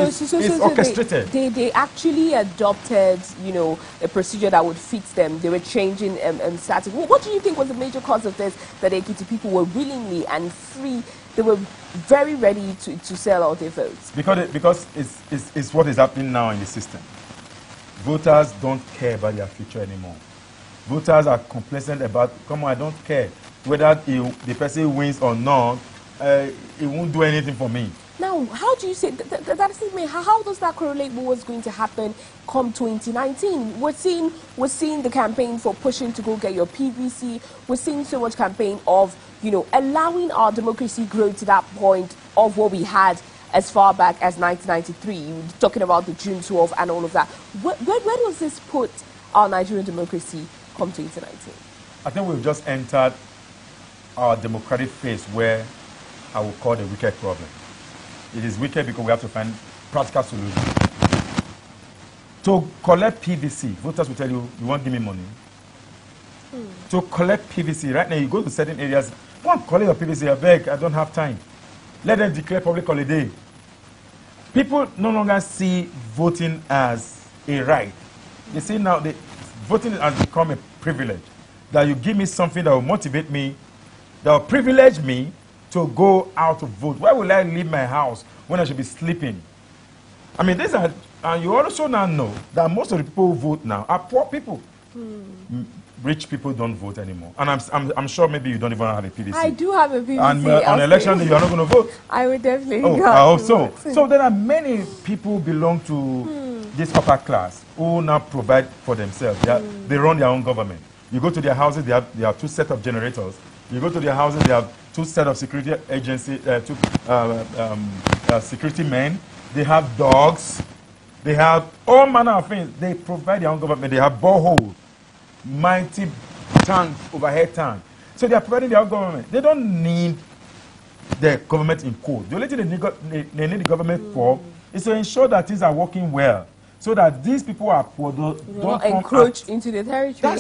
orchestrated. They actually adopted, you know, a procedure that would fit them. They were changing status. What do you think was the major cause of this? That Ekiti people were willingly and free. They were very ready to sell out their votes. Because it's what is happening now in the system. Voters don't care about their future anymore. Voters are complacent about, come on, I don't care whether the person wins or not. It won't do anything for me. Now, how do you say how does that correlate with what's going to happen come 2019? We're seeing the campaign for pushing to go get your PVC. We're seeing so much campaign of, you know, allowing our democracy grow to that point of what we had as far back as 1993, talking about the June 12 and all of that. Where does this put our Nigerian democracy come to 2019? I think we've just entered our democratic phase where I would call the wicked problem. It is wicked because we have to find practical solutions. To collect PVC, voters will tell you, you won't give me money. To collect PVC, right now you go to certain areas, go and collect your PVC, I beg, I don't have time. Let them declare public holiday. People no longer see voting as a right. They see now that voting has become a privilege. That you give me something that will motivate me, that will privilege me to go out to vote. Why will I leave my house when I should be sleeping? I mean, these are, and you also now know that most of the people who vote now are poor people. Rich people don't vote anymore. And I'm sure maybe you don't even have a PVC. I do have a PVC. And on election day, you are not going to vote. I would definitely go. I hope so. So there are many people who belong to this upper class who now provide for themselves. They run their own government. You go to their houses, they have 2 sets of generators. You go to their houses, they have 2 sets of security agency, security men. They have dogs. They have all manner of things. They provide their own government. They have boreholes, mighty tanks, overhead tanks. So they are providing their own government. They don't need the government in code. The only thing they need the government for is to ensure that things are working well, so that these people are poor don't encroach into the territory.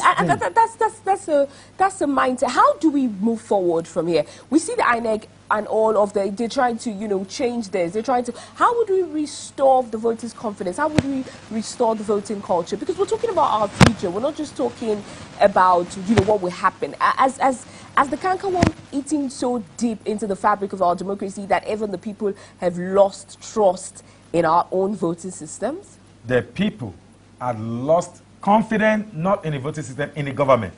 That's a mindset. How do we move forward from here? We see the INEC and all of they're trying to, change this. They're trying to, how would we restore the voters' confidence? How would we restore the voting culture? Because we're talking about our future. We're not just talking about, what will happen. As the cankerworm eating so deep into the fabric of our democracy that even the people have lost trust in our own voting systems? The people have lost confidence, not in the voting system, in the government.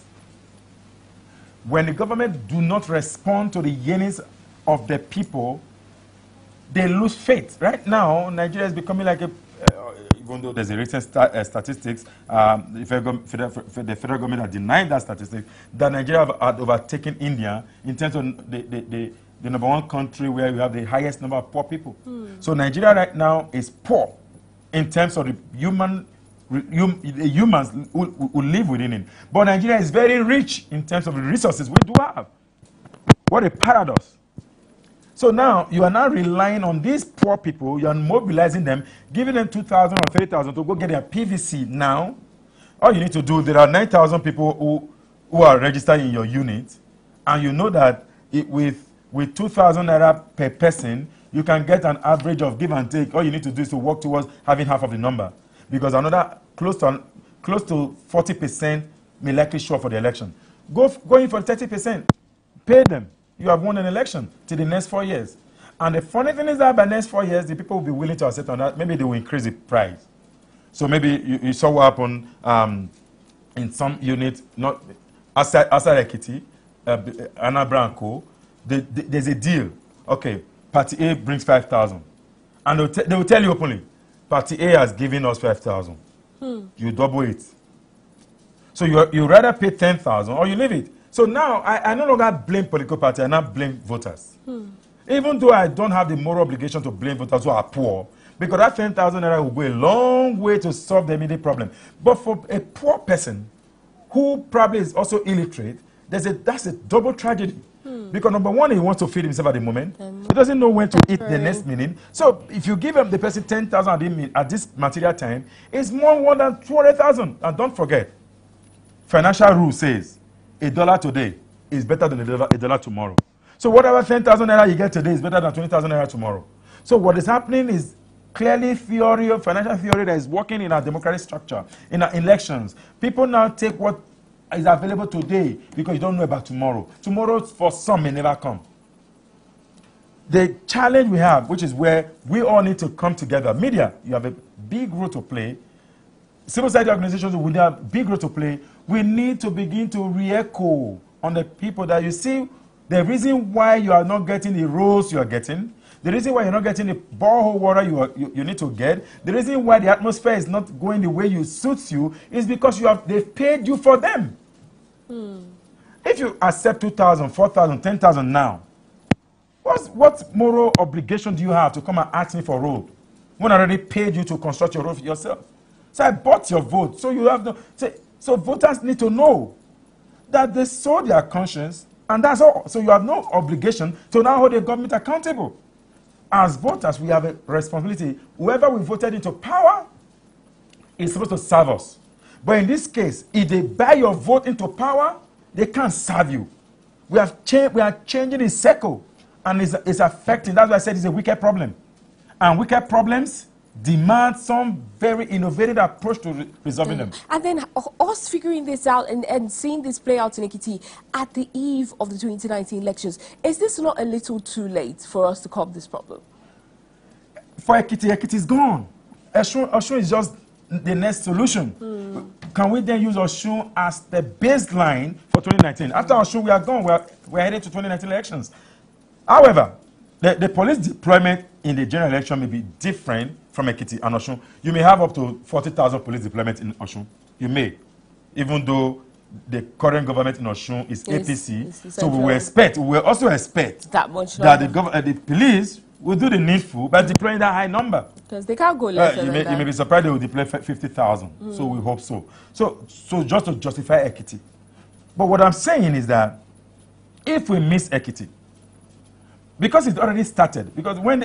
When the government do not respond to the yearnings of the people, they lose faith. Right now, Nigeria is becoming like even though there's a recent statistics, the federal government has denied that statistic, that Nigeria had overtaken India in terms of the #1 country where we have the highest number of poor people. So Nigeria right now is poor in terms of the humans who live within it. But Nigeria is very rich in terms of the resources we do have. What a paradox. So now, you are now relying on these poor people, you are mobilizing them, giving them 2,000 or 3,000 to go get their PVC now. All you need to do, there are 9,000 people who are registered in your unit, and you know that with 2,000 naira per person, you can get an average of give and take. All you need to do is to work towards having half of the number. Because another close to 40% may likely show up for the election. Go in for 30%. Pay them. You have won an election till the next 4 years. And the funny thing is that by the next 4 years, the people will be willing to accept on that. Maybe they will increase the price. So maybe you saw what happened in some units, not outside Ekiti, Anambra & Co. There's a deal. Okay, Party A brings 5,000. And they will tell you openly, Party A has given us 5,000. You double it. So you rather pay 10,000 or you leave it. So now, I no longer blame political party, I now blame voters. Even though I don't have the moral obligation to blame voters who are poor, because that 10,000 naira will go a long way to solve the immediate problem. But for a poor person who probably is also illiterate, that's a double tragedy. Because number one, he wants to feed himself at the moment. He doesn't know when to eat the next minute. So if you give him the person 10,000 at this material time, it's more than 200,000. And don't forget, financial rule says, $1 today is better than a dollar tomorrow. So whatever 10,000 naira you get today is better than 20,000 naira tomorrow. So what is happening is clearly financial theory that is working in our democratic structure, in our elections. People now take what is available today because you don't know about tomorrow. Tomorrow for some may never come. The challenge we have, which is where we all need to come together. Media, you have a big role to play. Civil society organizations will have a big role to play. We need to begin to re-echo on the people that you see the reason why you are not getting the roads you are getting, the reason why you're not getting the borehole water you need to get, the reason why the atmosphere is not going the way you suits you is because they've paid you for them. If you accept 2,000, 4,000, 10,000 now, What moral obligation do you have to come and ask me for a road when I already paid you to construct your road yourself? So I bought your vote. So you have no. So voters need to know that they sold their conscience, and that's all. So you have no obligation to now hold the government accountable. As voters, we have a responsibility. Whoever we voted into power is supposed to serve us. But in this case, if they buy your vote into power, they can't serve you. We are changing the circle, and it's affecting. That's why I said it's a wicked problem. And wicked problems demand some very innovative approach to resolving them. And then us figuring this out and seeing this play out in Ekiti at the eve of the 2019 elections, is this not a little too late for us to curb this problem? For Ekiti is gone. Osun is just the next solution. Can we then use Osun as the baseline for 2019? After Osun, we are gone. We're headed to 2019 elections. However, the police deployment in the general election may be different from Ekiti and Osun. You may have up to 40,000 police deployment in Osun. You may, even though the current government in Osun is APC. So we will also expect that the police will do the needful by deploying that high number. Because they can't go less than that. You may be surprised they will deploy 50,000. So we hope so. So just to justify Ekiti. But what I'm saying is that if we miss Ekiti, because it already started, because when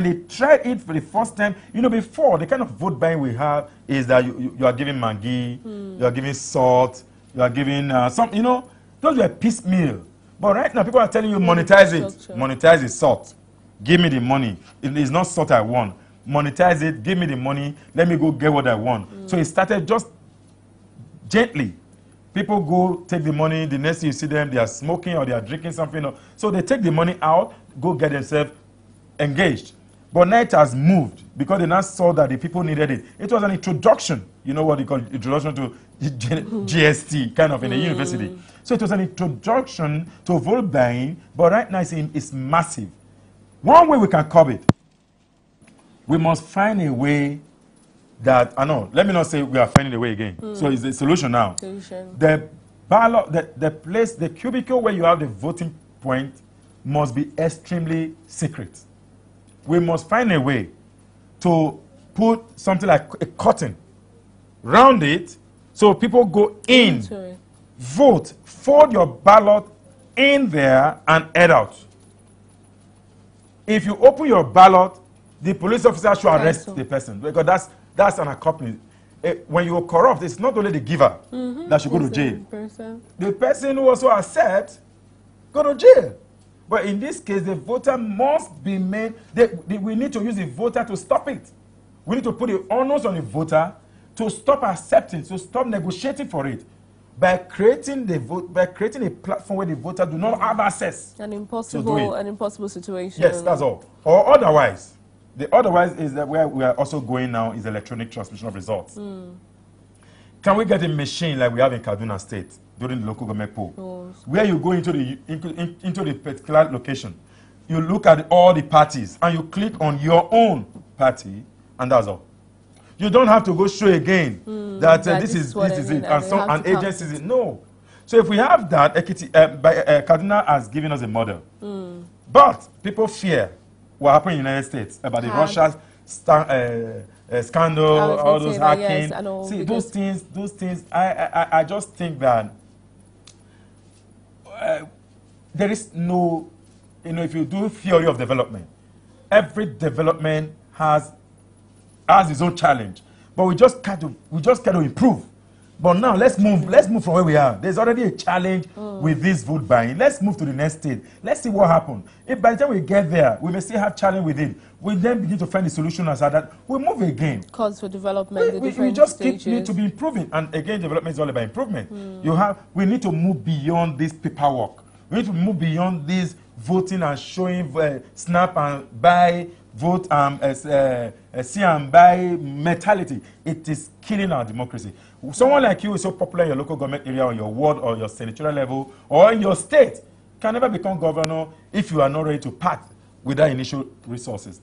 they tried it for the first time, before, the kind of vote buying we have is that you are giving Maggi, you are giving salt, you are giving those were piecemeal. But right now, people are telling you monetize it. Monetize the salt. Give me the money. It is not salt I want. Monetize it. Give me the money. Let me go get what I want. So it started just gently. People go take the money. The next thing you see them, they are smoking or they are drinking something. So they take the money out, go get themselves engaged. But now it has moved because they now saw that the people needed it. It was an introduction. You know what they call introduction to GST, kind of in a university. So it was an introduction to vote buying, but right now it's massive. One way we can curb it, we must find a way that, let me not say we are finding a way again. So it's a solution now. The ballot, the cubicle where you have the voting point must be extremely secret. We must find a way to put something like a curtain round it so people go in, vote, fold your ballot in there and head out. If you open your ballot, the police officer should arrest the person because that's an accomplice. When you are corrupt, it's not only the giver that should go to jail. The person who also accepts go to jail. But in this case, the voter must be made. We need to use the voter to stop it. We need to put the onus on the voter to stop accepting, to stop negotiating for it. By creating a platform where the voter do not have access. An impossible situation. Yes, that's all. Or otherwise, the otherwise is that where we are also going now is electronic transmission of results. Can we get a machine like we have in Kaduna State during the local government poll, where you go into the particular location, you look at all the parties and you click on your own party, and that's all. You don't have to go show again that this is it, and agencies. No. So if we have that, Kaduna has given us a model. But people fear what happened in the United States about the Russia scandal, all those hacking. Yes, see, those things. I just think that there is no, if you do theory of development, every development has its own challenge, but we just got to improve. But now let's move from where we are. There's already a challenge with this vote buying. Let's move to the next stage. Let's see what happens. If by the time we get there, we may still have challenge with it, we then begin to find the solution as that we move again. Cause for development, we just need to be improving, and again, development is all about improvement. We need to move beyond this paperwork. We need to move beyond this voting and showing snap and buy, vote see and buy mentality. It is killing our democracy. Someone like you is so popular in your local government area, or your ward, or your senatorial level, or in your state, can never become governor if you are not ready to part with that initial resources.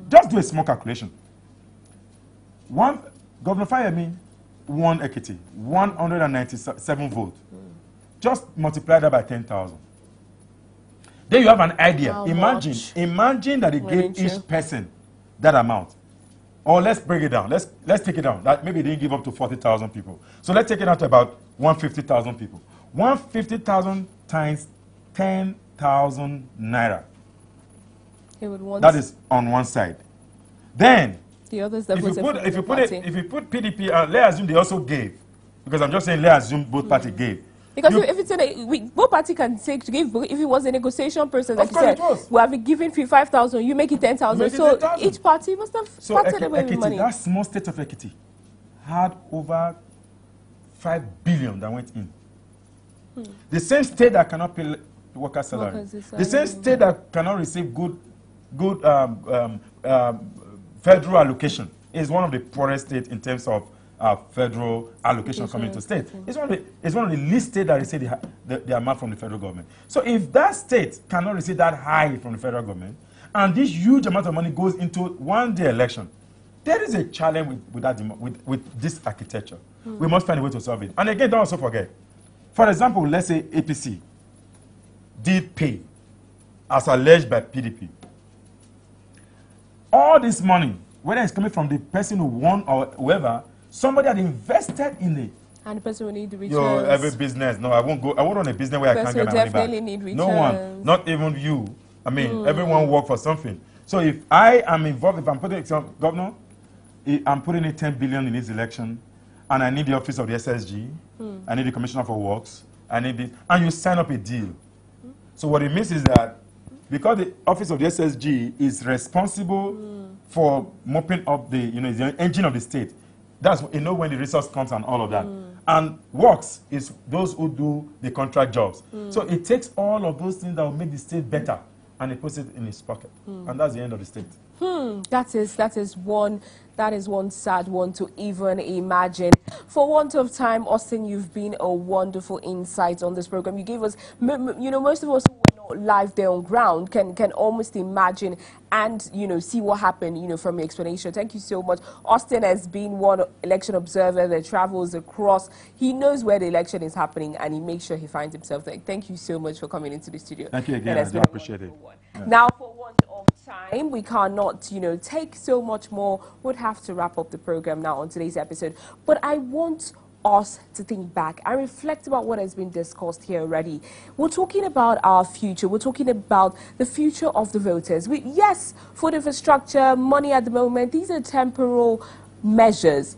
Just do a small calculation. Governor Fayemi won Ekiti, 197 votes. Just multiply that by 10,000. Then you have an idea. How Imagine that they gave Very true. each person that amount. Or let's break it down. Let's take it down. That maybe they didn't give up to 40,000 people. So let's take it out to about 150,000 people. 150,000 times 10,000 naira. He would want That is on one side. Then the others that if you voted put for the party. if you put PDP, let's assume they also gave, because I'm just saying let's assume both parties gave. Because if it's both party can take to give, if it was a negotiation process, like Of you course said, it was. we have been giving 5,000, you make it 10,000. Make it So 10,000. each party must have So parted away with Ekiti, money. that small state of Ekiti, had over 5 billion that went in. The same state that cannot pay worker salary, Workers' the same salary. state that cannot receive good federal allocation is one of the poorest states in terms of federal allocation coming to state. It's one of the least states that receive the amount from the federal government. So if that state cannot receive that high from the federal government, and this huge amount of money goes into one-day election, there is a challenge with this architecture. We must find a way to solve it. And again, don't also forget, for example, let's say APC did pay, as alleged by PDP. All this money, whether it's coming from the person who won or whoever, somebody had invested in it. And the person will need the returns. Yo, every business. No, I won't go. I won't run a business where I can't Person get will my money back. definitely need No one, returns. not even you. I mean, everyone work for something. So if I am involved, if I'm putting, Governor, I'm putting in 10 billion in this election, and I need the office of the SSG, I need the Commissioner for Works, I need this, and you sign up a deal. So what it means is that because the office of the SSG is responsible for mopping up the engine of the state, that's when the resource comes and all of that. And Works is those who do the contract jobs. So it takes all of those things that will make the state better, and it puts it in his pocket, and that's the end of the state. That is one sad one to even imagine. For want of time, Austin, you've been a wonderful insight on this program. You gave us, most of us who were not live there on ground can almost imagine and, see what happened, from your explanation. Thank you so much. Austin has been one election observer that travels across. He knows where the election is happening, and he makes sure he finds himself there. Thank you so much for coming into the studio. Thank you again. I do appreciate it. Yeah. Now, for want of time, we cannot, take so much more. We'd have to wrap up the program now on today's episode. But I want us to think back and reflect about what has been discussed here already. We're talking about our future. We're talking about the future of the voters. Yes, food infrastructure, money at the moment, these are temporal measures.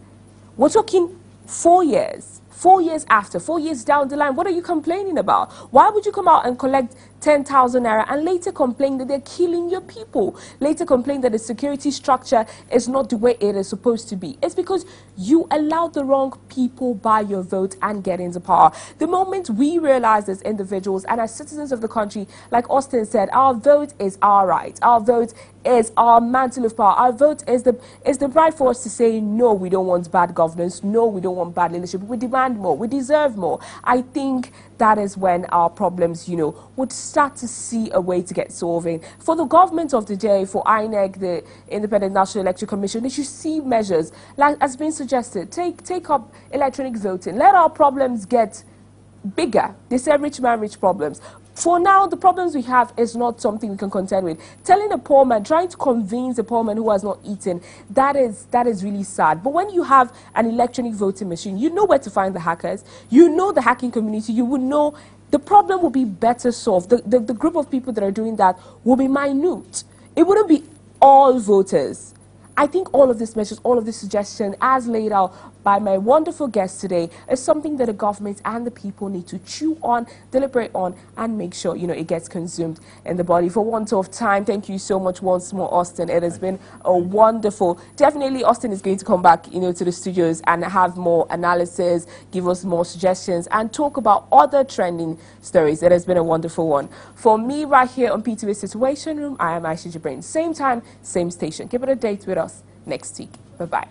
We're talking 4 years. 4 years after, 4 years down the line, what are you complaining about? Why would you come out and collect 10,000 naira and later complain that they're killing your people? Later complain that the security structure is not the way it is supposed to be. It's because you allowed the wrong people buy your vote and get into power. The moment we realize as individuals and as citizens of the country, like Austin said, our vote is our right. Our vote is our mantle of power. Our vote is the right for us to say, no, we don't want bad governance. No, we don't want bad leadership. We demand more. We deserve more. I think that is when our problems, would start to see a way to get solving. For the government of the day, for INEC, the Independent National Electoral Commission, they should see measures, like has been suggested, take up electronic voting. Let our problems get bigger. They say rich man, rich problems. For now, the problems we have is not something we can contend with. Telling a poor man, trying to convince a poor man who has not eaten, that is really sad. But when you have an electronic voting machine, you know where to find the hackers. You know the hacking community. You would know the problem will be better solved. The group of people that are doing that will be minute. It wouldn't be all voters. I think all of these measures, all of this suggestion, as laid out by my wonderful guest today, is something that the government and the people need to chew on, deliberate on, and make sure, it gets consumed in the body. For want of time, thank you so much once more, Austin. It has been a wonderful. Definitely, Austin is going to come back, to the studios and have more analysis, give us more suggestions, and talk about other trending stories. It has been a wonderful one. For me, right here on PTV Situation Room, I am Aisha Jibrin. Same time, same station. Keep it a date with us next week. Bye-bye.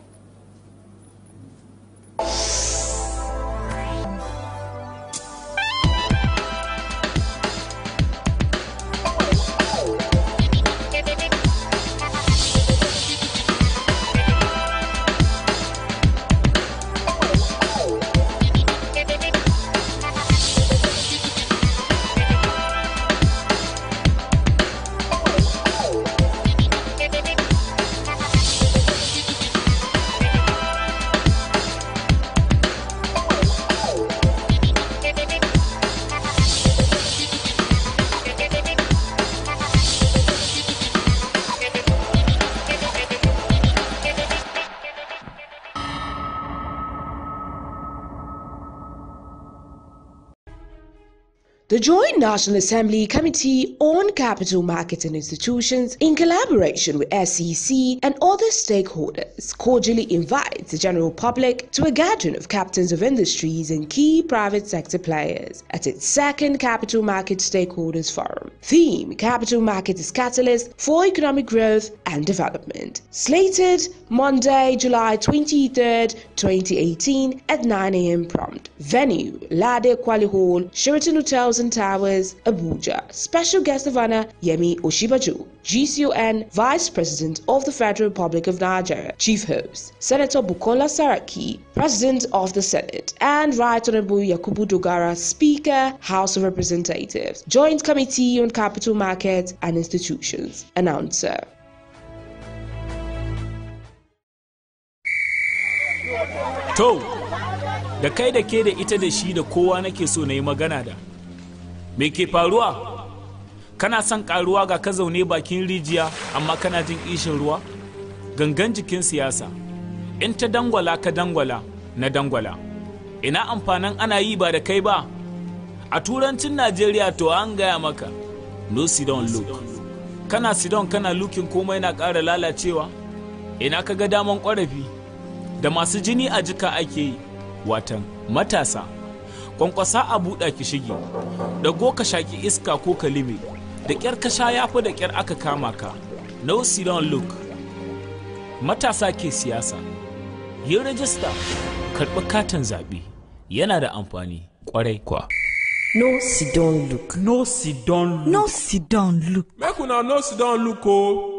The Joint National Assembly Committee on Capital Markets and Institutions, in collaboration with SEC and other stakeholders, cordially invites the general public to a gathering of captains of industries and key private sector players at its second Capital Market Stakeholders Forum. Theme: Capital Market is Catalyst for Economic Growth and Development. Slated Monday, July 23rd, 2018 at 9 a.m. prompt. Venue: Lade Kwali Hall, Sheraton Hotels and Towers, Abuja. Special guest of honor: Yemi Oshibaju, GCON Vice President of the Federal Republic of Nigeria. Chief host: Senator Bukola Saraki, President of the Senate, and Right Honorable Yakubu Dogara, Speaker, House of Representatives. Joint Committee on Capital Markets and Institutions. Announcer. To, da kai da ke da ita da shi da kowa nake so na yi magana da. Me ke faruwa? Kana son karuwa ga ka zaune bakin rijiya amma kana jin ishin ruwa? Gangan jikin siyasa. In ta dangwala ka dangwala na dangwala. Ina amfanin ana yi ba da kai ba? A turancin Najeriya to an gaya maka. No sit down look. Kana sit down kana looking komai na ƙara lalacewa? Ina ka ga daman ƙorafi? Da masu jini a jika ake yi, watan matasa. Kwankwasa a buɗa ki shige, dago ka shaki iska ko kalime, da ƙyar ka sha yafi da ƙyar aka kama ka. No sit down look. Matasa ke siyasa. Yin rajista, karɓi katin zaɓe, yana da amfani ƙwarai kwa. No sit down look. No sit down look. No sit down look. Make una no sit down look o.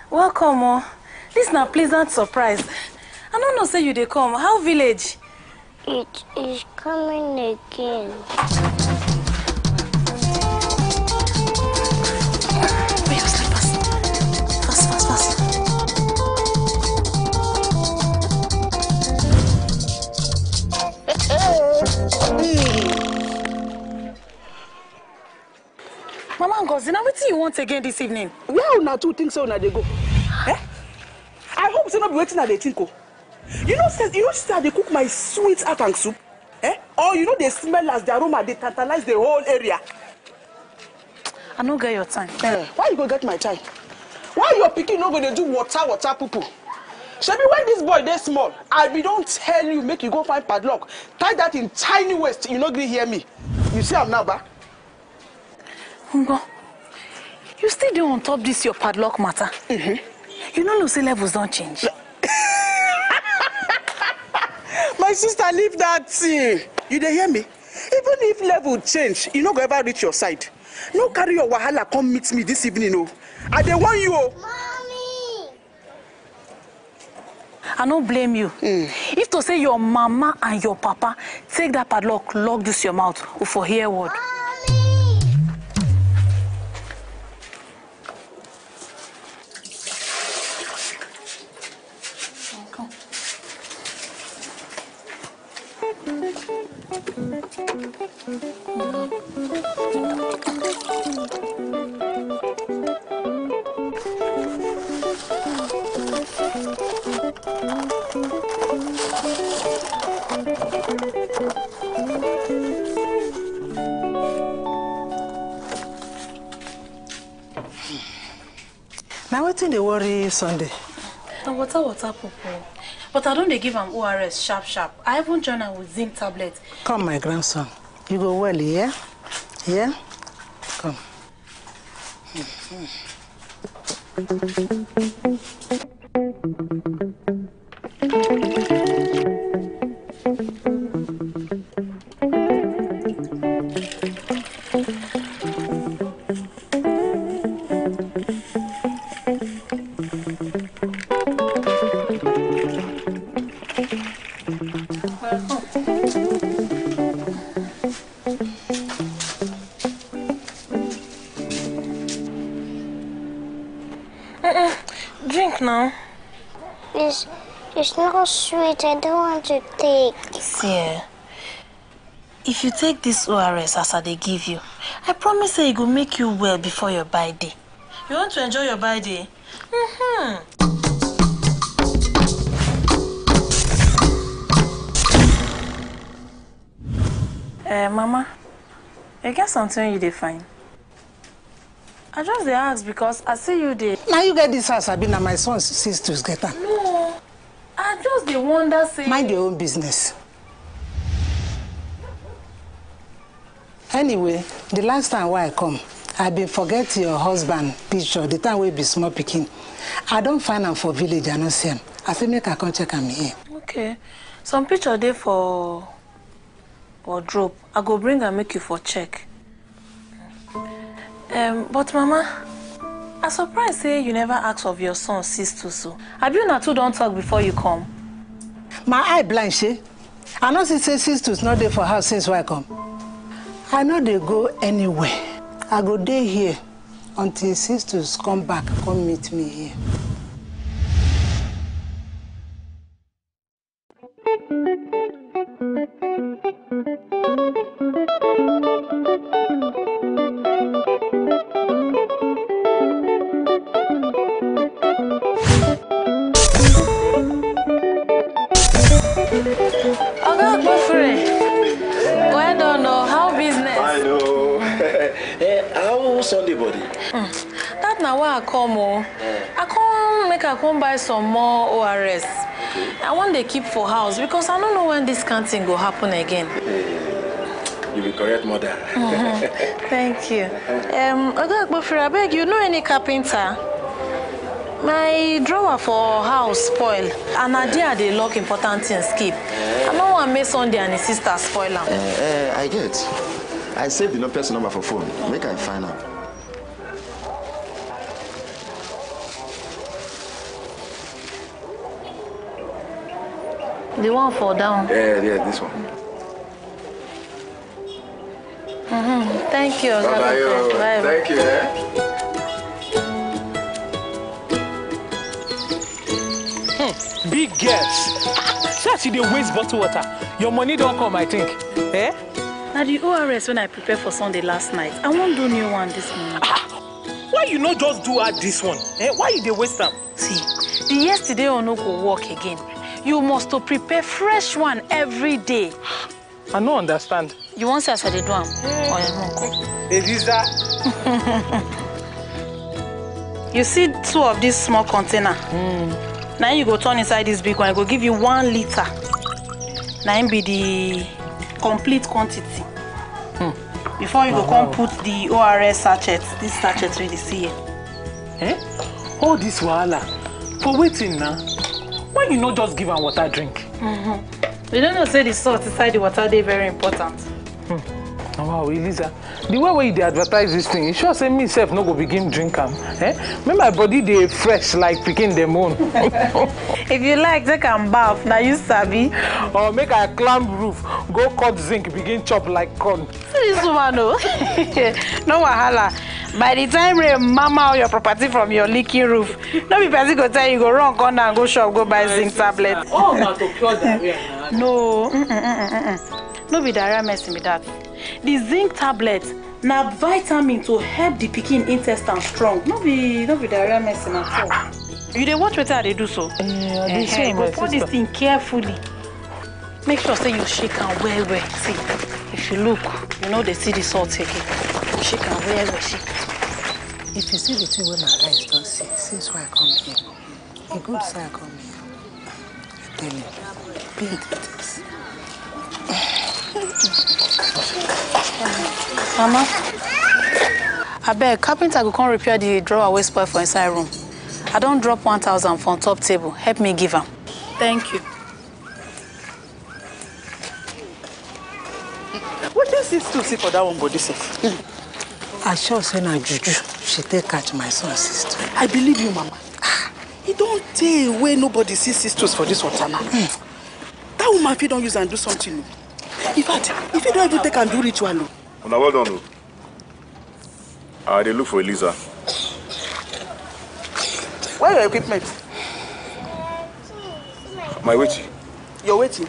Welcome, oh. This is a pleasant surprise. I don't know, say you dey come. How village? It is coming again. Where your slippers? Fast, fast, fast. Mama Ngozi, now what do you want again this evening? Where una two things so una dey go? Eh? I hope say no be wetin I dey think o. You know say I dey cook my sweet atang soup? Eh? Or you know they smell as the aroma dey tantalize the whole area. I no get your time. Why you go get my time? Why your pikin no go dey do water pupu? Shebi when this boy dey small, I be don't tell you make you go find padlock. Tie that in tiny waist, you no gree hear me. You see am now, ba? Ngo, you still dey on top this your padlock matter. You know say levels don't change. My sister, leave that thing. You dey hear me? Even if level change, you no go ever reach your side. No carry your wahala come meet me this evening, oh. I dey warn you, oh. Mommy! I no blame you. If to say your mama and your papa take that padlock, lock this your mouth, or for hear word. Now wetin dey worry Sunday? The water, popo. But I don't dey give am ORS sharp. I even join am with zinc tablet. Come, my grandson. You go well, yeah? Yeah? Come. Drink now. It's not sweet. I don't want to take. See, if you take this ORS as they give you, I promise that it will make you well before your birthday. You want to enjoy your birthday? Mama, you get something you define. I just ask because I see you there. Now you get this house, I've been at my son's sisters get her. No, I just the wonder say. Mind your own business. Anyway, the last time where I come, I been forget your husband picture. The time we be small picking. I don't find him for village. I don't see him. I feel make I come check him here. Okay, some picture there for wardrobe. I go bring and make you for check. But Mama, I surprised say you never asked of your son sister so. Have you not two don't talk before you come? My eye blind, she. I know she say sisters not there for house since I come. I know they go anywhere. I go there here until sisters come back, come meet me here. Sunday body. That now why I come I come buy some more ORS. Okay. I want to keep for house because I don't know when this kind of thing will happen again. You be correct, mother. Thank you. I beg you know any carpenter? My drawer for house spoil, and I dare they lock important things keep. I don't want my Sunday and his sister spoil them. I get. I saved the person number for phone. Make I find out. The one for down. Yeah, this one. Thank you. Bye. Thank you. Big girls. She dey waste bottle water. Your money don't come, I think. Eh? Now the ORS when I prepared for Sunday last night, I won't do new one this morning. Why you not just do this one? Eh? Why you dey waste them? See, the yesterday on no go work again. You must to prepare fresh one every day. I don't understand. You want to say I did one? Eliza. You see two of these small container. Now you go turn inside this big one. I go give you 1 liter. Now be the complete quantity. Before you go come put the ORS sachet. This sachet really see here. Eh? All this wahala for waiting now. Why you not just give her water drink? You don't know say the salt inside the water they very important. Wow, Eliza, the way they advertise this thing, you sure say me self no go begin drink them. Eh? Make my body they fresh like picking them on. If you like, take and bath. Now you sabi. Or make a climb roof, go cut zinc, begin chop like corn. See this woman, no? No wahala. By the time you mama all your property from your leaking roof, no be person go tell you go run, come down, go shop, go buy zinc tablet. Oh, not to cure diarrhea. No, no be diarrhea messing with that. The zinc tablet na vitamin to help the pikin intestine strong. No be diarrhea messing at all. You dey watch wetin I dey do so? You go pour this thing carefully. Make sure say you shake am well. See, if you look, you know they see the salt again. Shake am well. Shake. If you see the thing where my eyes don't see, since why I come here, a good say I come here. I tell you, big things. Mama, I beg, carpenter go come repair the drawer wey spoil for inside room. I don't drop 1,000 from top table. Help me give am. Thank you. What is this to see for that one body safe? I sure say na juju. She take catch my son's sister. I believe you, Mama. It don't tell where nobody sees sisters for this water now. That woman if you don't use and do something. In fact, if you don't even take and do ritual. Now well done. They look for Eliza. Where your equipment? My waiting. Your waiting.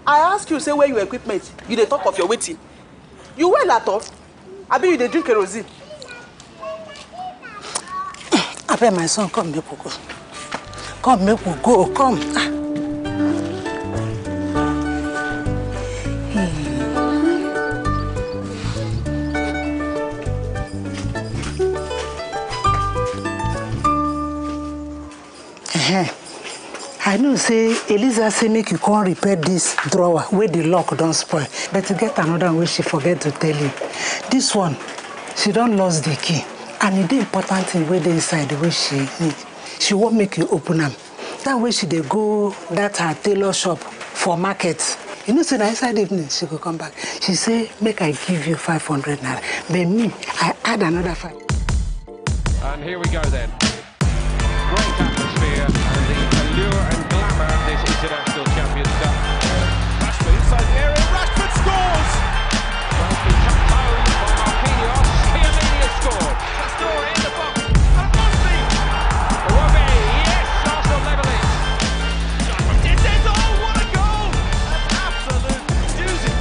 I ask you, say where your equipment. You dey talk of your waiting. You well at all? I bet you dey drink kerosene. I bet my son, come, make we go. Come, make we go. Come. I know say Eliza say make you come repair this drawer where the lock don't spoil. But to get another one, she forget to tell you. This one, she don't lose the key. And the important thing where they inside the way she need. She won't make you open them. That way she dey go that her tailor shop for market. You know, so the inside evening she go come back. She say, make I give you 500 naira. But me, I add another 5. And here we go then. Great atmosphere and the allure and glamour of this International Champions Cup. Rashford inside the area, Rashford scores! Rashford cut home by Marquinhos, Chiellini has scored. Pastore in the box, and Mosley! Robbie, yes, Arsenal level it. Shot from distance, oh what a goal! An absolute doozy.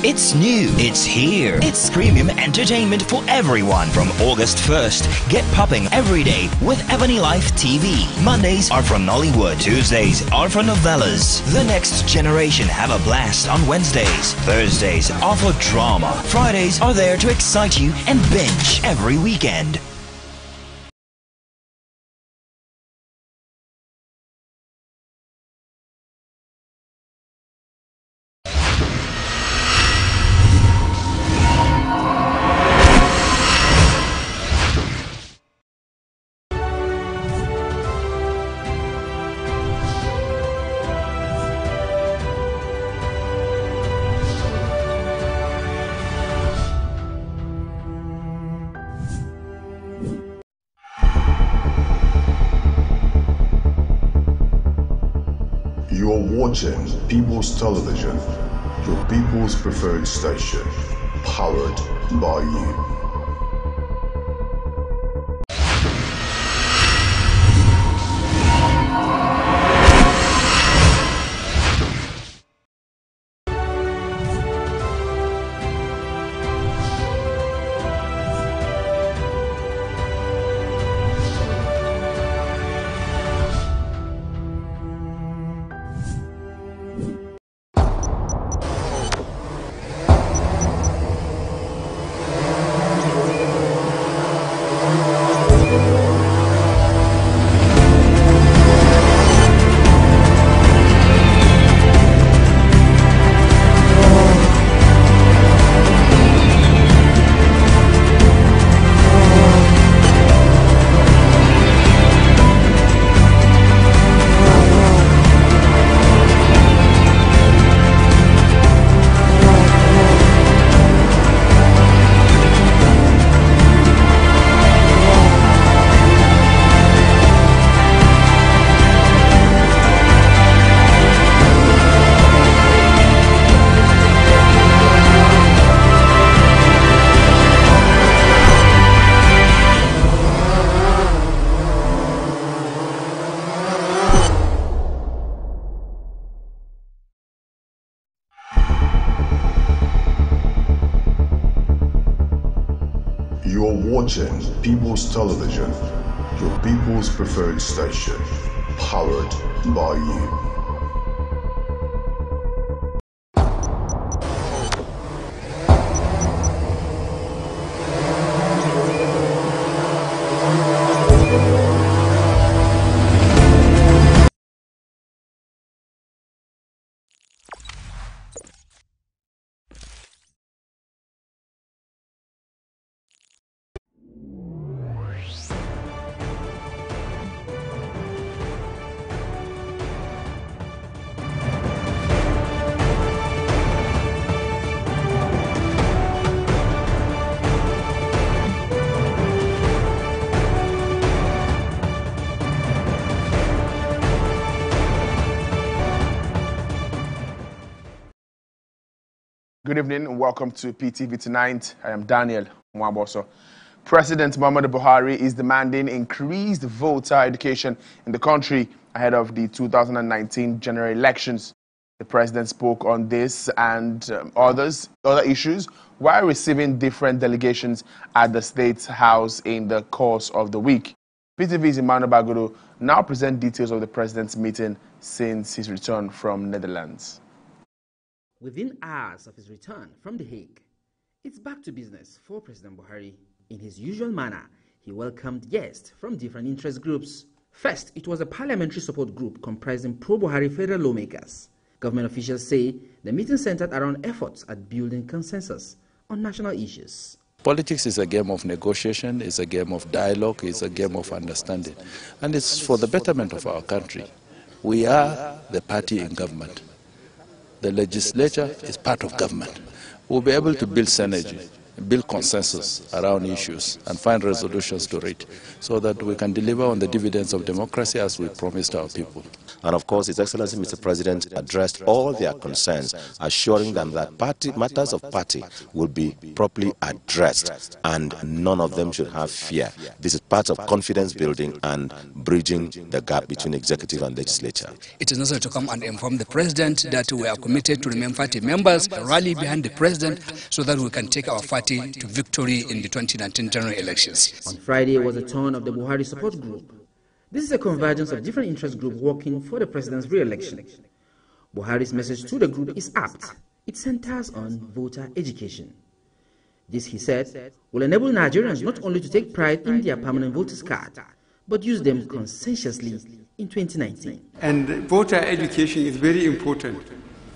It's new, it's here. It's premium entertainment for everyone from August 1st. Get popping every day with Ebony Life TV. Mondays are from Nollywood. Tuesdays are for novellas. The Next Generation have a blast on Wednesdays. Thursdays are for drama. Fridays are there to excite you and binge every weekend. You're watching People's Television, your people's preferred station, powered by you. You're watching People's Television, your people's preferred station, powered by you. Good evening and welcome to PTV Tonight. I am Daniel Mwaboso. President Muhammadu Buhari is demanding increased voter education in the country ahead of the 2019 general elections. The president spoke on this and other issues while receiving different delegations at the State House in the course of the week. PTV's Emmanuel Bagudu now present details of the president's meeting since his return from Netherlands. Within hours of his return from The Hague, it's back to business for President Buhari. In his usual manner, he welcomed guests from different interest groups. First, it was a parliamentary support group comprising pro-Buhari federal lawmakers. Government officials say the meeting centered around efforts at building consensus on national issues. Politics is a game of negotiation, it's a game of dialogue, it's a game of understanding, and it's for the betterment of our country. We are the party in government. The legislature is part of government. We'll be able to build synergy, build consensus around issues and find resolutions to it so that we can deliver on the dividends of democracy as we promised our people. And of course, His Excellency Mr. President addressed all their concerns, assuring them that matters of party will be properly addressed and none of them should have fear. This is part of confidence building and bridging the gap between executive and legislature. It is necessary to come and inform the president that we are committed to remain party members, rally behind the president so that we can take our party to victory in the 2019 general elections. On Friday was the turn of the Buhari support group. This is a convergence of different interest groups working for the president's re-election. Buhari's message to the group is apt. It centers on voter education. This, he said, will enable Nigerians not only to take pride in their permanent voters card, but use them conscientiously in 2019. And voter education is very important.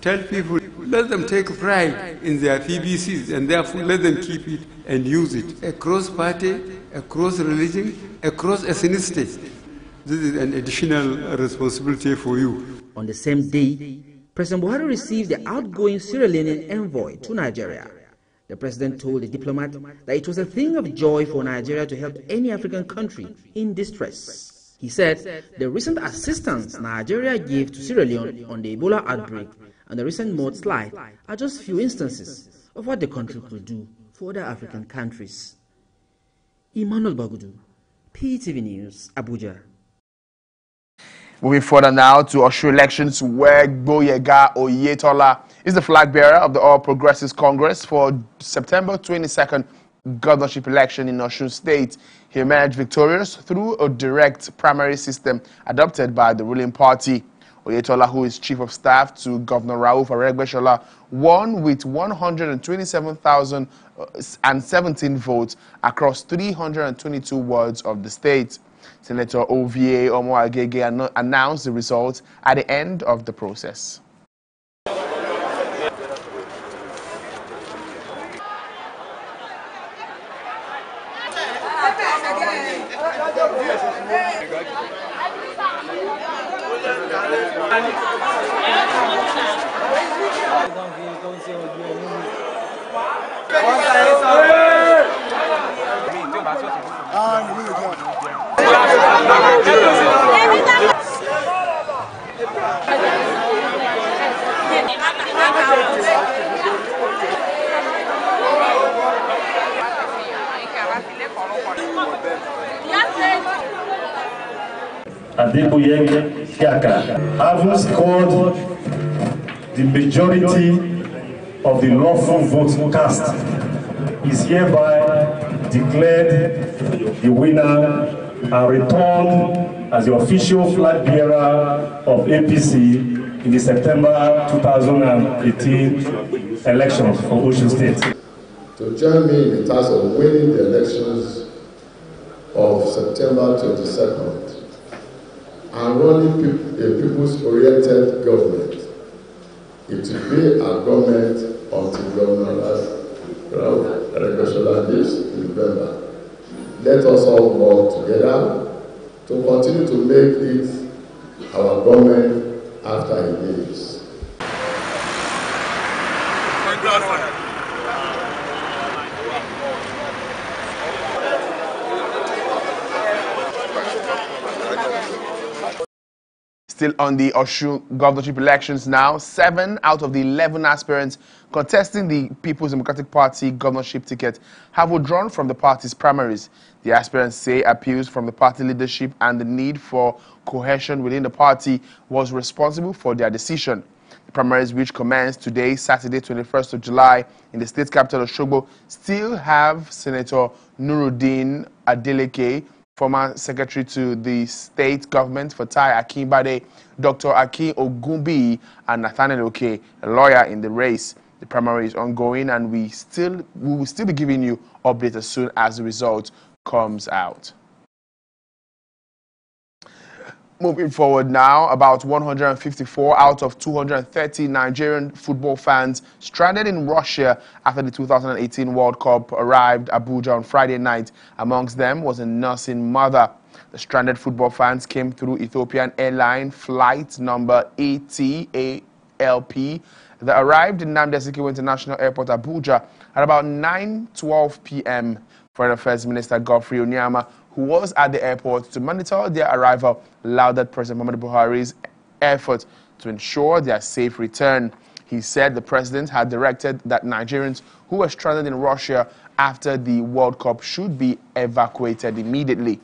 Tell people, let them take pride in their PBCs and therefore let them keep it and use it. Across party, across religion, across ethnicity. This is an additional responsibility for you. On the same day, President Buhari received the outgoing Sierra Leonean envoy to Nigeria. The president told the diplomat that it was a thing of joy for Nigeria to help any African country in distress. He said the recent assistance Nigeria gave to Sierra Leone on the Ebola outbreak and the recent mudslide are just few instances of what the country could do for other African countries. Emmanuel Bagudu, PTV News, Abuja. Moving further now to Oshu elections, where Gboyega Oyetola is the flag bearer of the All Progressives Congress for September 22nd governorship election in Osun State. He emerged victorious through a direct primary system adopted by the ruling party. Oyetola, who is chief of staff to Governor Rauf Aregbesola, won with 127,017 votes across 322 wards of the state. Senator OVA Omo Agege announced the results at the end of the process. Adeboye Kiaka, having scored the majority of the lawful votes cast, is hereby declared the winner and returned as the official flag bearer of APC in the September 2018 elections for Osun State. To join me in the task of winning the elections of September 22nd and running a people's-oriented government. It will be a government until Governor Aregbesola leaves in November. Let us all work together to continue to make it our government after he leaves. Still on the Osun governorship elections now, 7 out of the 11 aspirants contesting the People's Democratic Party governorship ticket have withdrawn from the party's primaries. The aspirants say appeals from the party leadership and the need for cohesion within the party was responsible for their decision. The primaries, which commenced today, Saturday, 21st of July, in the state capital Osogbo, still have Senator Nuruddin Adeleke, former secretary to the state government for Tai Akinbade, Dr. Akin Ogumbi, and Nathaniel Oke, a lawyer in the race. The primary is ongoing, and we will still be giving you updates as soon as the result comes out. Moving forward now, about 154 out of 230 Nigerian football fans stranded in Russia after the 2018 World Cup arrived Abuja on Friday night. Amongst them was a nursing mother. The stranded football fans came through Ethiopian Airline flight number ATALP that arrived in Nnamdi Azikiwe International Airport, Abuja, at about 9:12 p.m. Foreign Affairs Minister Godfrey Onyama, who was at the airport to monitor their arrival, lauded President Muhammadu Buhari's effort to ensure their safe return. He said the president had directed that Nigerians who were stranded in Russia after the World Cup should be evacuated immediately.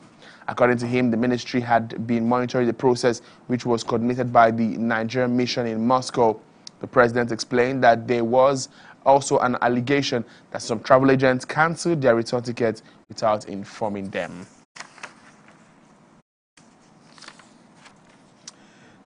According to him, the ministry had been monitoring the process, which was coordinated by the Nigerian mission in Moscow. The president explained that there was also an allegation that some travel agents cancelled their return tickets without informing them.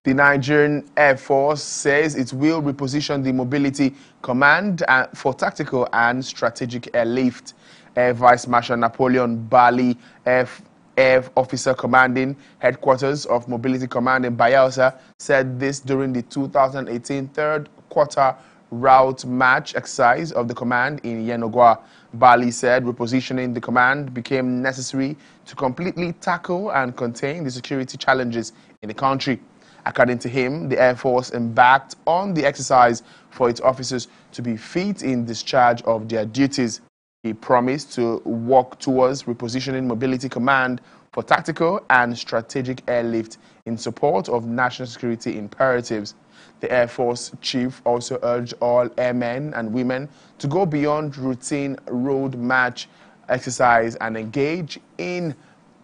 The Nigerian Air Force says it will reposition the Mobility Command for tactical and strategic airlift. Air Vice Marshal Napoleon Bali, Air Officer Commanding Headquarters of Mobility Command in Bayelsa, said this during the 2018 third quarter route match exercise of the command in Yenogwa. Bali said repositioning the command became necessary to completely tackle and contain the security challenges in the country. According to him, the Air Force embarked on the exercise for its officers to be fit in discharge of their duties. He promised to work towards repositioning Mobility Command for tactical and strategic airlift in support of national security imperatives. The Air Force chief also urged all airmen and women to go beyond routine road march exercise and engage in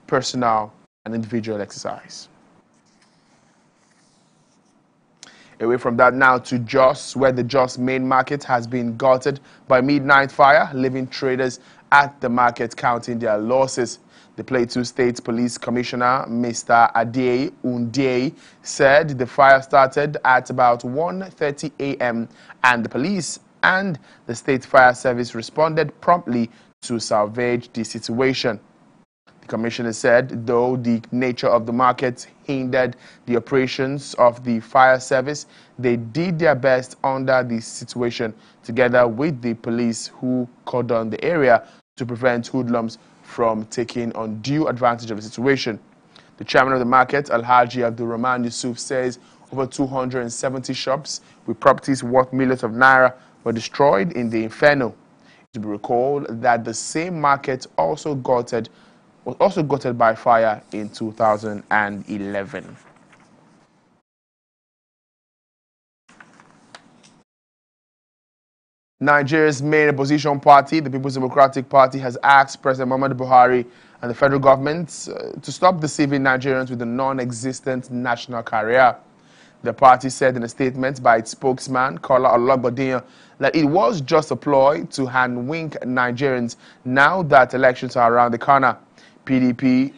personal and individual exercise. Away from that now to Jos, where the Jos main market has been gutted by midnight fire, leaving traders at the market counting their losses. The Plateau State Police Commissioner, Mr. Adie Undie, said the fire started at about 1:30 a.m. and the police and the State Fire Service responded promptly to salvage the situation. The commissioner said, though the nature of the market hindered the operations of the fire service, they did their best under the situation, together with the police who cordoned the area to prevent hoodlums from taking undue advantage of the situation. The chairman of the market, Alhaji Abdul Rahman Yusuf, says over 270 shops with properties worth millions of naira were destroyed in the inferno. To be recalled that the same market was also gutted by fire in 2011. Nigeria's main opposition party, the People's Democratic Party, has asked President Muhammadu Buhari and the federal government to stop deceiving Nigerians with a non-existent national career. The party said in a statement by its spokesman, Kola Ologbondiyan, that it was just a ploy to hand-wink Nigerians now that elections are around the corner. PDP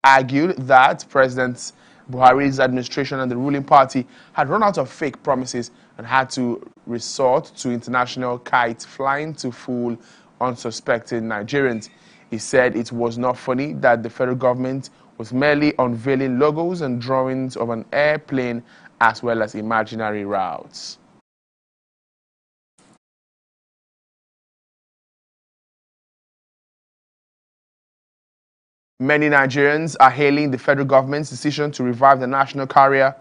argued that President Buhari's administration and the ruling party had run out of fake promises and had to resort to international kite flying to fool unsuspecting Nigerians. He said it was not funny that the federal government was merely unveiling logos and drawings of an airplane as well as imaginary routes. Many Nigerians are hailing the federal government's decision to revive the national carrier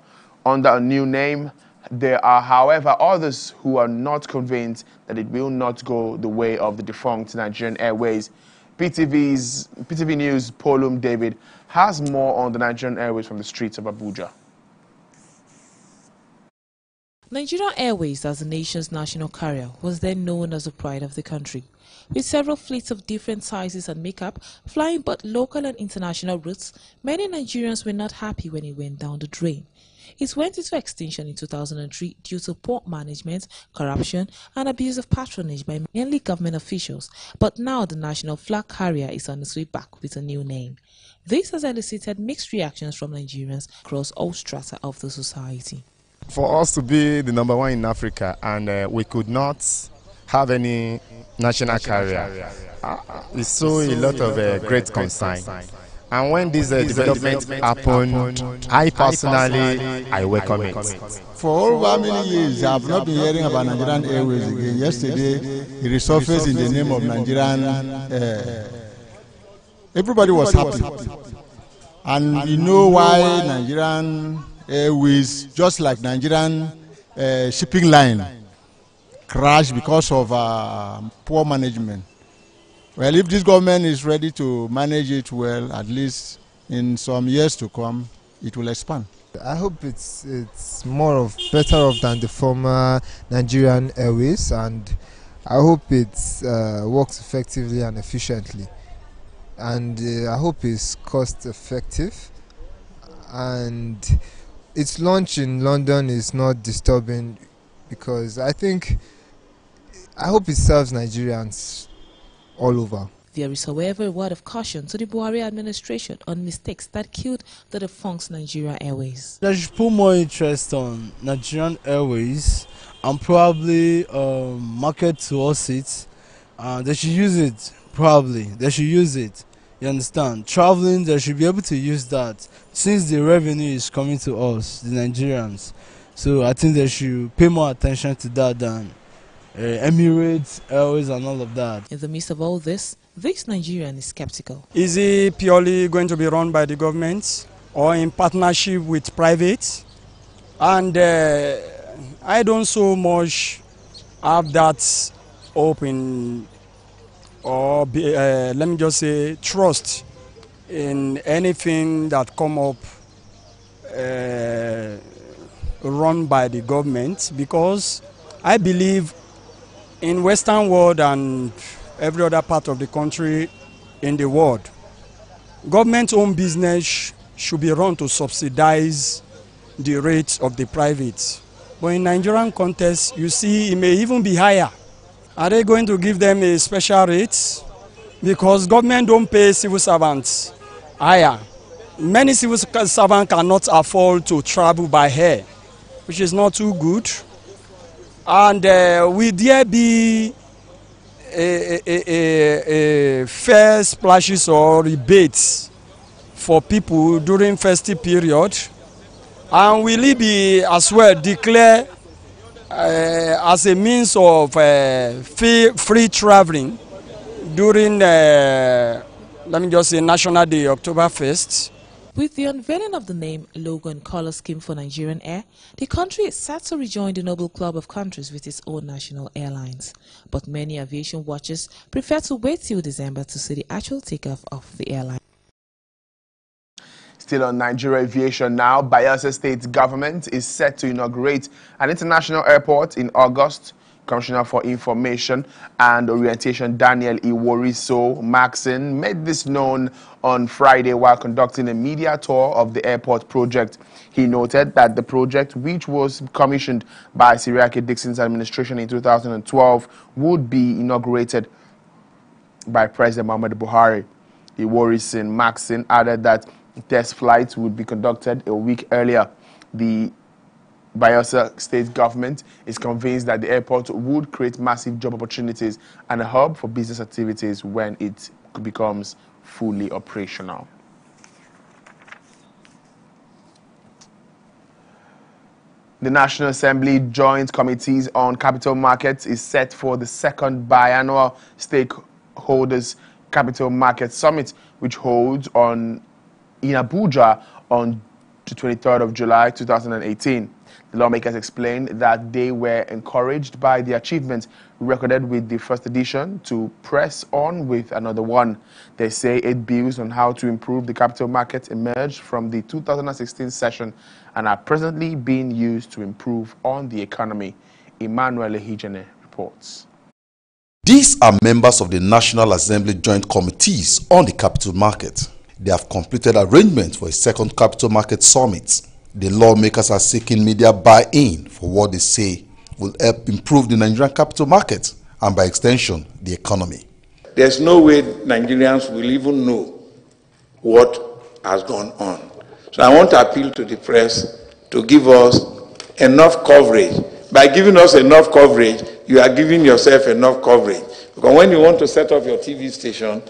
under a new name. There are, however, others who are not convinced that it will not go the way of the defunct Nigerian Airways. PTV News Polum David has more on the Nigerian Airways from the streets of Abuja. Nigerian Airways, as the nation's national carrier, was then known as the pride of the country. With several fleets of different sizes and makeup, flying both local and international routes, many Nigerians were not happy when it went down the drain. It went into extinction in 2003 due to poor management, corruption, and abuse of patronage by mainly government officials. But now the national flag carrier is on its way back with a new name. This has elicited mixed reactions from Nigerians across all strata of the society. For us to be the #1 in Africa and we could not have any national carrier, it's so a lot of great concern. And when this development happened, I personally, I welcome it. For over many years, I have not been hearing about Nigerian Airways again. Yesterday, it resurfaced in the name of Nigerian. Everybody was happy. And you know why Nigerian Airways, just like Nigerian shipping line, crashed because of poor management. Well, if this government is ready to manage it well, at least in some years to come, it will expand. I hope it's better off than the former Nigerian Airways, and I hope it works effectively and efficiently. And I hope it's cost effective, and its launch in London is not disturbing, because I hope it serves Nigerians all over. There is, however, a word of caution to the Buhari administration on mistakes that killed the defunct Nigerian Airways. They should put more interest on Nigerian Airways and probably market towards it. They should use it, probably. They should use it. You understand? Traveling, they should be able to use that since the revenue is coming to us, the Nigerians. So I think they should pay more attention to that than Emirates, Airways, and all of that. In the midst of all this Nigerian is skeptical. Is it purely going to be run by the government or in partnership with private? And I don't so much have that open, or let me just say trust in anything that come up run by the government, because I believe in Western world and every other part of the country in the world, government-owned business should be run to subsidize the rates of the private. But in Nigerian context, you see, it may even be higher. Are they going to give them a special rate? Because government don't pay civil servants higher. Many civil servants cannot afford to travel by air, which is not too good. And will there be a fair splashes or rebates for people during festive period? And will it be as well declared as a means of free traveling during, let me just say, National Day, October 1st? With the unveiling of the name, logo and color scheme for Nigerian Air, the country is set to rejoin the Noble Club of countries with its own national airlines. But many aviation watchers prefer to wait till December to see the actual takeoff of the airline. Still on Nigeria aviation now, Bayelsa State government is set to inaugurate an international airport in August. Commissioner for Information and Orientation Daniel Iworiso Maxon made this known on Friday while conducting a media tour of the airport project. He noted that the project, which was commissioned by Siriake Dixon's administration in 2012, would be inaugurated by President Muhammadu Buhari. Iworiso Maxon added that test flights would be conducted a week earlier. The Bayelsa State government is convinced that the airport would create massive job opportunities and a hub for business activities when it becomes fully operational. The National Assembly Joint Committees on Capital Markets is set for the second biannual Stakeholders Capital Market Summit, which holds in Abuja on to 23rd of July 2018. The lawmakers explained that they were encouraged by the achievements recorded with the first edition to press on with another one. They say 8 bills on how to improve the capital market emerged from the 2016 session and are presently being used to improve on the economy. Emmanuel Ehijene reports. These are members of the National Assembly Joint Committees on the Capital Market. They have completed arrangements for a second Capital Market Summit. The lawmakers are seeking media buy-in for what they say will help improve the Nigerian capital market and, by extension, the economy. There's no way Nigerians will even know what has gone on. So I want to appeal to the press to give us enough coverage. By giving us enough coverage, you are giving yourself enough coverage. Because when you want to set up your TV station,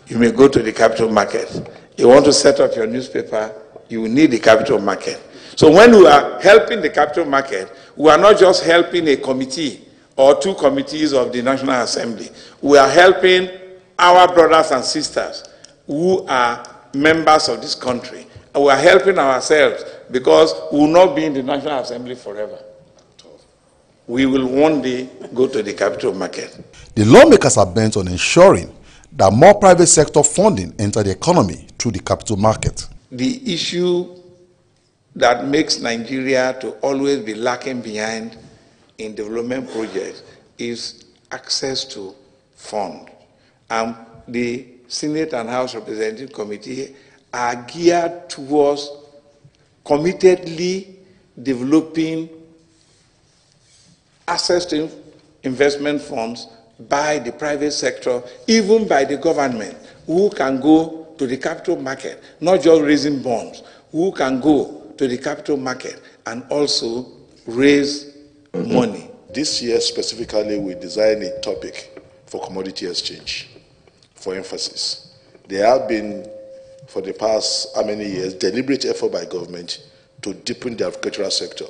you may go to the capital market. You want to set up your newspaper, you will need the capital market. So when we are helping the capital market, we are not just helping a committee or 2 committees of the National Assembly. We are helping our brothers and sisters who are members of this country. And we are helping ourselves because we will not be in the National Assembly forever. We will one day go to the capital market. The lawmakers are bent on ensuring that more private sector funding enter the economy through the capital market. The issue that makes Nigeria to always be lacking behind in development projects is access to funds. The Senate and House Representative Committee are geared towards committedly developing access to investment funds by the private sector, even by the government, who can go to the capital market, not just raising bonds, who can go to the capital market and also raise money. This year specifically, we designed a topic for commodity exchange, for emphasis. There have been, for the past how many years, deliberate effort by government to deepen the agricultural sector.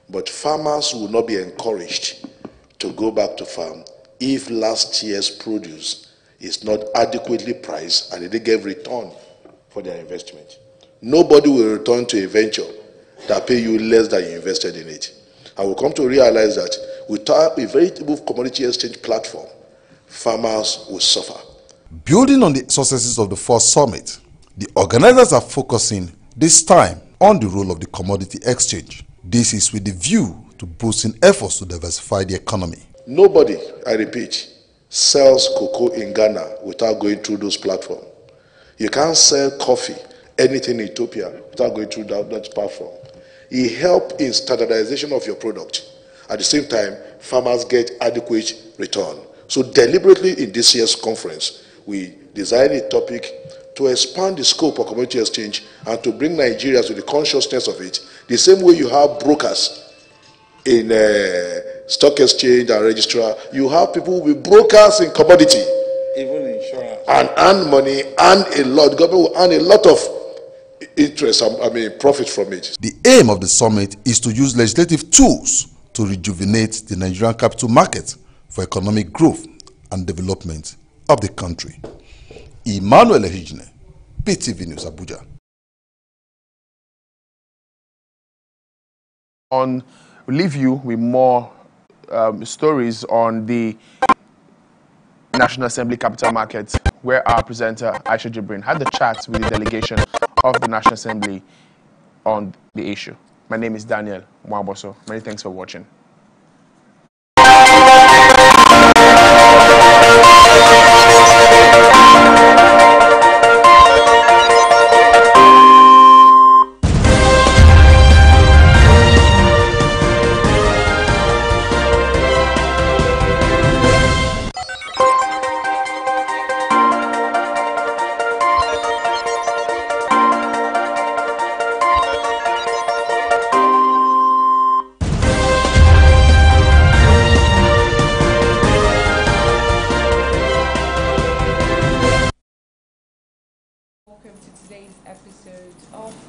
But farmers will not be encouraged to go back to farm if last year's produce is not adequately priced and they get return for their investment. Nobody will return to a venture that pay you less than you invested in it. And we'll come to realize that without a veritable commodity exchange platform, farmers will suffer. Building on the successes of the first summit, the organizers are focusing this time on the role of the commodity exchange. This is with the view to boosting efforts to diversify the economy. Nobody, I repeat, sells cocoa in Ghana without going through those platforms. You can't sell coffee, anything in Ethiopia, without going through that platform. It helps in standardization of your product. At the same time, farmers get adequate return. So deliberately in this year's conference, we designed a topic to expand the scope of commodity exchange and to bring Nigerians to the consciousness of it. The same way you have brokers in stock exchange and registrar, you have people who will be brokers in commodity. Even insurance. And earn money, earn a lot. Government will earn a lot of interest, profit from it. The aim of the summit is to use legislative tools to rejuvenate the Nigerian capital market for economic growth and development of the country. Emmanuel Ehijene, PTV News, Abuja. We'll leave you with more stories on the National Assembly Capital Market, where our presenter, Aisha Jibrin, had the chat with the delegation of the National Assembly on the issue. My name is Daniel Mwaboso. Many thanks for watching.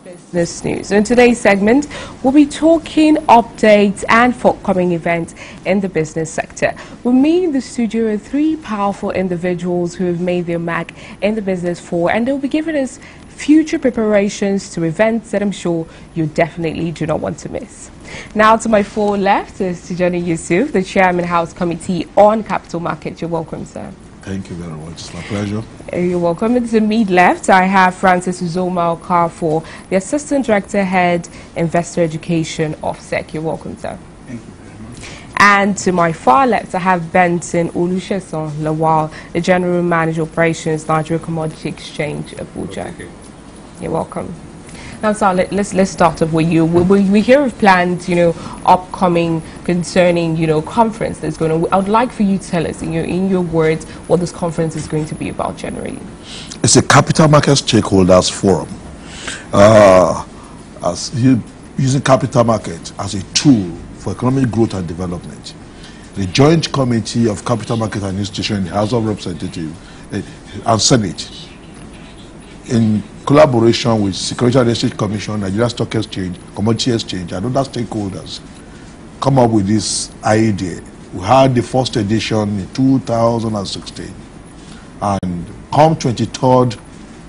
Business news. In today's segment, we'll be talking updates and forthcoming events in the business sector. With me in the studio are three powerful individuals who have made their mark in the business and they'll be giving us future preparations to events that I'm sure you definitely do not want to miss. Now to my far left is Tijani Yusuf, the Chairman House Committee on Capital Markets. You're welcome, sir. Thank you very much. It's my pleasure. You're welcome. To the mid-left, I have Francis Uzoma Okafor, the Assistant Director, Head, Investor Education of SEC. You're welcome, sir. Thank you very much. And to my far left, I have Benson Olusegun Lawal, the General Manager Operations, Nigeria Commodity Exchange, Abuja. You're welcome. Now, sir, let's start off with you. We hear of plans, upcoming concerning, conference that's going on. I would like for you to tell us, in your words, what this conference is going to be about generally. It's a capital market stakeholders forum. Using capital market as a tool for economic growth and development. The Joint Committee of Capital Market and Institution in the House of Representatives and Senate, in collaboration with Securities and Exchange Commission, Nigeria Stock Exchange, Commodity Exchange, and other stakeholders, come up with this idea. We had the first edition in 2016, and come 23rd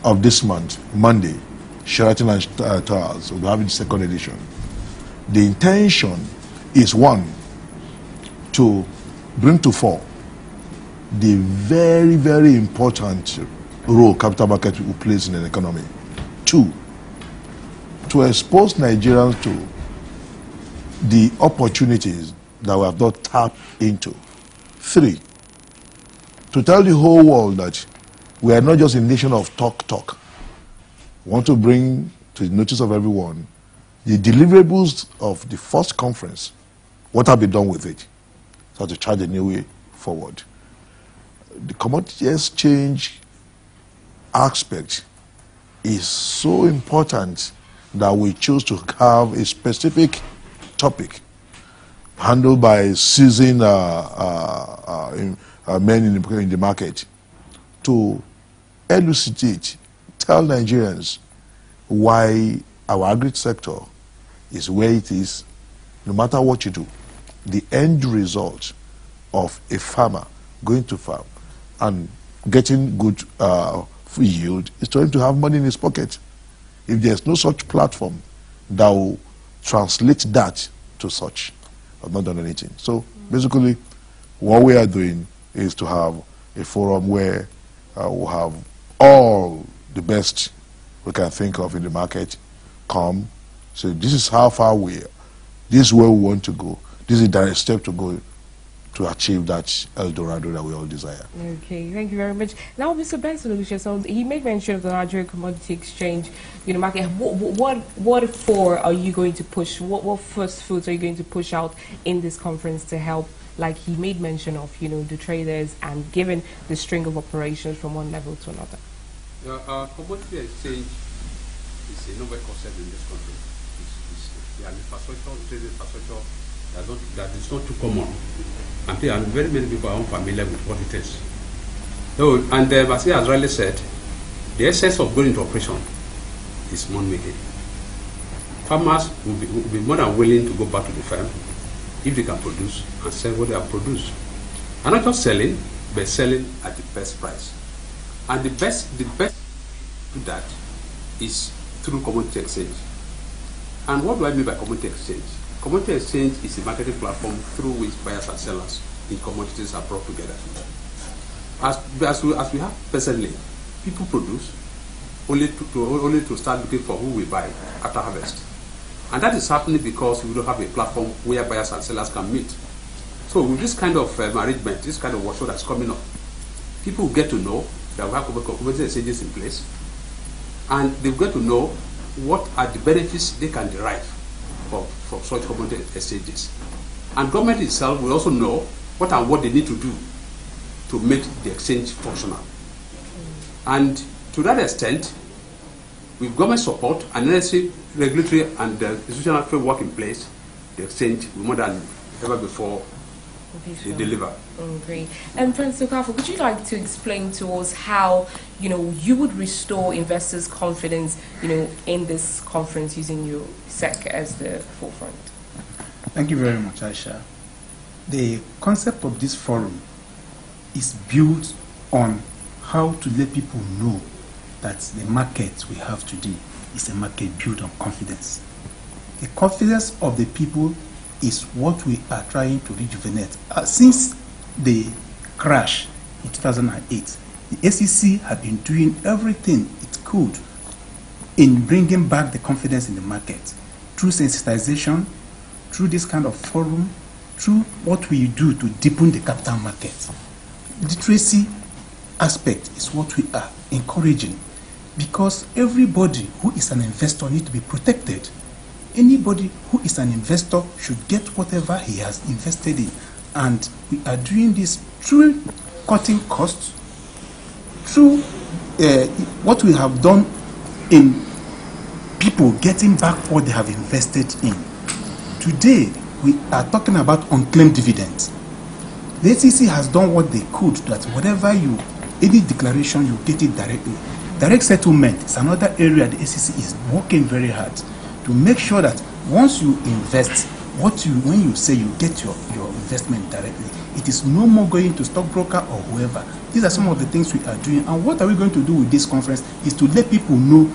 of this month, Monday, Sheraton and Towers will be having the second edition. The intention is, one, to bring to fore the very, very important role capital market will play in an economy. Two, to expose Nigerians to the opportunities that we have not tapped into. Three, to tell the whole world that we are not just a nation of talk. We want to bring to the notice of everyone the deliverables of the first conference, what have been done with it, so to chart a new way forward. The commodity exchange aspect is so important that we chose to have a specific topic handled by seasoned men in the market to elucidate, tell Nigerians why our agri sector is where it is. No matter what you do, the end result of a farmer going to farm and getting good yield is for him to have money in his pocket. If there's no such platform that will translate that to such, I've not done anything. So basically, what we are doing is to have a forum where we'll have all the best we can think of in the market come. So this is how far we are. This is where we want to go. This is the direct step to go to achieve that El Dorado that we all desire. Okay, thank you very much. Now, Mr. Benson Olusegun, he made mention of the Nigeria Commodity Exchange, market. What for are you going to push? What first foods are you going to push out in this conference to help? Like he made mention of, the traders and given the string of operations from one level to another. Commodity exchange is a novel concept in this country. It's an infrastructure, trading infrastructure that is not too common. And very many people are unfamiliar with what it is. So, and as he has rightly said, the essence of going into operation is money making. Farmers will be more than willing to go back to the farm if they can produce and sell what they have produced. And not just selling, but selling at the best price. And the best to do that is through commodity exchange. And what do I mean by commodity exchange? Commodity exchange is a marketing platform through which buyers and sellers in commodities are brought together. As we have presently, people produce only to start looking for who will buy after harvest. And that is happening because we don't have a platform where buyers and sellers can meet. So with this kind of arrangement, this kind of workshop that's coming up, people will get to know that we have commodity exchanges in place, and they will get to know what are the benefits they can derive from such commodity exchanges. And government itself will also know what they need to do to make the exchange functional. And to that extent, with government support and necessary regulatory and institutional framework in place, the exchange will more than ever before they deliver. Great. And Prince Okafor, would you like to explain to us how, you would restore investors' confidence, in this conference using your SEC as the forefront? Thank you very much, Aisha. The concept of this forum is built on how to let people know that the market we have today is a market built on confidence. The confidence of the people is what we are trying to rejuvenate. Since the crash in 2008, the SEC have been doing everything it could in bringing back the confidence in the market through sensitization, through this kind of forum, through what we do to deepen the capital market. Literacy aspect is what we are encouraging, because everybody who is an investor needs to be protected. Anybody who is an investor should get whatever he has invested in. And we are doing this through cutting costs, through what we have done in people getting back what they have invested in. Today, we are talking about unclaimed dividends. The SEC has done what they could, that whatever any declaration, you get it directly. Direct settlement is another area the SEC is working very hard to make sure that once you invest, when you say you get your investment directly, it is no more going to stockbroker or whoever. These are some of the things we are doing. And what are we going to do with this conference is to let people know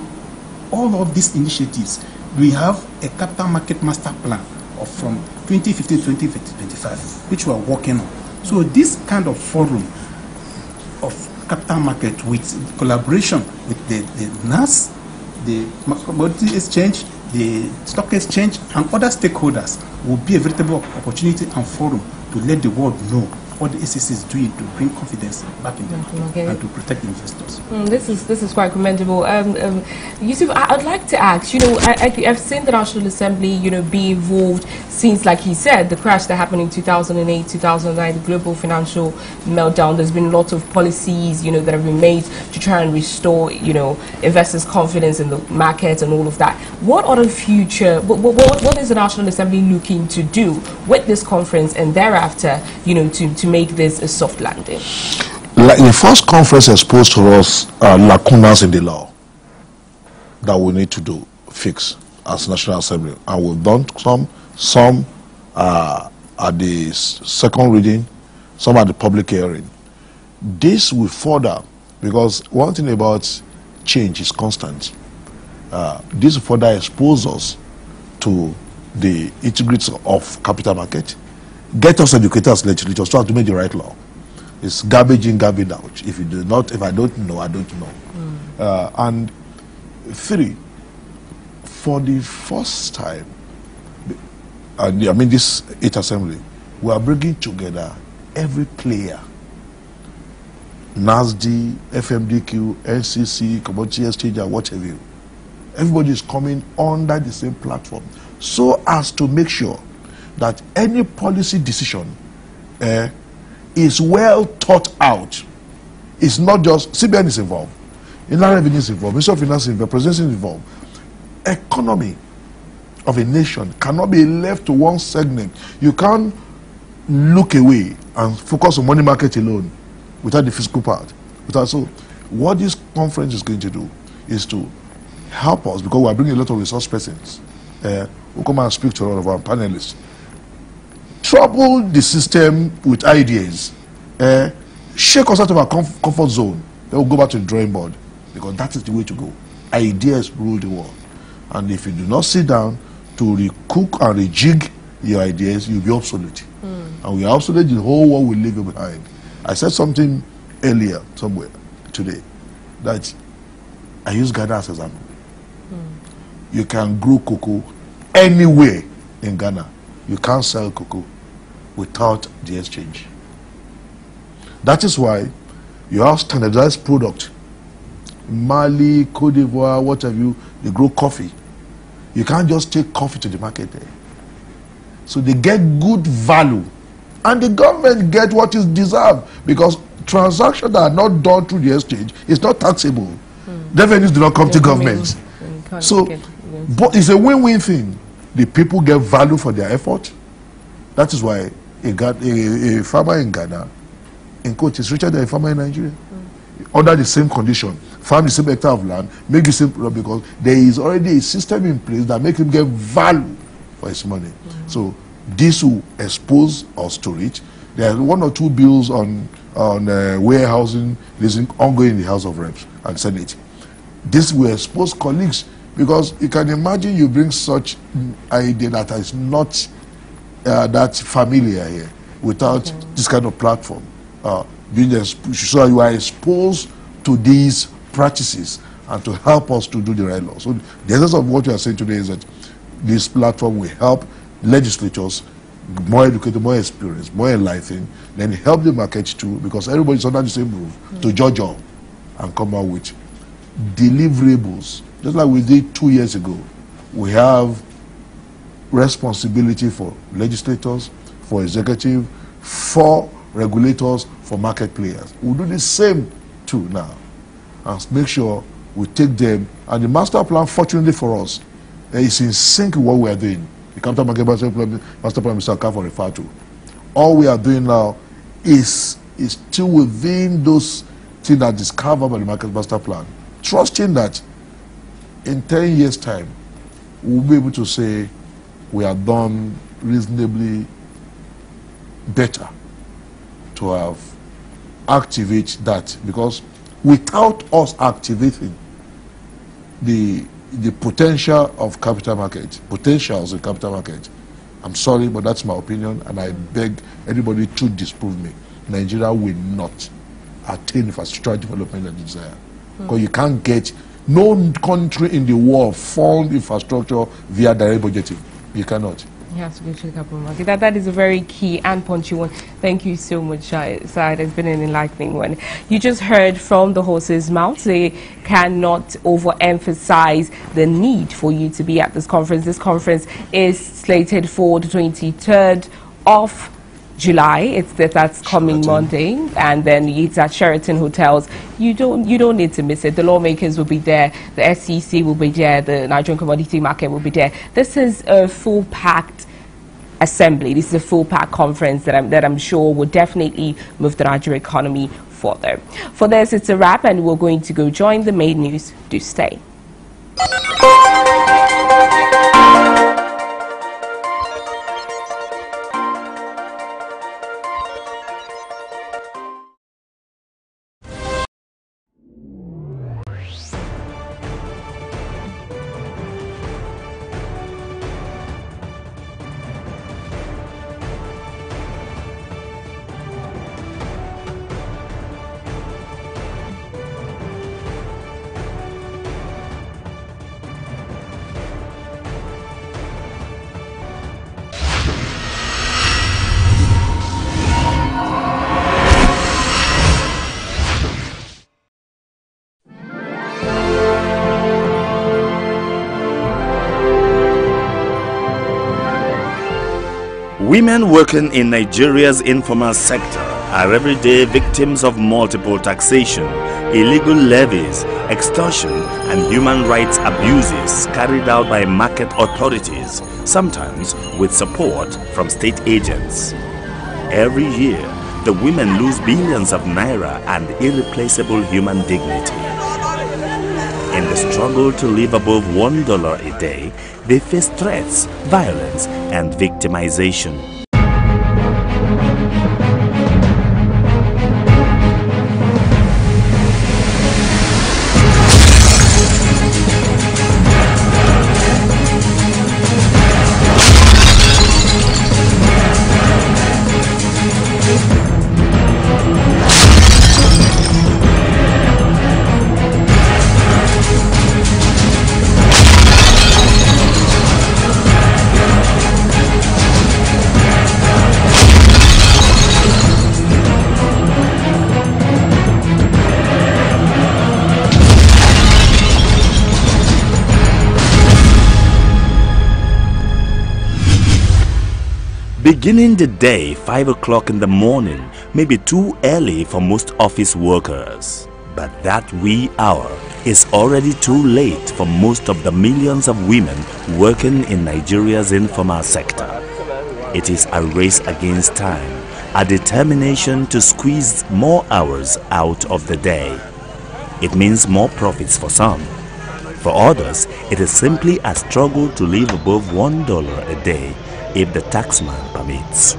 all of these initiatives. We have a capital market master plan from 2015 to 2025, which we are working on. So this kind of forum of capital market with collaboration with the NAS, the Commodity Exchange, the Stock Exchange, and other stakeholders will be a veritable opportunity and forum to let the world know what the SEC is doing to bring confidence back in the market and to protect investors. This is quite commendable. Yusuf, I'd like to ask, I've seen the National Assembly, be involved since, like he said, the crash that happened in 2008, 2009, the global financial meltdown. There's been lots of policies, that have been made to try and restore, investors' confidence in the market and all of that. What are the future, what is the National Assembly looking to do with this conference and thereafter, to make this a soft landing? The first conference exposed to us lacunas in the law that we need to fix as National Assembly, and we've done some at the second reading, some at the public hearing. This will further, because one thing about change is constant. This will further expose us to the integrity of capital market, get us educated as legislators to make the right law. It's garbage in, garbage out. If I don't know, I don't know. And three, for the first time, this 8th Assembly, we are bringing together every player, NASD, FMDQ, NCC, Commodity Exchange, whatever. Everybody is coming under the same platform, so as to make sure that any policy decision is well thought out. It's not just CBN is involved, Inland Revenue is involved, Ministry of Finance is involved, Presidency is involved. Economy of a nation cannot be left to one segment. You can't look away and focus on money market alone without the fiscal part. So what this conference is going to do is to help us, because we are bringing a lot of resource persons who come and speak to all of our panelists. Trouble the system with ideas, shake us out of our comfort zone, then we'll go back to the drawing board, because that is the way to go. Ideas rule the world. And if you do not sit down to recook and rejig your ideas, you'll be obsolete. And we are obsolete, the whole world will leave you behind. I said something earlier somewhere today, that I use Ghana as an example. You can grow cocoa anywhere in Ghana. You can't sell cocoa without the exchange. That is why you have standardized product. Mali, Cote d'Ivoire, what have you, they grow coffee. You can't just take coffee to the market there. So they get good value. And the government get what is deserved, because transactions that are not done through the exchange is not taxable. Revenues do not come to government. So but it's a win-win thing. The people get value for their effort. That is why a farmer in Ghana, in quote, is richer than a farmer in Nigeria. Under the same condition, farm the same hectare of land, make the same product, because there is already a system in place that makes him get value for his money. So this will expose us to it. There are 1 or 2 bills on warehousing leasing ongoing in the House of Reps and Senate. This will expose colleagues, because you can imagine you bring such idea that is not that familiar here without this kind of platform being so you are exposed to these practices and to help us to do the right law. So the essence of what we are saying today is that this platform will help legislators, more educated, more experienced, more enlightened, then help the market too, because everybody's under the same roof to judge all and come out with deliverables. Just like we did 2 years ago, we have responsibility for legislators, for executive, for regulators, for market players. We'll do the same too now and make sure we take them. And the master plan, fortunately for us, is in sync with what we are doing. The Capital Market Master Plan Mr. Kafo referred to. All we are doing now is still within those things that is covered by the Market Master Plan, trusting that in 10 years' time, we'll be able to say we have done reasonably better to have activated that, because without us activating the potential of capital market, potentials in capital market, I'm sorry, but that's my opinion, and I beg anybody to disprove me. Nigeria will not attain infrastructure development that desire. Because you can't get, no country in the world fund infrastructure via direct budgeting. You cannot. He has to go to the capital market. That is a very key and punchy one. Thank you so much, Said. It's been an enlightening one. You just heard from the horse's mouth. They cannot overemphasize the need for you to be at this conference. This conference is slated for the 23rd of July. That's coming Monday, and then it's at Sheraton Hotels. You don't need to miss it. The lawmakers will be there, the SEC will be there, the Nigerian Commodity Market will be there. This is a full-packed assembly. This is a full-packed conference that I'm sure will definitely move the Nigerian economy further. For this, it's a wrap, and we're going to go join the main news. Do stay. Women working in Nigeria's informal sector are everyday victims of multiple taxation, illegal levies, extortion, and human rights abuses carried out by market authorities, sometimes with support from state agents. Every year, the women lose billions of naira and irreplaceable human dignity. In the struggle to live above $1 a day, they face threats, violence, and victimization. Beginning the day 5 o'clock in the morning may be too early for most office workers. But that wee hour is already too late for most of the millions of women working in Nigeria's informal sector. It is a race against time, a determination to squeeze more hours out of the day. It means more profits for some. For others, it is simply a struggle to live above $1 a day if the taxman permits.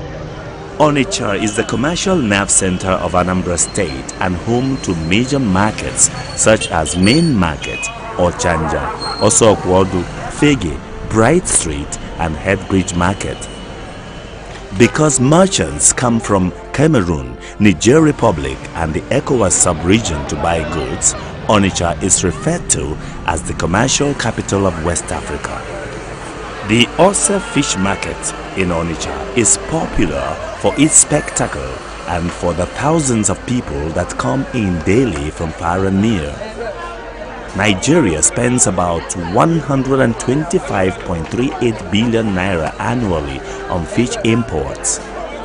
Onitsha is the commercial nerve center of Anambra State and home to major markets such as Main Market, Ochanja, Osokwodu, Fege, Bright Street and Headbridge Market. Because merchants come from Cameroon, Niger Republic and the ECOWAS sub-region to buy goods, Onitsha is referred to as the commercial capital of West Africa. The Ose Fish Market in Onitsha is popular for its spectacle and for the thousands of people that come in daily from far and near. Nigeria spends about 125.38 billion naira annually on fish imports.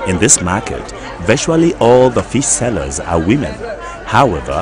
In this market, virtually all the fish sellers are women. However,